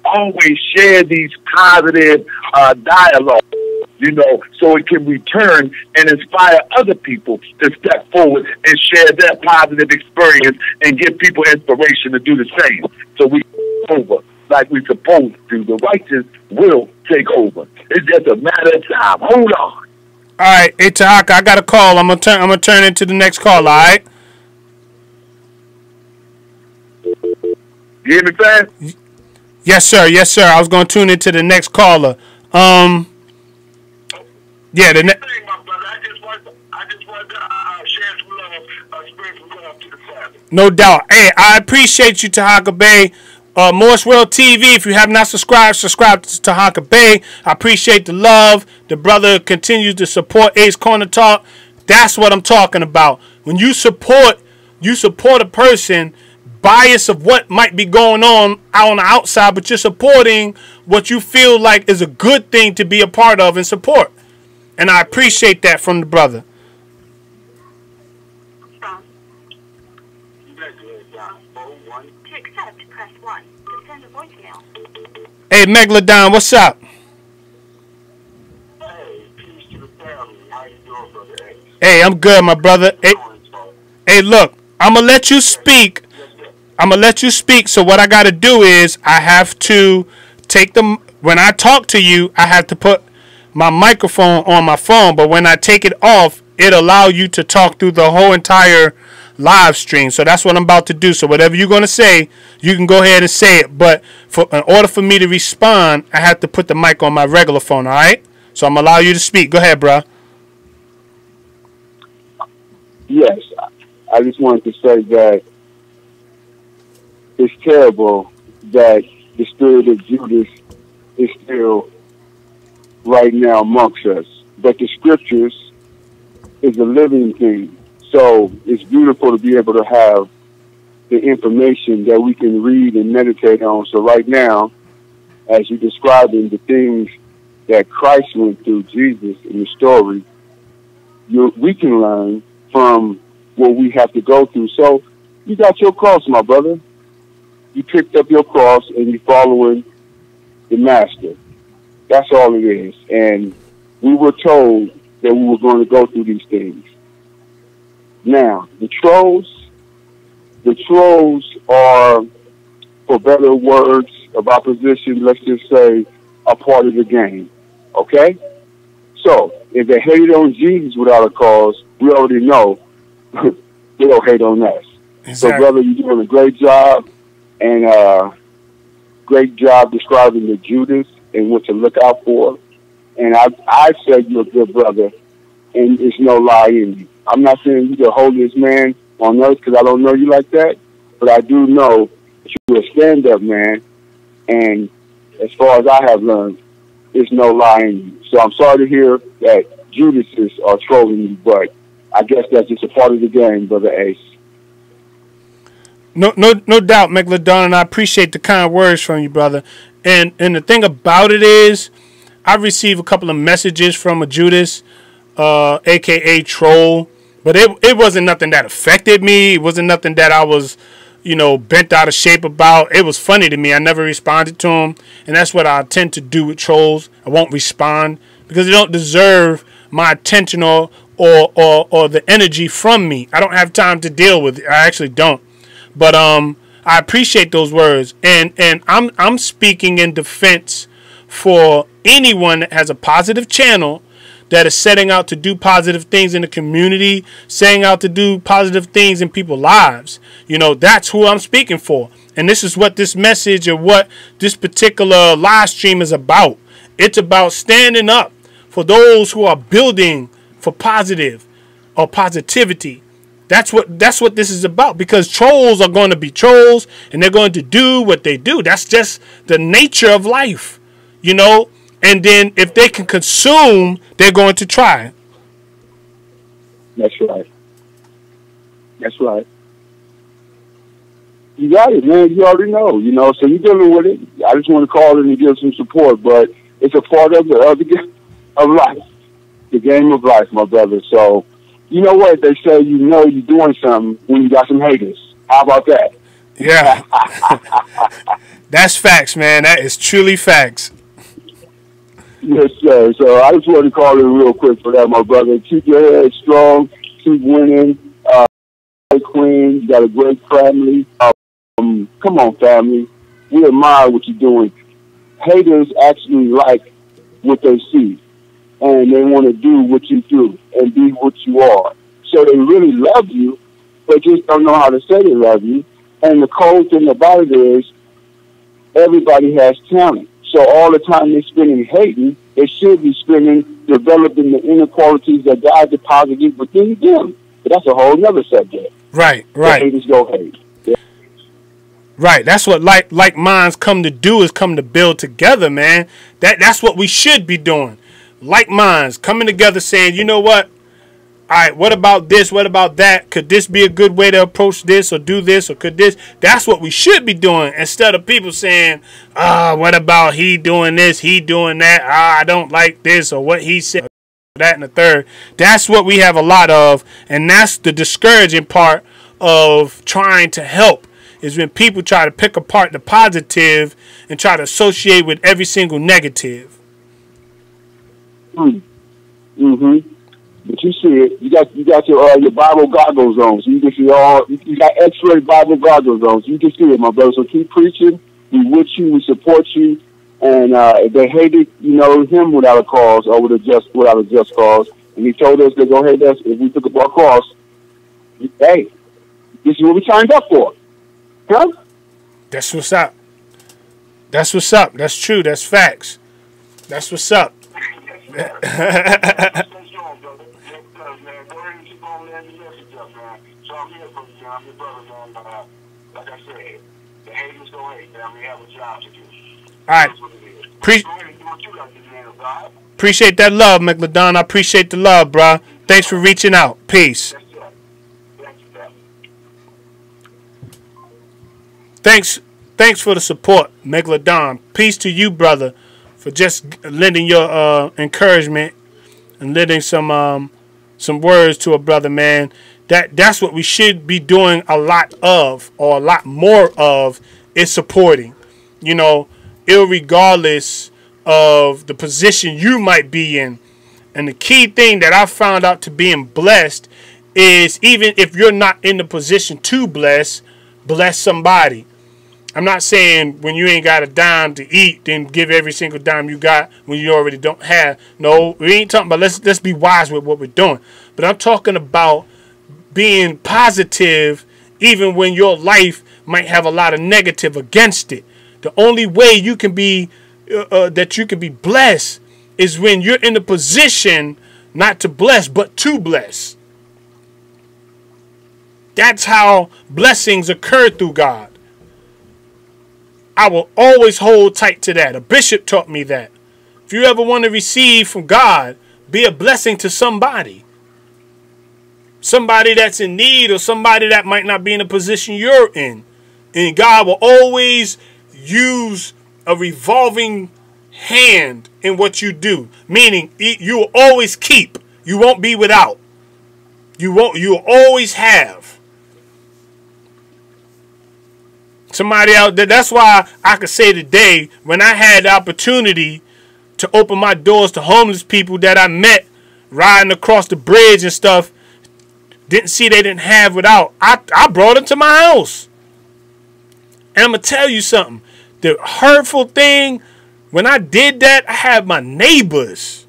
always share these positive dialogues, so it can return and inspire other people to step forward and share their positive experience and give people inspiration to do the same. So we over like we're supposed to. The righteous will take over. It's just a matter of time. Hold on. All right, hey Tahaka, I got a call. I'm gonna turn into the next call. All right. You hear me, fam? Yes, sir. Yes, sir. I was gonna tune into the next caller. Yeah, the next. I just want to share some love, spiritual love to the family. No doubt. Hey, I appreciate you, Tahaka Bay. Moorswell TV, if you have not subscribed to Tahaka Bay. I appreciate the love. The brother continues to support Ace Corner Talk. That's what I'm talking about. When you support a person, bias of what might be going on the outside, but you're supporting what you feel like is a good thing to be a part of and support. And I appreciate that from the brother. To accept, press 1. To send a voicemail. Hey, Megalodon, what's up? Hey, peace to the family. How you doing, brother? Hey, I'm good, my brother. Hey, look, I'm going to let you speak. So what I got to do is I have to when I talk to you, I have to put my microphone on my phone. But when I take it off, it allows you to talk through the whole entire live stream. So that's what I'm about to do. So whatever you're going to say, you can go ahead and say it. But in order for me to respond, I have to put the mic on my regular phone, all right? So I'm going to allow you to speak. Go ahead, bro. Yes, I just wanted to say that it's terrible that the spirit of Judas is still right now amongst us. But the scriptures is a living thing. So it's beautiful to be able to have the information that we can read and meditate on. So right now, as you're describing the things that Christ went through, Jesus, in the story, we can learn from what we have to go through. So you got your cross, my brother. You picked up your cross and you're following the master. That's all it is. And we were told that we were going to go through these things. Now, the trolls are, for better words of opposition, let's just say, a part of the game. Okay? So, if they hated on Jesus without a cause, we already know they don't hate on us. Exactly. So, brother, you're doing a great job, and great job describing the Judas and what to look out for. And I said you're a good brother, and there's no lie in you. I'm not saying you're the holiest man on earth because I don't know you like that, but I do know that you're a stand-up man, and as far as I have learned, there's no lie in you. So I'm sorry to hear that Judases are trolling you, but I guess that's just a part of the game, Brother Ace. No doubt, McLeodon, and I appreciate the kind words from you, brother. And the thing about it is, I received a couple of messages from a Judas, aka troll, but it wasn't nothing that affected me. It wasn't nothing that I was, bent out of shape about. It was funny to me. I never responded to them, and that's what I tend to do with trolls. I won't respond because they don't deserve my attention or the energy from me. I don't have time to deal with it. I actually don't. But I appreciate those words, and I'm speaking in defense for anyone that has a positive channel that is setting out to do positive things in the community, setting out to do positive things in people's lives. That's who I'm speaking for. And this is what this message or what this particular live stream is about. It's about standing up for those who are building for positive or positivity. That's what this is about, because trolls are going to be trolls and they're going to do what they do. That's just the nature of life, and then if they can consume, they're going to try. That's right. That's right. You got it, man. You already know, so you're dealing with it. I just want to call in and give some support, but it's a part of of life, the game of life, my brother. So, you know what? They say you're doing something when you got some haters. How about that? Yeah. That's facts, man. That is truly facts. Yes, sir. So I just wanted to call in real quick for that, my brother. Keep your head strong. Keep winning. Queen, you got a great family. Come on, family. We admire what you're doing. Haters actually like what they see, and they want to do what you do and be what you are. So they really love you, but just don't know how to say they love you. And the cold thing about it is, everybody has talent. So all the time they're spending hating, they should be spending developing the inner qualities that God deposited within them. But that's a whole other subject. Right. The haters go hate. Yeah. Right. That's what like minds come to do, is come to build together, man. That's what we should be doing. Like minds coming together saying, you know what? All right, what about this? What about that? Could this be a good way to approach this or do this, or could this? That's what we should be doing, instead of people saying, what about he doing this, he doing that, I don't like this, or what he said, that and the third. That's what we have a lot of, and that's the discouraging part of trying to help, is when people try to pick apart the positive and try to associate with every single negative. Mm-hmm. But you see it. You got your Bible goggles on, so you can see all. You got X-ray Bible goggles on, so you can see it, my brother. So keep preaching. We with you. We support you. And if they hated, him without a cause or without a just cause, and he told us they're gonna hate us if we took up our cross. Hey, this is what we signed up for. Huh? That's what's up. That's what's up. That's true. That's facts. That's what's up. All right. Appreciate that love, McLeodon. I appreciate the love, bro. Thanks for reaching out. Peace. Thanks for the support, McLeodon. Peace to you, brother, for just lending your encouragement and lending some words to a brother, man. That's what we should be doing a lot of, or a lot more of, is supporting. Irregardless of the position you might be in. And the key thing that I found out to being blessed is, even if you're not in the position to bless somebody. I'm not saying when you ain't got a dime to eat, then give every single dime you got when you already don't have. No, we ain't talking about let's be wise with what we're doing. But I'm talking about being positive even when your life might have a lot of negative against it. The only way you can be that you can be blessed is when you're in a position not to bless but to bless. That's how blessings occur through God. I will always hold tight to that. A bishop taught me that. If you ever want to receive from God, be a blessing to somebody. Somebody that's in need or somebody that might not be in a position you're in. And God will always use a revolving hand in what you do. Meaning you will always keep. You won't be without. You'll always have. Somebody out there. That's why I could say today, when I had the opportunity to open my doors to homeless people that I met riding across the bridge and stuff, didn't see they didn't have without. I brought them to my house. And I'm going to tell you something. The hurtful thing, when I did that, I had my neighbors.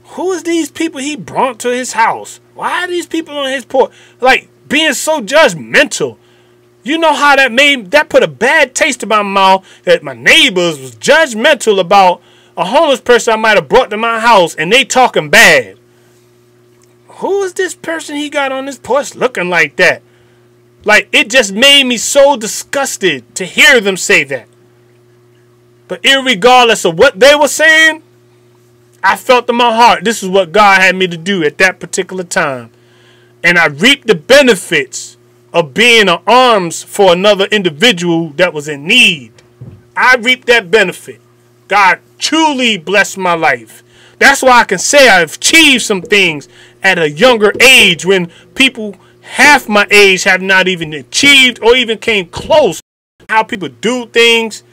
Who is these people he brought to his house? Why are these people on his porch? Like, being so judgmental. You know how that put a bad taste in my mouth, that my neighbors was judgmental about a homeless person I might have brought to my house, and they talking bad. Who is this person he got on his porch looking like that? Like, it just made me so disgusted to hear them say that. But irregardless of what they were saying, I felt in my heart this is what God had me to do at that particular time. And I reaped the benefits of being an arms for another individual that was in need. I reaped that benefit. God truly blessed my life. That's why I can say I've achieved some things at a younger age when people half my age have not even achieved or even came close. How people do things.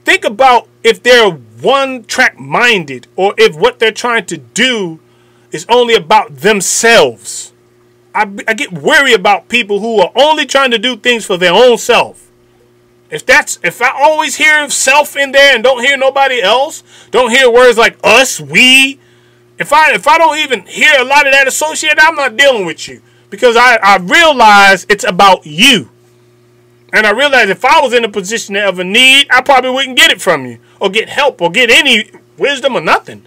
Think about if they're one-track minded, or if what they're trying to do is only about themselves. I get worried about people who are only trying to do things for their own self. If I always hear self in there and don't hear nobody else, don't hear words like us, we, if I don't even hear a lot of that associated, I'm not dealing with you, because I realize it's about you. And I realize if I was in a position of a need, I probably wouldn't get it from you, or get help, or get any wisdom or nothing.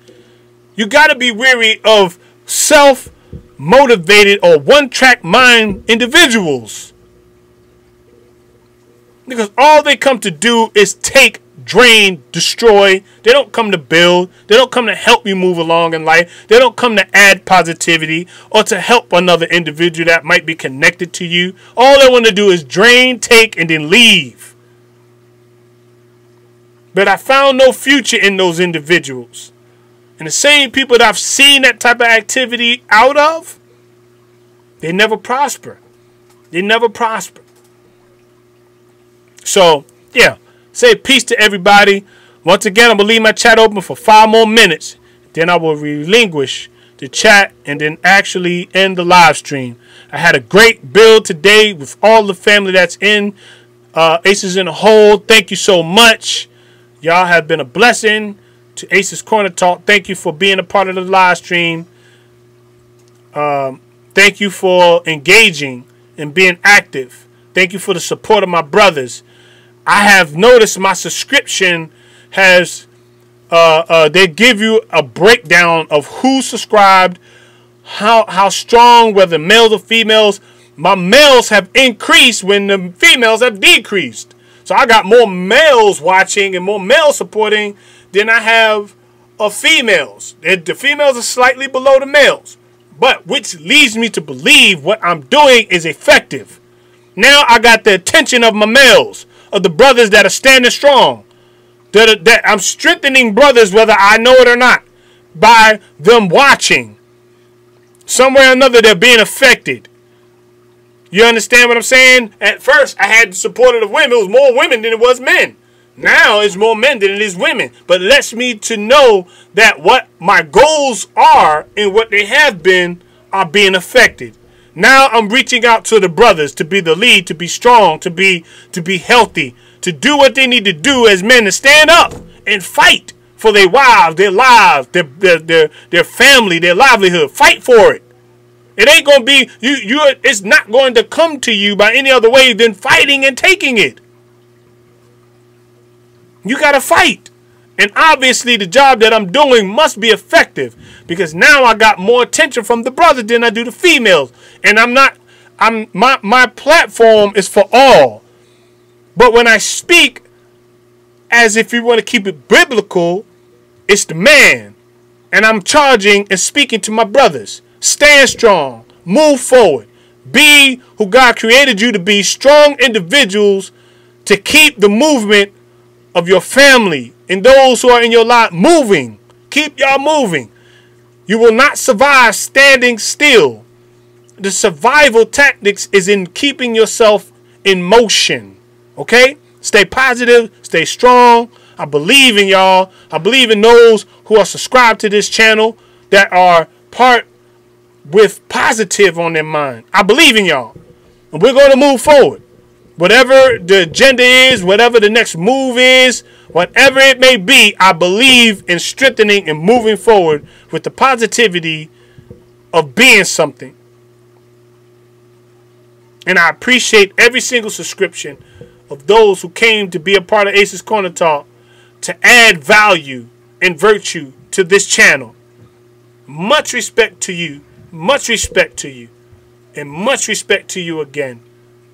You got to be weary of self-motivated or one-track mind individuals. Because all they come to do is take, drain, destroy. They don't come to build. They don't come to help you move along in life. They don't come to add positivity or to help another individual that might be connected to you. All they want to do is drain, take, and then leave. But I found no future in those individuals. And the same people that I've seen that type of activity out of, they never prosper. They never prosper. So, yeah, say peace to everybody. Once again, I'm going to leave my chat open for 5 more minutes. Then I will relinquish the chat and then actually end the live stream. I had a great build today with all the family that's in Aces in the Hole. Thank you so much. Y'all have been a blessing to Aces Corner Talk. Thank you for being a part of the live stream. Thank you for engaging and being active. Thank you for the support of my brothers. I have noticed my subscription has, they give you a breakdown of who subscribed, how strong, whether males or females. My males have increased when the females have decreased. So I got more males watching and more males supporting than I have of females. The females are slightly below the males, but which leads me to believe what I'm doing is effective. Now I got the attention of my males, of the brothers that are standing strong. That I'm strengthening brothers whether I know it or not by them watching. Somewhere or another they're being affected. You understand what I'm saying? At first I had the support of the women. It was more women than it was men. Now it's more men than it is women. But it lets me to know that what my goals are and what they have been are being affected. Now I'm reaching out to the brothers to be the lead, to be strong, to be healthy, to do what they need to do as men, to stand up and fight for their wives, their lives, their family, their livelihood. Fight for it. It ain't gonna be it's not going to come to you by any other way than fighting and taking it. You gotta fight. And obviously the job that I'm doing must be effective, because now I got more attention from the brothers than I do the females. And my platform is for all. But when I speak, as if you want to keep it biblical, it's the man. And I'm charging and speaking to my brothers. Stand strong. Move forward. Be who God created you to be. Strong individuals to keep the movement of your family and those who are in your life moving. Keep y'all moving. You will not survive standing still. The survival tactics is in keeping yourself in motion. Okay? Stay positive. Stay strong. I believe in y'all. I believe in those who are subscribed to this channel that are part with positive on their mind. I believe in y'all. And we're going to move forward. Whatever the agenda is, whatever the next move is, whatever it may be, I believe in strengthening and moving forward with the positivity of being something. And I appreciate every single subscription of those who came to be a part of Ace's Corner Talk to add value and virtue to this channel. Much respect to you. Much respect to you. And much respect to you again.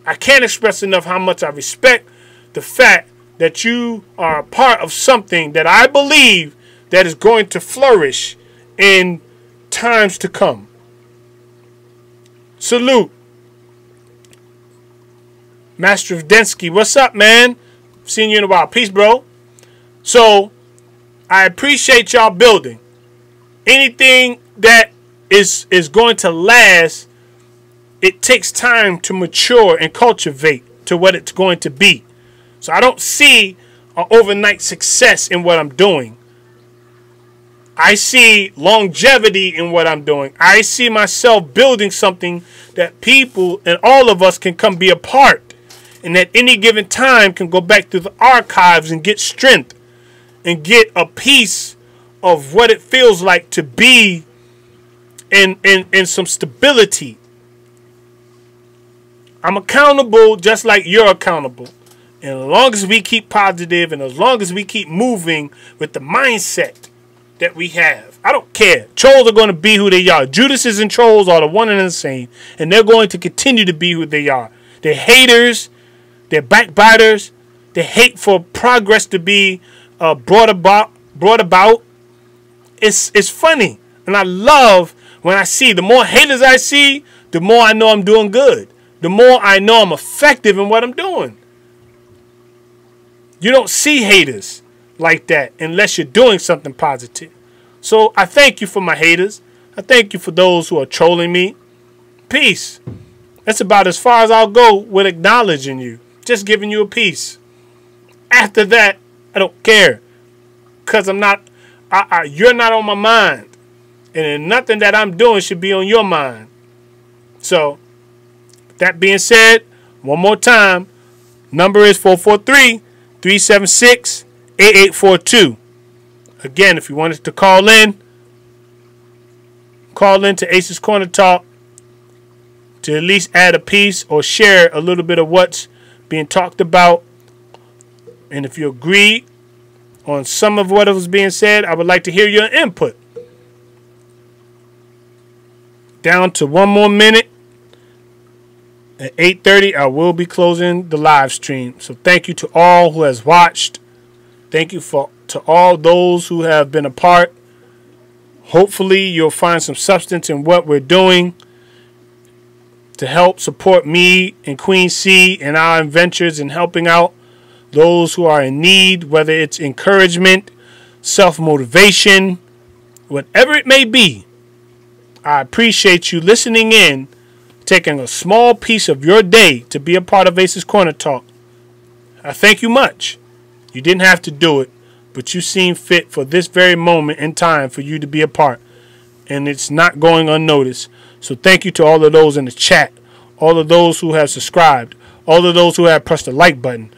I can't express enough how much I respect the fact that you are a part of something that I believe that is going to flourish in times to come. Salute. Master of Densky, what's up, man? Seen you in a while. Peace, bro. So, I appreciate y'all building. Anything that is going to last, it takes time to mature and cultivate to what it's going to be. So I don't see an overnight success in what I'm doing. I see longevity in what I'm doing. I see myself building something that people and all of us can come be a part. And at any given time can go back through the archives and get strength and get a piece of what it feels like to be in some stability. I'm accountable just like you're accountable. And as long as we keep positive and as long as we keep moving with the mindset that we have, I don't care. Trolls are going to be who they are. Judases and trolls are the one and the same. And they're going to continue to be who they are. They're haters. They're backbiters. They hate for progress to be brought about. It's funny. And I love when I see the more haters I see, the more I know I'm doing good. The more I know I'm effective in what I'm doing. You don't see haters like that unless you're doing something positive. So I thank you for my haters. I thank you for those who are trolling me. Peace. That's about as far as I'll go with acknowledging you. Just giving you a peace. After that, I don't care. Because I'm not, you're not on my mind. And nothing that I'm doing should be on your mind. So, that being said, one more time, number is 443-376-8842. Again, if you wanted to call in to Ace's Corner Talk to at least add a piece or share a little bit of what's being talked about. And if you agree on some of what was being said, I would like to hear your input. Down to one more minute. At 8:30, I will be closing the live stream. So thank you to all who has watched. Thank you to all those who have been a part. Hopefully, you'll find some substance in what we're doing to help support me and Queen C and our ventures in helping out those who are in need, whether it's encouragement, self-motivation, whatever it may be. I appreciate you listening in, taking a small piece of your day to be a part of Ace's Corner Talk. I thank you much. You didn't have to do it, but you seem fit for this very moment in time for you to be a part. And it's not going unnoticed. So thank you to all of those in the chat, all of those who have subscribed, all of those who have pressed the like button,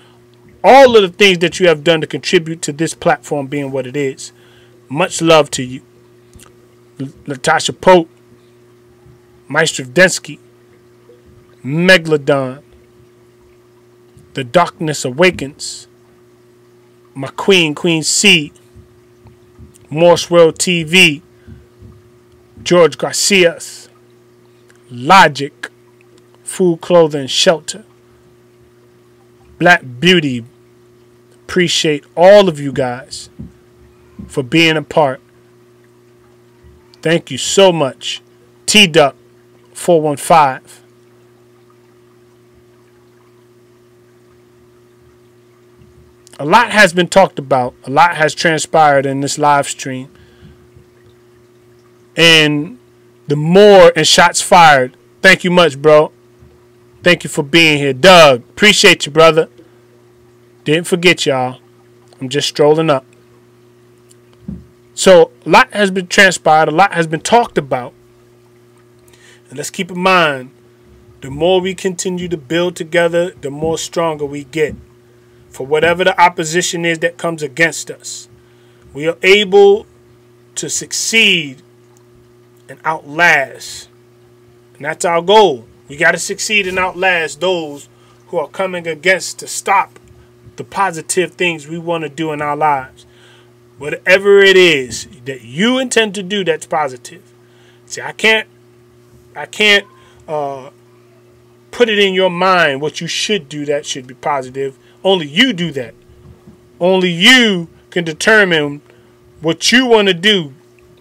all of the things that you have done to contribute to this platform being what it is. Much love to you. Latasha Pope, Maestro Densky, Megalodon, The Darkness Awakens, my Queen C, Morse World TV, George Garcias, Logic, Food, Clothing, Shelter, Black Beauty. Appreciate all of you guys for being a part. Thank you so much. T-Duck 415. A lot has been talked about. A lot has transpired in this live stream. And the more and shots fired. Thank you much, bro. Thank you for being here. Doug, appreciate you, brother. Didn't forget y'all. I'm just strolling up. So a lot has been transpired. A lot has been talked about. And let's keep in mind, the more we continue to build together, the more stronger we get. For whatever the opposition is that comes against us, we are able to succeed and outlast. And that's our goal. We got to succeed and outlast those who are coming against to stop the positive things we want to do in our lives. Whatever it is that you intend to do that's positive. See, I can't put it in your mind what you should do that should be positive. Only you do that. Only you can determine what you want to do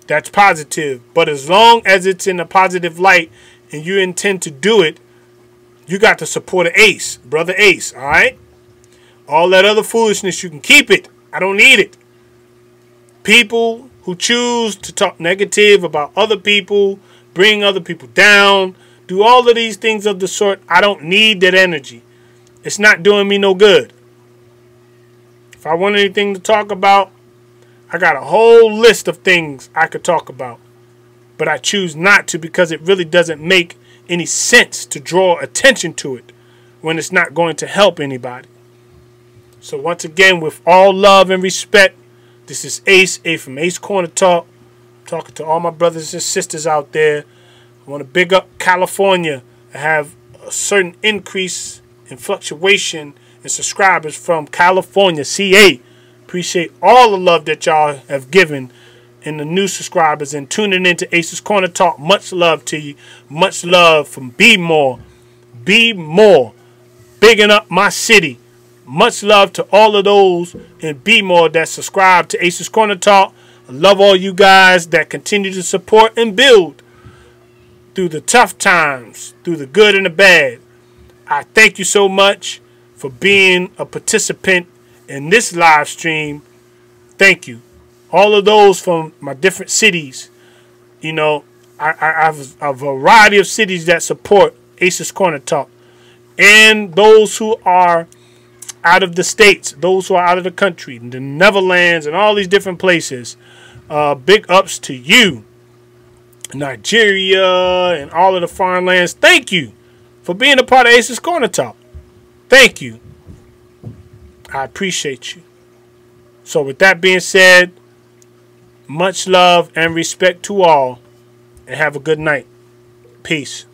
that's positive. But as long as it's in a positive light and you intend to do it, you got to support an ace, brother Ace, all right? All that other foolishness, you can keep it. I don't need it. People who choose to talk negative about other people, bring other people down, do all of these things of the sort, I don't need that energy. It's not doing me no good. If I want anything to talk about, I got a whole list of things I could talk about. But I choose not to because it really doesn't make any sense to draw attention to it when it's not going to help anybody. So once again, with all love and respect, this is Ace, A from Ace Corner Talk. I'm talking to all my brothers and sisters out there. I want to big up California. I have a certain increase in fluctuation in subscribers from California, CA. Appreciate all the love that y'all have given in the new subscribers and tuning into Ace's Corner Talk. Much love to you. Much love from Be More. Be More. Bigging up my city. Much love to all of those in Be More that subscribe to Ace's Corner Talk. I love all you guys that continue to support and build through the tough times, through the good and the bad. I thank you so much for being a participant in this live stream. Thank you. All of those from my different cities. You know, I have a variety of cities that support Ace's Corner Talk. And those who are out of the states, those who are out of the country, the Netherlands and all these different places. Big ups to you. Nigeria and all of the foreign lands. Thank you for being a part of Ace's Corner Talk. Thank you. I appreciate you. So with that being said, much love and respect to all, and have a good night. Peace.